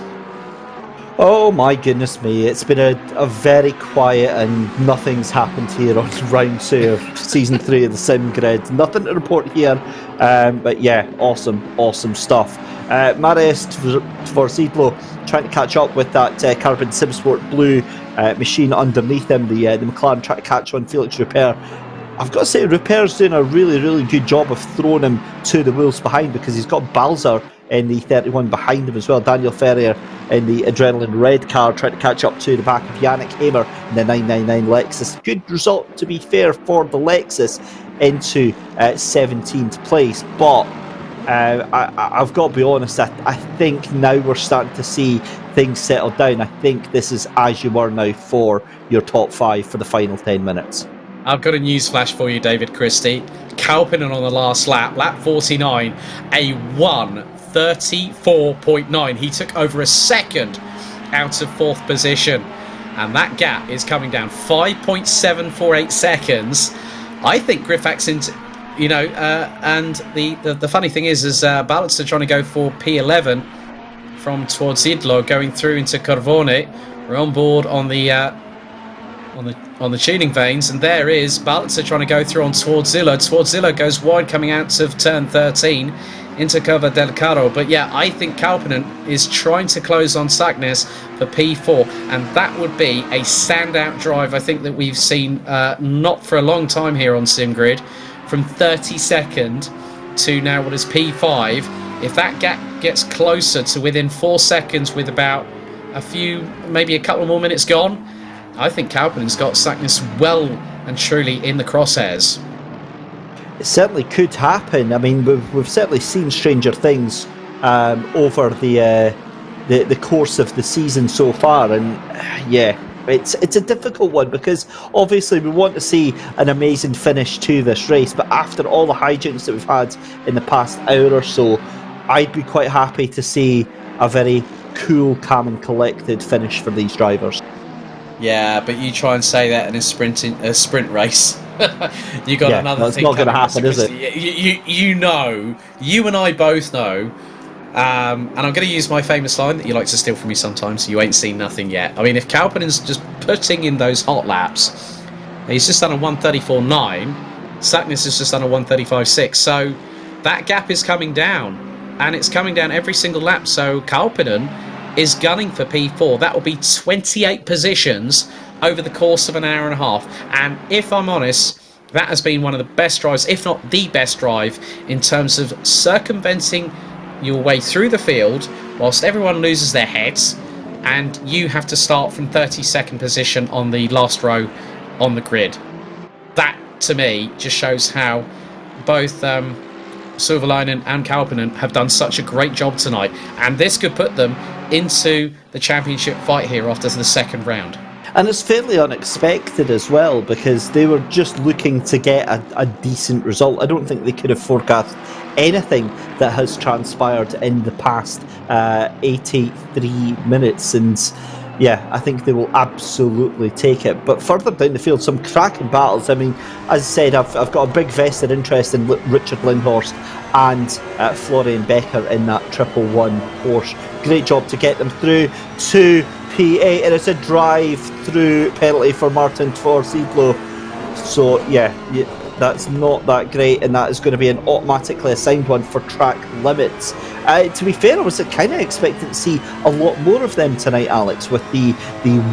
Oh my goodness me, it's been a very quiet and nothing's happened here on round 2 of Season 3 of the Sim Grid. Nothing to report here, but yeah, awesome stuff. Marius for Zidlo trying to catch up with that Carbon SimSport Blue machine underneath him, the McLaren trying to catch on Felix Rupert. I've got to say, Rupert's doing a really good job of throwing him to the wheels behind, because he's got Balzer in the 31 behind him as well. Daniel Ferrier in the Adrenaline Red car trying to catch up to the back of Yannick Hamer in the 999 Lexus. Good result, to be fair, for the Lexus into 17th place. But I've got to be honest, I think now we're starting to see things settle down. I think this is as you were now for your top 5 for the final 10 minutes. I've got a news flash for you, David Christie. Kalpinen on the last lap, lap 49, a 1:34.9. He took over a second out of 4th position. And that gap is coming down 5.748 seconds. I think Griffax into, and the funny thing is Ballots are trying to go for P11 from towards Idlo, going through into Carbone. We're on board on the tuning vanes, and there is Balzer trying to go through on towards Zilla. Zilla goes wide coming out of turn 13 into Curva del Carro. But yeah, I think Kalpinen is trying to close on Sagnes for P4, and that would be a standout drive I think that we've seen not for a long time here on SimGrid, from 32nd to now what is P5. If that gap gets closer to within 4 seconds with about maybe a couple more minutes gone, I think Kalpinen's got Sagnes well and truly in the crosshairs. It certainly could happen. I mean, we've certainly seen stranger things over the course of the season so far, and yeah, it's a difficult one, because obviously we want to see an amazing finish to this race, but after all the hijinks that we've had in the past hour or so, I'd be quite happy to see a very cool, calm and collected finish for these drivers. Yeah, but you try and say that in a sprint race. You got another thing. It's not going to happen, is it? You know, you and I both know. And I'm going to use my famous line that you like to steal from me sometimes. You ain't seen nothing yet. I mean, if Kalpinen's just putting in those hot laps, he's just done a 1:34.9. Sagnes has just done a 1:35.6. So that gap is coming down, and it's coming down every single lap. So Kalpinen is gunning for P4. That will be 28 positions over the course of an hour and a half. And if I'm honest, that has been one of the best drives, if not the best drive, in terms of circumventing your way through the field whilst everyone loses their heads, and you have to start from 32nd position on the last row on the grid. That, to me, just shows how both Silverleinen and Kalpinen have done such a great job tonight, and this could put them into the championship fight here after the second round. And it's fairly unexpected as well, because they were just looking to get a decent result. I don't think they could have forecast anything that has transpired in the past 83 minutes, and yeah, I think they will absolutely take it. But further down the field, some cracking battles. I mean, as I said, I've got a big vested interest in Richard Lindhorst and Florian Becker in that 111 Porsche. Great job to get them through to P8, and it's a drive-through penalty for Martin Tvorsidlo. So yeah, that's not that great, and that is going to be an automatically assigned one for track limits. To be fair, I was kind of expecting to see a lot more of them tonight, Alex, with the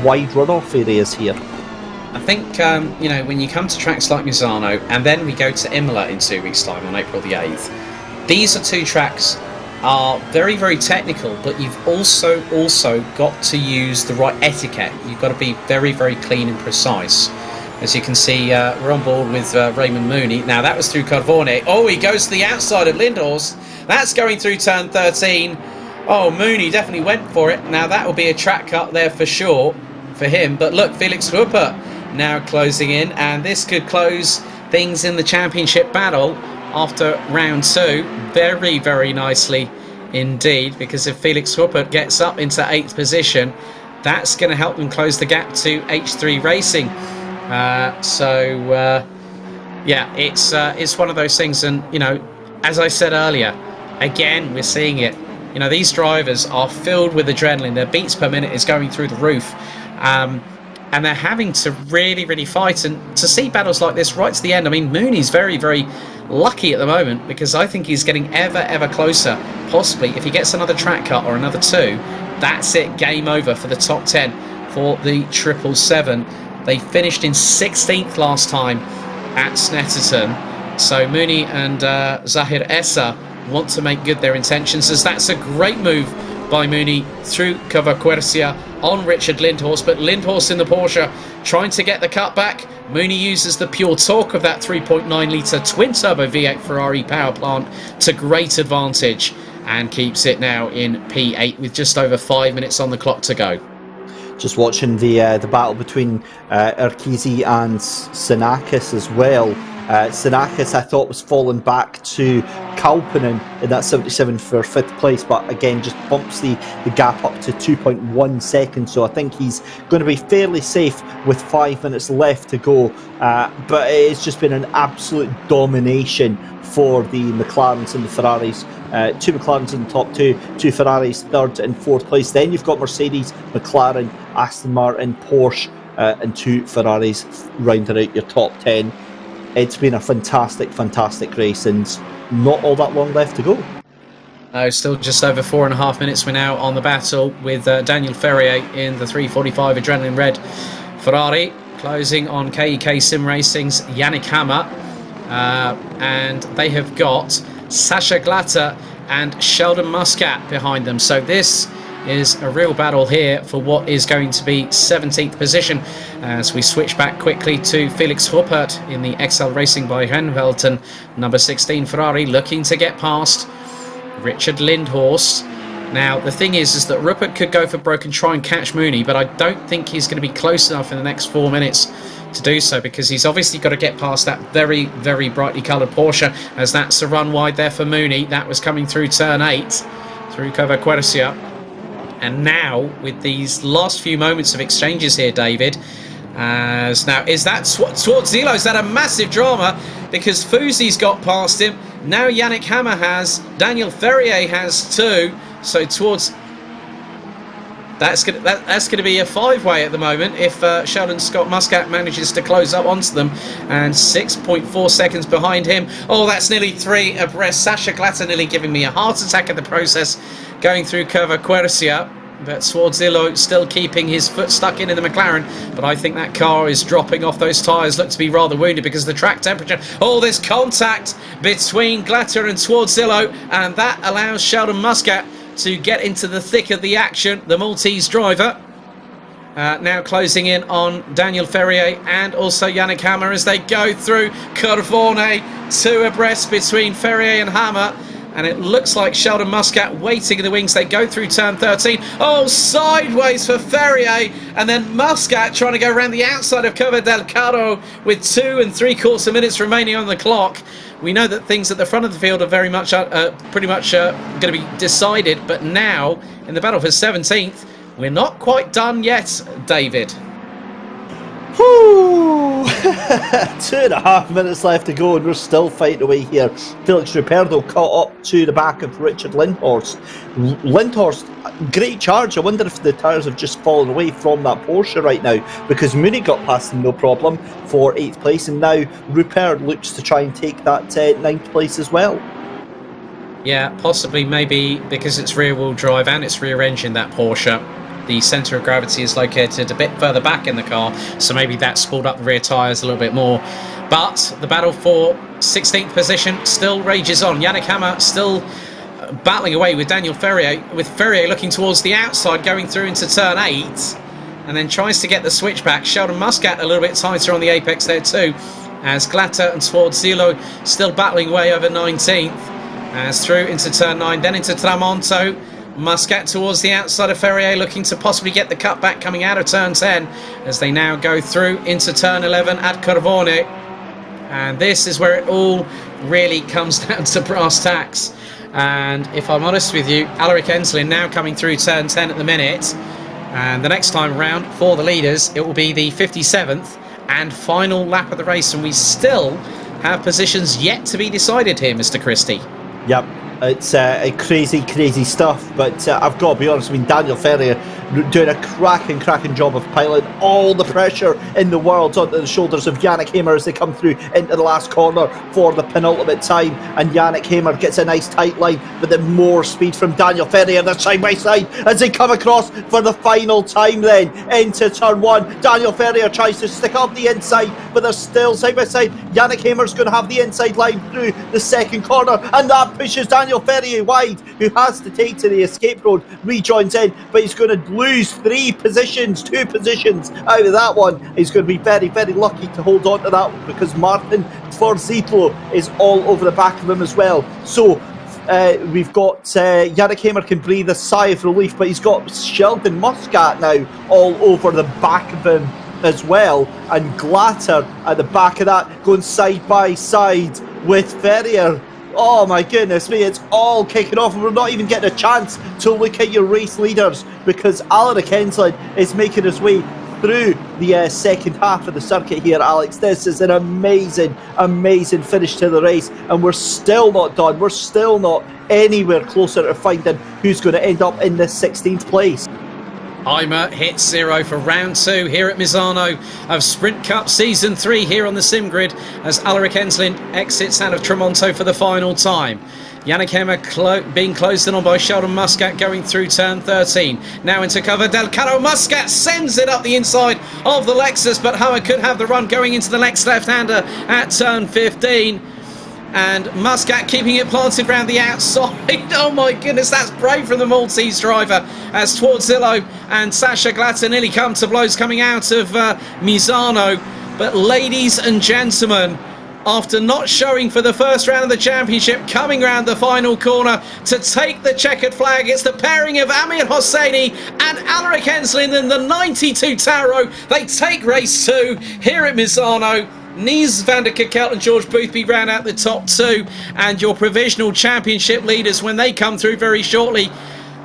wide runoff areas here. I think, when you come to tracks like Misano, and then we go to Imola in 2 weeks' time on April the 8th, these are two tracks are very, very technical, but you've also got to use the right etiquette. You've got to be very, very clean and precise. As you can see, we're on board with Raymond Mooney. Now, that was through Carbone. Oh, he goes to the outside of Lindhorst. That's going through turn 13. Oh, Mooney definitely went for it. Now, that will be a track cut there for sure for him. But look, Felix Rupert now closing in, and this could close things in the championship battle after round 2 very, very nicely indeed, because if Felix Rupert gets up into 8th position, that's going to help them close the gap to H3 Racing. Yeah, it's one of those things, and as I said earlier, again, we're seeing it. You know, these drivers are filled with adrenaline. Their beats per minute is going through the roof. And they're having to really, really fight. And to see battles like this right to the end, I mean, Mooney's very, very lucky at the moment, because I think he's getting ever, ever closer. Possibly, if he gets another track cut or another 2, that's it, game over for the top 10 for the 777. They finished in 16th last time at Snetterton. So Mooney and Zahir Essa want to make good their intentions, as that's a great move by Mooney through Quercia on Richard Lindhorst, but Lindhorst in the Porsche trying to get the cut back. Mooney uses the pure torque of that 3.9 litre twin-turbo V8 Ferrari power plant to great advantage, and keeps it now in P8 with just over 5 minutes on the clock to go. Just watching the battle between Urquizy and Sinakis as well. Sinakis, I thought, was falling back to Kalpinen in that 77 for 5th place, but again just bumps the gap up to 2.1 seconds, so I think he's going to be fairly safe with 5 minutes left to go. But it's just been an absolute domination for the McLarens and the Ferraris. 2 McLarens in the top 2 Ferraris 3rd and 4th place. Then you've got Mercedes, McLaren, Aston Martin, Porsche, and 2 Ferraris rounding out your top 10. It's been a fantastic, fantastic race, and not all that long left to go. Still just over 4.5 minutes. We're now on the battle with Daniel Ferrier in the 345 Adrenaline Red Ferrari, closing on KEK Sim Racing's Yannick Hammer. And they have got Sasha Glatter and Sheldon Muscat behind them. So this is a real battle here for what is going to be 17th position, as we switch back quickly to Felix Ruppert in the XL Racing by Henvelten number 16 Ferrari, looking to get past Richard Lindhorst. Now the thing is that Ruppert could go for broke and try and catch Mooney, but I don't think he's going to be close enough in the next 4 minutes to do so, because he's obviously got to get past that very, very brightly coloured Porsche, as that's a run wide there for Mooney. That was coming through turn 8 through Quercia. And now, with these last few moments of exchanges here, David, as now, is that towards Zilo? Is that a massive drama? Because Fuzi's got past him. Now Yannick Hammer has. Daniel Ferrier has too. So towards... That's gonna be a 5-way at the moment if Sheldon Scott Muscat manages to close up onto them, and 6.4 seconds behind him. Oh, that's nearly 3 abreast. Sasha Glatter nearly giving me a heart attack in the process, going through Quercia. But Swartzillo still keeping his foot stuck in the McLaren, but I think that car is dropping off. Those tyres look to be rather wounded because of the track temperature. Oh, there's contact between Glatter and Swartzillo, and that allows Sheldon Muscat to get into the thick of the action. The Maltese driver now closing in on Daniel Ferrier and also Yannick Hammer as they go through Corvone, 2 abreast between Ferrier and Hammer. And it looks like Sheldon Muscat waiting in the wings. They go through turn 13. Oh, sideways for Ferrier. And then Muscat trying to go around the outside of Curva del Carro with 2 3/4 minutes remaining on the clock. We know that things at the front of the field are very much, pretty much going to be decided. But now, in the battle for 17th, we're not quite done yet, David. Whew. 2.5 minutes left to go, and we're still fighting away here. Felix Ruperto caught up to the back of Richard Lindhorst. Lindhorst, great charge. I wonder if the tyres have just fallen away from that Porsche right now, because Mooney got past him no problem for 8th place, and now Rupert looks to try and take that 9th place as well. Yeah, possibly, maybe because it's rear-wheel drive and it's rear engine, that Porsche. The centre of gravity is located a bit further back in the car, so maybe that spooled up the rear tyres a little bit more. But the battle for 16th position still rages on. Yannick Hammer still battling away with Daniel Ferrier, with Ferrier looking towards the outside, going through into turn 8, and then tries to get the switch back. Sheldon Muscat a little bit tighter on the apex there too, as Glatter and Swartzillo still battling away over 19th, as through into turn 9, then into Tramonto. Muscat towards the outside of Ferrier, looking to possibly get the cutback coming out of turn 10, as they now go through into turn 11 at Corvone. And this is where it all really comes down to brass tacks. And if I'm honest with you, Alaric Enslin now coming through turn 10 at the minute. And the next time round for the leaders, it will be the 57th and final lap of the race. And we still have positions yet to be decided here, Mr. Christie. Yep, it's crazy stuff, but I've got to be honest, I mean, Daniel Ferrier doing a cracking job of piloting all the pressure in the world onto the shoulders of Yannick Hamer as they come through into the last corner for the penultimate time, and Yannick Hamer gets a nice tight line, but then more speed from Daniel Ferrier, they're side by side as they come across for the final time then into turn one. Daniel Ferrier tries to stick up the inside, but they're still side by side. Yannick Hamer's going to have the inside line through the second corner, and that pushes Daniel Ferrier wide, who has to take to the escape road, rejoins in, but he's going to lose two positions out of that one. He's going to be very lucky to hold on to that one, because Martin Tvorzitlo is all over the back of him as well. So we've got Yannick Hamer can breathe a sigh of relief, but he's got Sheldon Muscat now all over the back of him as well, and Glatter at the back of that going side by side with Ferrier. Oh my goodness me, it's all kicking off, and we're not even getting a chance to look at your race leaders, because Alaric Enslin is making his way through the second half of the circuit here, Alex. This is an amazing finish to the race, and we're still not done. We're still not anywhere closer to finding who's going to end up in this 16th place. Heimer hits 0 for round 2 here at Misano of Sprint Cup Season 3 here on the sim grid as Alaric Enslin exits out of Tremonto for the final time. Yannick Hamer being closed in on by Sheldon Muscat going through turn 13. Now into cover, Del Caro Muscat sends it up the inside of the Lexus, but Hamer could have the run going into the next left-hander at turn 15. And Muscat keeping it planted round the outside. Oh my goodness, that's brave from the Maltese driver as Tvorzillo and Sasha Glatter nearly come to blows coming out of Misano. But ladies and gentlemen, after not showing for the first round of the championship, coming round the final corner to take the checkered flag, it's the pairing of Amir Hosseini and Alaric Enslin in the 92 Taro. They take race 2 here at Misano. Nies van der Kerkelt and George Boothby round out the top 2, and your provisional championship leaders when they come through very shortly.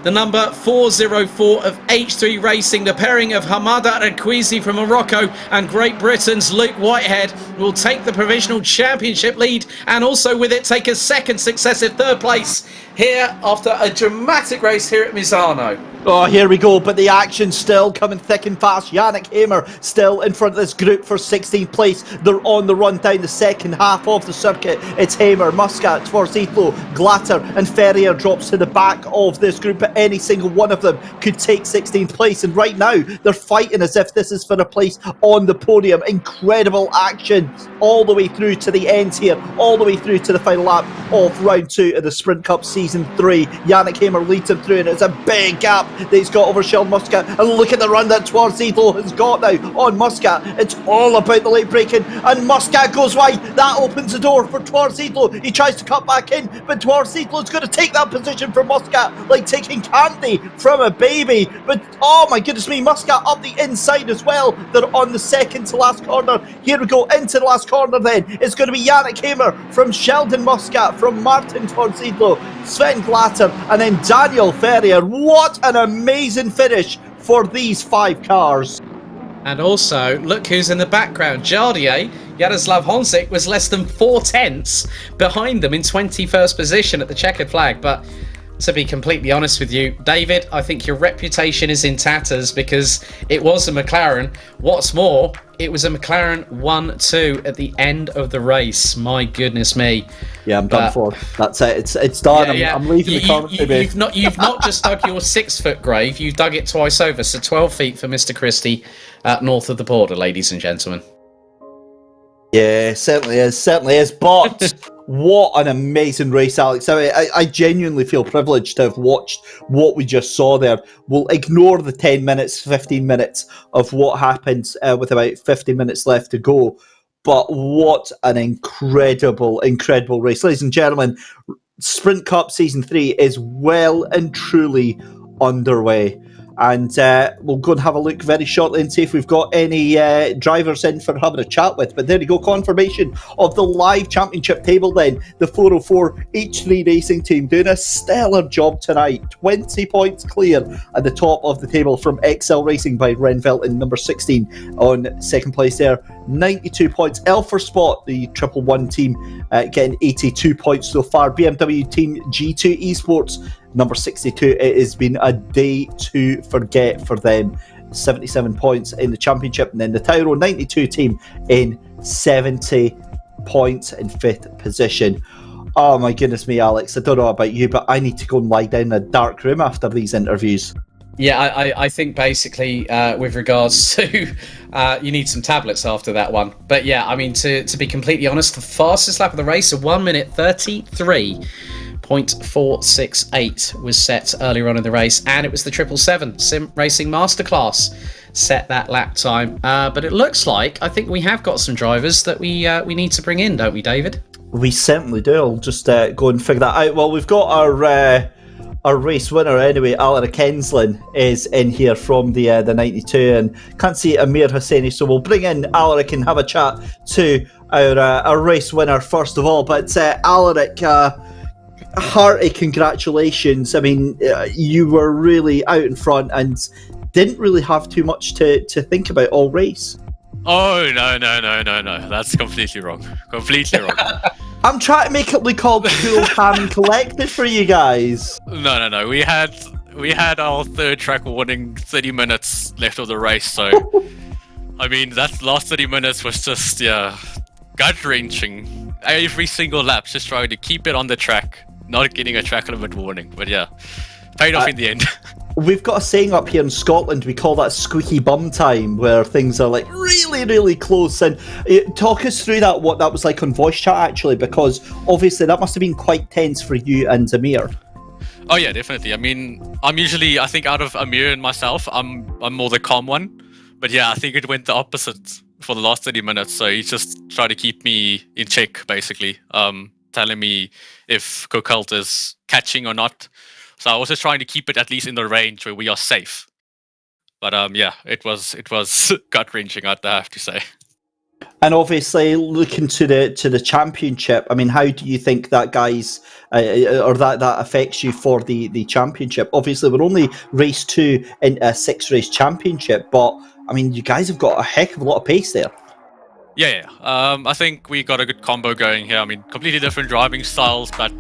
The number 404 of H3 Racing, the pairing of Hamada Rekwizi from Morocco and Great Britain's Luke Whitehead will take the provisional championship lead, and also with it take a second successive third place here after a dramatic race here at Misano. Oh, here we go, but the action's still coming thick and fast. Yannick Hamer still in front of this group for 16th place. They're on the run down the second half of the circuit. It's Hamer, Muscat, Tvorzitlo, Glatter and Ferrier drops to the back of this group, but any single one of them could take 16th place, and right now they're fighting as if this is for a place on the podium. Incredible action all the way through to the end here, all the way through to the final lap of round 2 of the Sprint Cup Season 3. Yannick Hamer leads him through, and it's a big gap that he's got over Sheldon Muscat, and look at the run that Tvorzitlo has got now on Muscat. It's all about the late braking, and Muscat goes wide. That opens the door for Tvorzitlo. He tries to cut back in, but Tvorzitlo's going to take that position for Muscat like taking candy from a baby. But oh my goodness me, Muscat up the inside as well. They're on the second to last corner. Here we go into the last corner then. It's going to be Yannick Hamer from Sheldon Muscat, from Martin Tvorzitlo, Sven Glatter, and then Daniel Ferrier. What an amazing finish for these 5 cars. And also, look who's in the background. Jardier, Yaroslav Honzik, was less than 4 tenths behind them in 21st position at the checkered flag. But to be completely honest with you, David, I think your reputation is in tatters, because it was a McLaren. What's more, it was a McLaren 1-2 at the end of the race. My goodness me. Yeah, I'm done for. That's it. It's done. Yeah. I'm leaving the commentary. You've not just dug your 6-foot grave, you've dug it twice over. So 12 feet for Mr. Christie north of the border, ladies and gentlemen. Yeah, certainly is. But what an amazing race, Alex. I genuinely feel privileged to have watched what we just saw there. We'll ignore the 10 minutes, 15 minutes of what happens with about 50 minutes left to go. But what an incredible race. Ladies and gentlemen, Sprint Cup Season 3 is well and truly underway. And we'll go and have a look very shortly and see if we've got any drivers in for having a chat with. But there you go, confirmation of the live championship table then. The 404 H3 Racing Team doing a stellar job tonight. 20 points clear at the top of the table from XL Racing by Renville in number 16 on second place there. 92 points. Elfer Spot, the 111 team, getting 82 points so far. BMW Team G2 Esports, number 62. It has been a day to forget for them. 77 points in the championship. And then the Tyro 92 team in 70 points in 5th position. Oh my goodness me, Alex. I don't know about you, but I need to go and lie down in a dark room after these interviews. Yeah, I think basically with regards to you need some tablets after that one. But yeah, I mean, to be completely honest, the fastest lap of the race, a 1 minute 33.468 was set earlier on in the race, and it was the 777 Sim Racing Masterclass set that lap time. But it looks like I think we have got some drivers that we need to bring in, don't we, David? We certainly do. I'll just go and figure that out. Well, we've got our race winner anyway. Alaric Enslin is in here from the 92, and can't see Amir Hosseini, so we'll bring in Alaric and have a chat to our race winner first of all. But Alaric, hearty congratulations. I mean, you were really out in front and didn't really have too much to think about all race. Oh, no. That's completely wrong. Completely wrong. I'm trying to make it look all cool, calm, and collected for you guys. No. We had our third track warning 30 minutes left of the race, so I mean that last 30 minutes was just gut-wrenching. Every single lap, just trying to keep it on the track, not getting a track limit warning. But yeah, paid off in the end. We've got a saying up here in Scotland, we call that squeaky bum time, where things are like really, really close. And talk us through that, what that was like on voice chat actually, because obviously that must have been quite tense for you and Amir. Oh yeah, definitely. I mean, I'm usually, I think out of Amir and myself, I'm more the calm one. But yeah, I think it went the opposite for the last 30 minutes. So he just tried to keep me in check, basically, telling me if Kokalt is catching or not. So I was just trying to keep it at least in the range where we are safe. But yeah, it was gut-wrenching, I have to say. And obviously, looking to the championship, I mean, how do you think that guys or that affects you for the championship? Obviously, we're only race 2 in a 6-race championship, but I mean, you guys have got a heck of a lot of pace there. Yeah. I think we got a good combo going here. I mean, completely different driving styles, but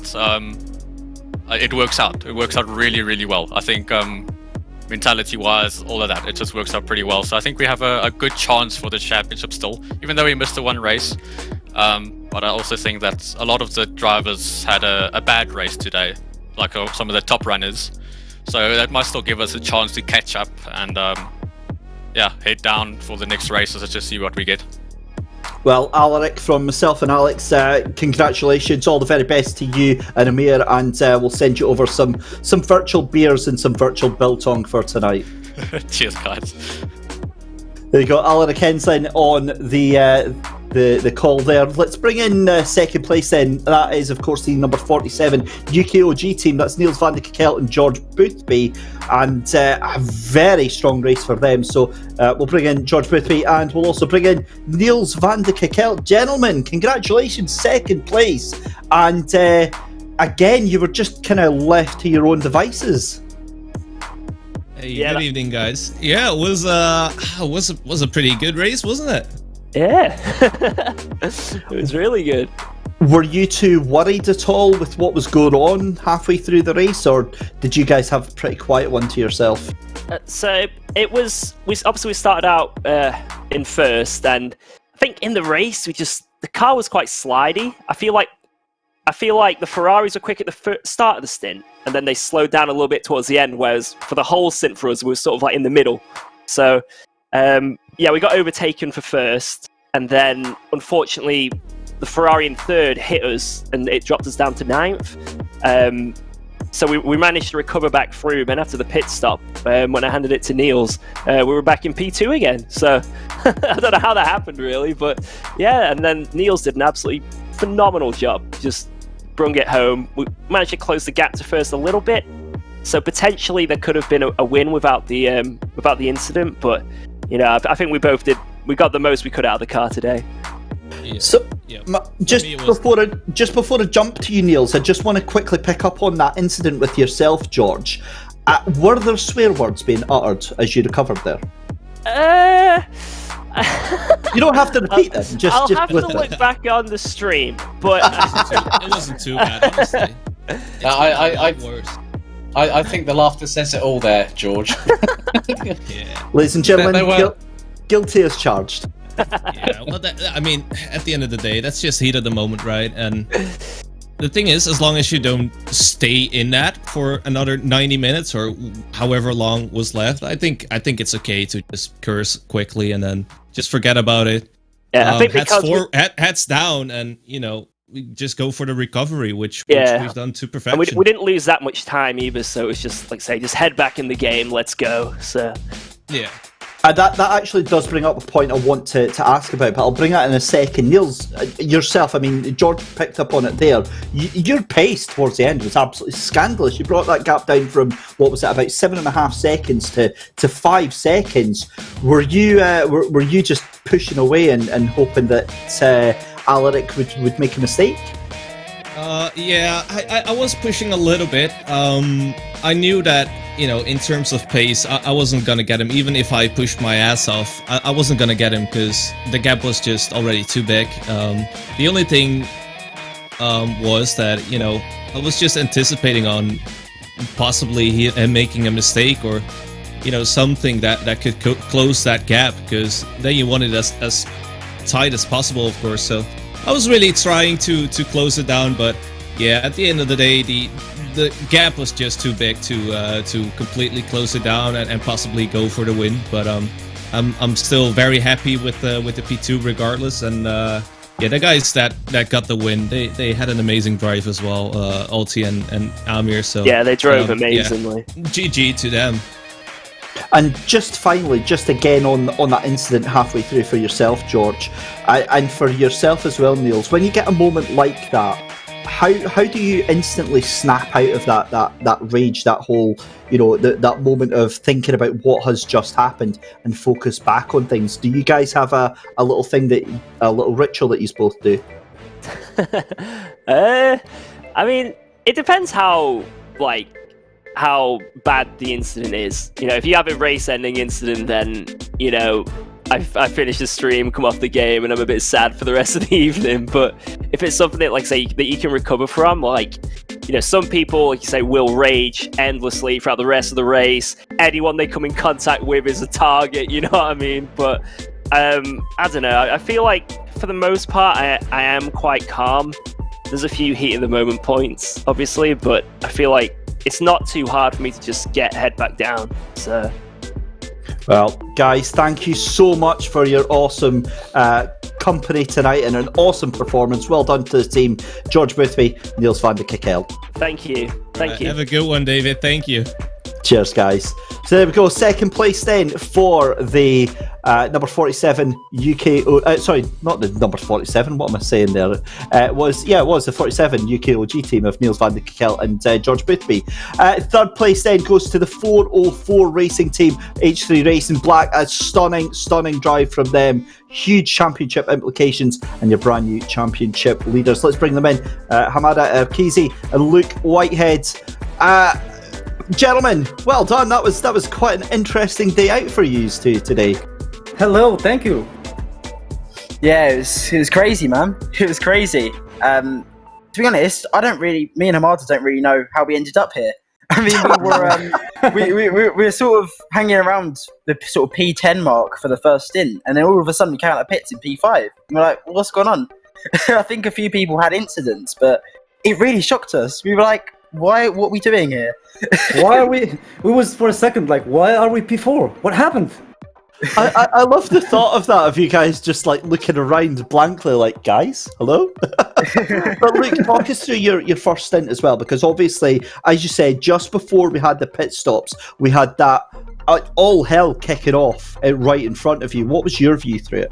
it works out. It works out really, really well. I think mentality-wise, all of that, it just works out pretty well. So I think we have a good chance for the championship still, even though we missed the one race. But I also think that a lot of the drivers had a bad race today, like some of the top runners. So that might still give us a chance to catch up and head down for the next races and just see what we get. Well, Alaric, from myself and Alex, congratulations. All the very best to you and Amir, and we'll send you over some virtual beers and some virtual biltong for tonight. Cheers, guys. There you go, Alaric Enslin on the call there. Let's bring in second place then. That is, of course, the number 47 UKOG team. That's Niels van de Kekelt and George Boothby, and a very strong race for them. So we'll bring in George Boothby, and we'll also bring in Niels van de Kekelt. Gentlemen, congratulations, second place. And again, you were just kind of left to your own devices. Hey, good evening, guys. Yeah, it was a pretty good race, wasn't it? Yeah, it was really good. Were you two worried at all with what was going on halfway through the race, or did you guys have a pretty quiet one to yourself? So it was. We started out in first, and I think in the race the car was quite slidey. I feel like the Ferraris were quick at the start of the stint, and then they slowed down a little bit towards the end. Whereas for the whole stint for us, we were sort of like in the middle. So we got overtaken for first, and then unfortunately the Ferrari in third hit us, and it dropped us down to 9th. So we managed to recover back through, and after the pit stop, when I handed it to Niels, we were back in P2 again. So I don't know how that happened really, but yeah, and then Niels did an absolutely phenomenal job, just brung it home. We managed to close the gap to first a little bit, So potentially there could have been a win without the incident, but I think we both did. We got the most we could out of the car today. Yeah. So, Yeah. just before I jump to you, Niels, I just want to quickly pick up on that incident with yourself, George. Were there swear words being uttered as you recovered there? You don't have to repeat them. I'll have to look back on the stream, but it wasn't too bad, honestly. I think the laughter says it all there, George. Yeah. Ladies and gentlemen, guilty as charged. Yeah, well, I mean, at the end of the day, that's just heat of the moment, right? And the thing is, as long as you don't stay in that for another 90 minutes or however long was left, I think it's okay to just curse quickly and then just forget about it. Yeah, I think hats down, and we just go for the recovery, which we've done to perfection. And we didn't lose that much time either, so it's just just head back in the game, let's go. So yeah. That actually does bring up a point I want to ask about, but I'll bring that in a second. Niels, yourself, I mean, George picked up on it there. Your pace towards the end was absolutely scandalous. You brought that gap down from, what was it, about 7.5 seconds to 5 seconds. Were you just pushing away and hoping that Alaric would make a mistake? Yeah, I was pushing a little bit. I knew that, in terms of pace, I wasn't going to get him. Even if I pushed my ass off, I wasn't going to get him because the gap was just already too big. The only thing was that, I was just anticipating on possibly him making a mistake or, something that could close that gap, because then you wanted as tight as possible, of course. So I was really trying to close it down, but yeah, at the end of the day, the gap was just too big to completely close it down and possibly go for the win. But I'm still very happy with the P2 regardless. And yeah, the guys that got the win, they had an amazing drive as well, Ulti and Amir. So yeah, they drove amazingly. Yeah. GG to them. And just finally, just again on that incident halfway through for yourself, George, and for yourself as well, Niels, when you get a moment like that, how do you instantly snap out of that rage, that whole, that moment of thinking about what has just happened and focus back on things? Do you guys have a little thing a little ritual that you both do? I mean, it depends how bad the incident is. If you have a race-ending incident, then I finish the stream, come off the game, and I'm a bit sad for the rest of the evening. But if it's something that, say, that you can recover from, some people, like you say, will rage endlessly throughout the rest of the race. Anyone they come in contact with is a target, you know what I mean? But I don't know. I feel like for the most part, I am quite calm. There's a few heat of the moment points, obviously, but I feel like it's not too hard for me to just head back down. So, well, guys, thank you so much for your awesome company tonight and an awesome performance. Well done to the team, George Boothby, Niels van de Kikkel. Thank you. Thank you. Have a good one, David. Thank you. Cheers, guys. So there we go. Second place then for the number 47 UK. Sorry, not the number 47. What am I saying there? It was the 47 UK OG team of Niels van de Kikkel and George Boothby. Third place then goes to the 404 Racing team, H3 Racing Black. A stunning drive from them. Huge championship implications and your brand new championship leaders. Let's bring them in. Hamada Arkizi and Luke Whitehead. Gentlemen, well done. That was quite an interesting day out for you two today. Hello, thank you. Yeah, it was crazy, man. It was crazy. To be honest, me and Hamada don't really know how we ended up here. I mean, we were sort of hanging around the sort of P10 mark for the first stint, and then all of a sudden we came out of pits in P5. And we're like, what's going on? I think a few people had incidents, but it really shocked us. We were like, what are we doing here? Why are we was for a second like, why are we P4? What happened? I love the thought of that, of you guys just looking around blankly like, guys, hello? But Luke, talk us through your first stint as well, because obviously, as you said, just before we had the pit stops, we had that all hell kicking off right in front of you. What was your view through it?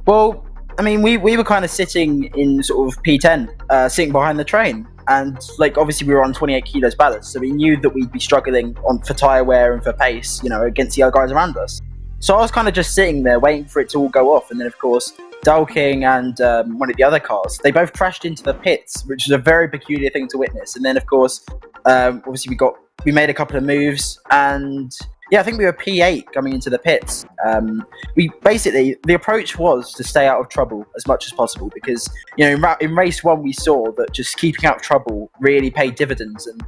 Well, I mean, we were kind of sitting in sort of P10, sitting behind the train. and like obviously we were on 28 kilos ballast, so we knew that we'd be struggling for tyre wear and for pace, against the other guys around us. So I was kind of just sitting there waiting for it to all go off, and then of course Dal King and one of the other cars, they both crashed into the pits, which was a very peculiar thing to witness. And then of course, obviously we made a couple of moves, and yeah, I think we were P8 coming into the pits. The approach was to stay out of trouble as much as possible, because in race 1 we saw that just keeping out of trouble really paid dividends, and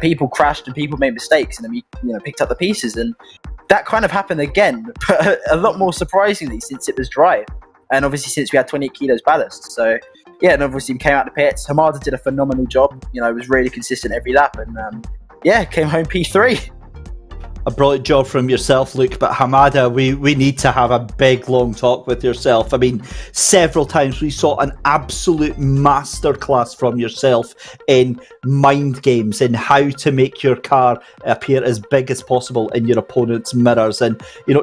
people crashed and people made mistakes, and then we picked up the pieces, and that kind of happened again, but a lot more surprisingly since it was dry, and obviously since we had 28 kilos ballast. So yeah, and obviously we came out the pits. Hamada did a phenomenal job. Was really consistent every lap, and came home P3. A brilliant job from yourself, Luke, but Hamada, we need to have a big, long talk with yourself. I mean, several times we saw an absolute masterclass from yourself in mind games, in how to make your car appear as big as possible in your opponent's mirrors. And,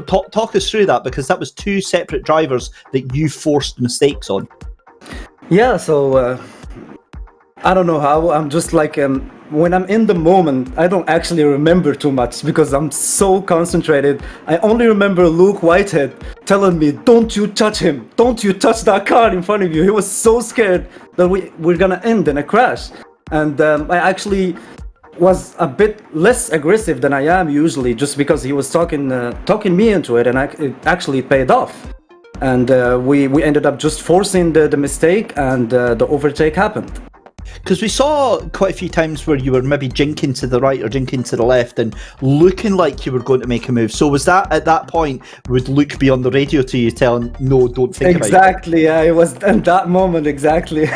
talk us through that, because that was 2 separate drivers that you forced mistakes on. Yeah, so I don't know how. I'm just like... when I'm in the moment, I don't actually remember too much because I'm so concentrated. I only remember Luke Whitehead telling me, "Don't you touch him! Don't you touch that car in front of you!" He was so scared that we're gonna end in a crash. And I actually was a bit less aggressive than I am usually, just because he was talking me into it, and it actually paid off. And we ended up just forcing the mistake, and the overtake happened. Because we saw quite a few times where you were maybe jinking to the right or jinking to the left and looking like you were going to make a move. So was that at that point, would Luke be on the radio to you telling, no, don't think about it? Exactly, yeah, it was in that moment, exactly.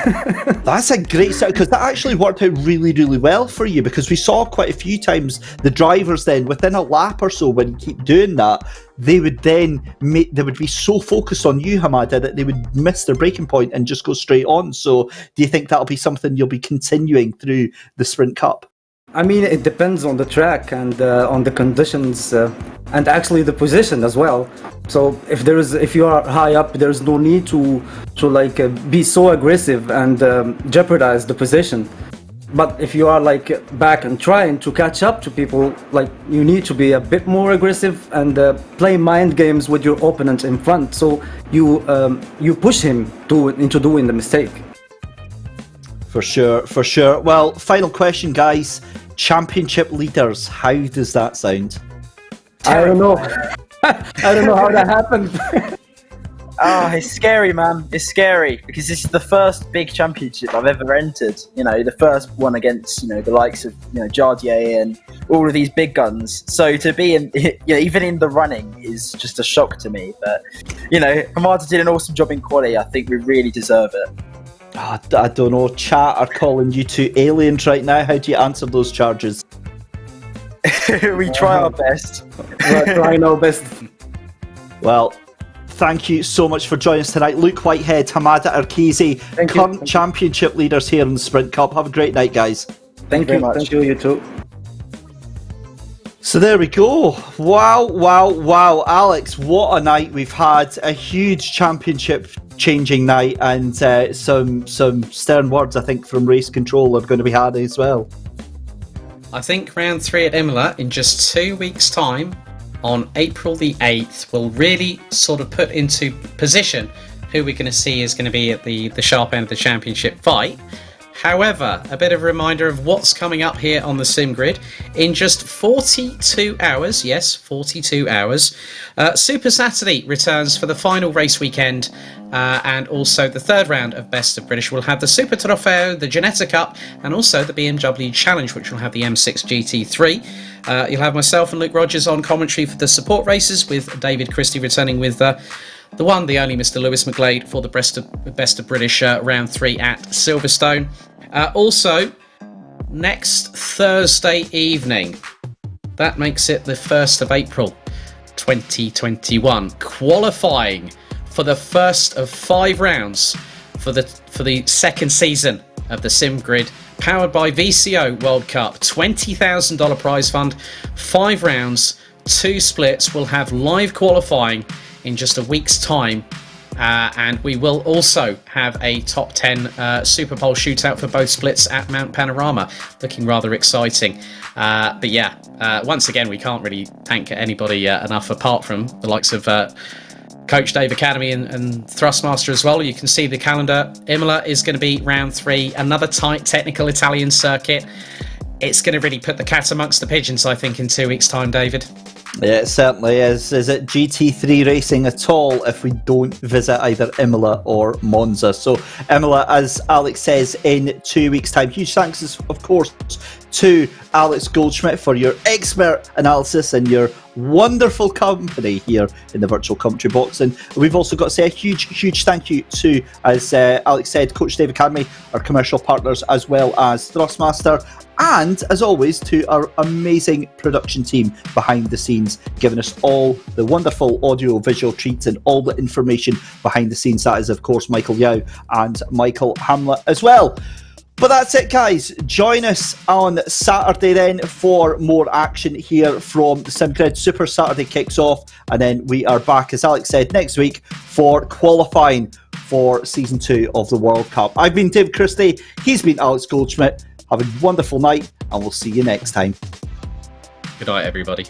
That's a great start, because that actually worked out really, really well for you, because we saw quite a few times the drivers then, within a lap or so, when you keep doing that, they would be so focused on you, Hamada, that they would miss their braking point and just go straight on. So do you think that'll be something you'll be continuing through the Sprint Cup? I mean, it depends on the track and on the conditions and actually the position as well. So if you are high up, there's no need to be so aggressive and jeopardize the position. But if you are back and trying to catch up to people, you need to be a bit more aggressive and play mind games with your opponent in front. So you push him into doing the mistake. For sure. Well, final question, guys. Championship leaders, how does that sound? I don't know. I don't know how that happened. It's scary, man. It's scary because this is the first big championship I've ever entered. The first one against the likes of Jardier and all of these big guns. So to be in, even in the running, is just a shock to me. But Hamada did an awesome job in quali. I think we really deserve it. I don't know. Chat are calling you two aliens right now. How do you answer those charges? We try our best. We're trying our best. Well, thank you so much for joining us tonight. Luke Whitehead, Hamada Arkizi, current championship leaders here in the Sprint Cup. Have a great night, guys. Thank you very much. Thank you, you too. So there we go. Wow. Alex, what a night we've had. A huge championship changing night, and some stern words, I think, from race control are going to be had as well. I think round 3 at Imola in just 2 weeks' time, on April the 8th, will really sort of put into position who we're going to see is going to be at the sharp end of the championship fight. However, a bit of a reminder of what's coming up here on the sim grid. In just 42 hours, yes, 42 hours, Super Saturday returns for the final race weekend, and also the third round of Best of British. We'll have the Super Trofeo, the Ginetta Cup, and also the BMW Challenge, which will have the M6 GT3. You'll have myself and Luke Rogers on commentary for the support races, with David Christie returning with the one, the only Mr. Lewis McGlade for the Best of British round 3 at Silverstone. Also, next Thursday evening, that makes it the 1st of April 2021, qualifying for the first of 5 rounds for the second season of the Sim Grid, powered by VCO World Cup. $20,000 prize fund, 5 rounds, 2 splits. We'll have live qualifying in just a week's time And we will also have a top 10 Super Bowl shootout for both splits at Mount Panorama. Looking rather exciting. But yeah, once again, we can't really thank anybody enough apart from the likes of Coach Dave Academy and Thrustmaster as well. You can see the calendar. Imola is going to be round 3, another tight technical Italian circuit. It's going to really put the cat amongst the pigeons, I think, in 2 weeks' time, David. Yeah, it certainly is. Is it GT3 racing at all if we don't visit either Imola or Monza? So Imola, as Alex says, in 2 weeks' time. Huge thanks, of course, to Alex Goldschmidt for your expert analysis and your wonderful company here in the Virtual Commentary Box. And we've also got to say a huge thank you to, as Alex said, Coach Dave Academy, our commercial partners, as well as Thrustmaster, and as always to our amazing production team behind the scenes, giving us all the wonderful audio visual treats and all the information behind the scenes. That is, of course, Michael Yao and Michael Hamlet as well. But that's it, guys. Join us on Saturday then for more action here from the SimGrid. Super Saturday kicks off, and then we are back, as Alex said, next week for qualifying for Season 2 of the World Cup. I've been Dave Christie. He's been Alex Goldschmidt. Have a wonderful night, and we'll see you next time. Good night, everybody.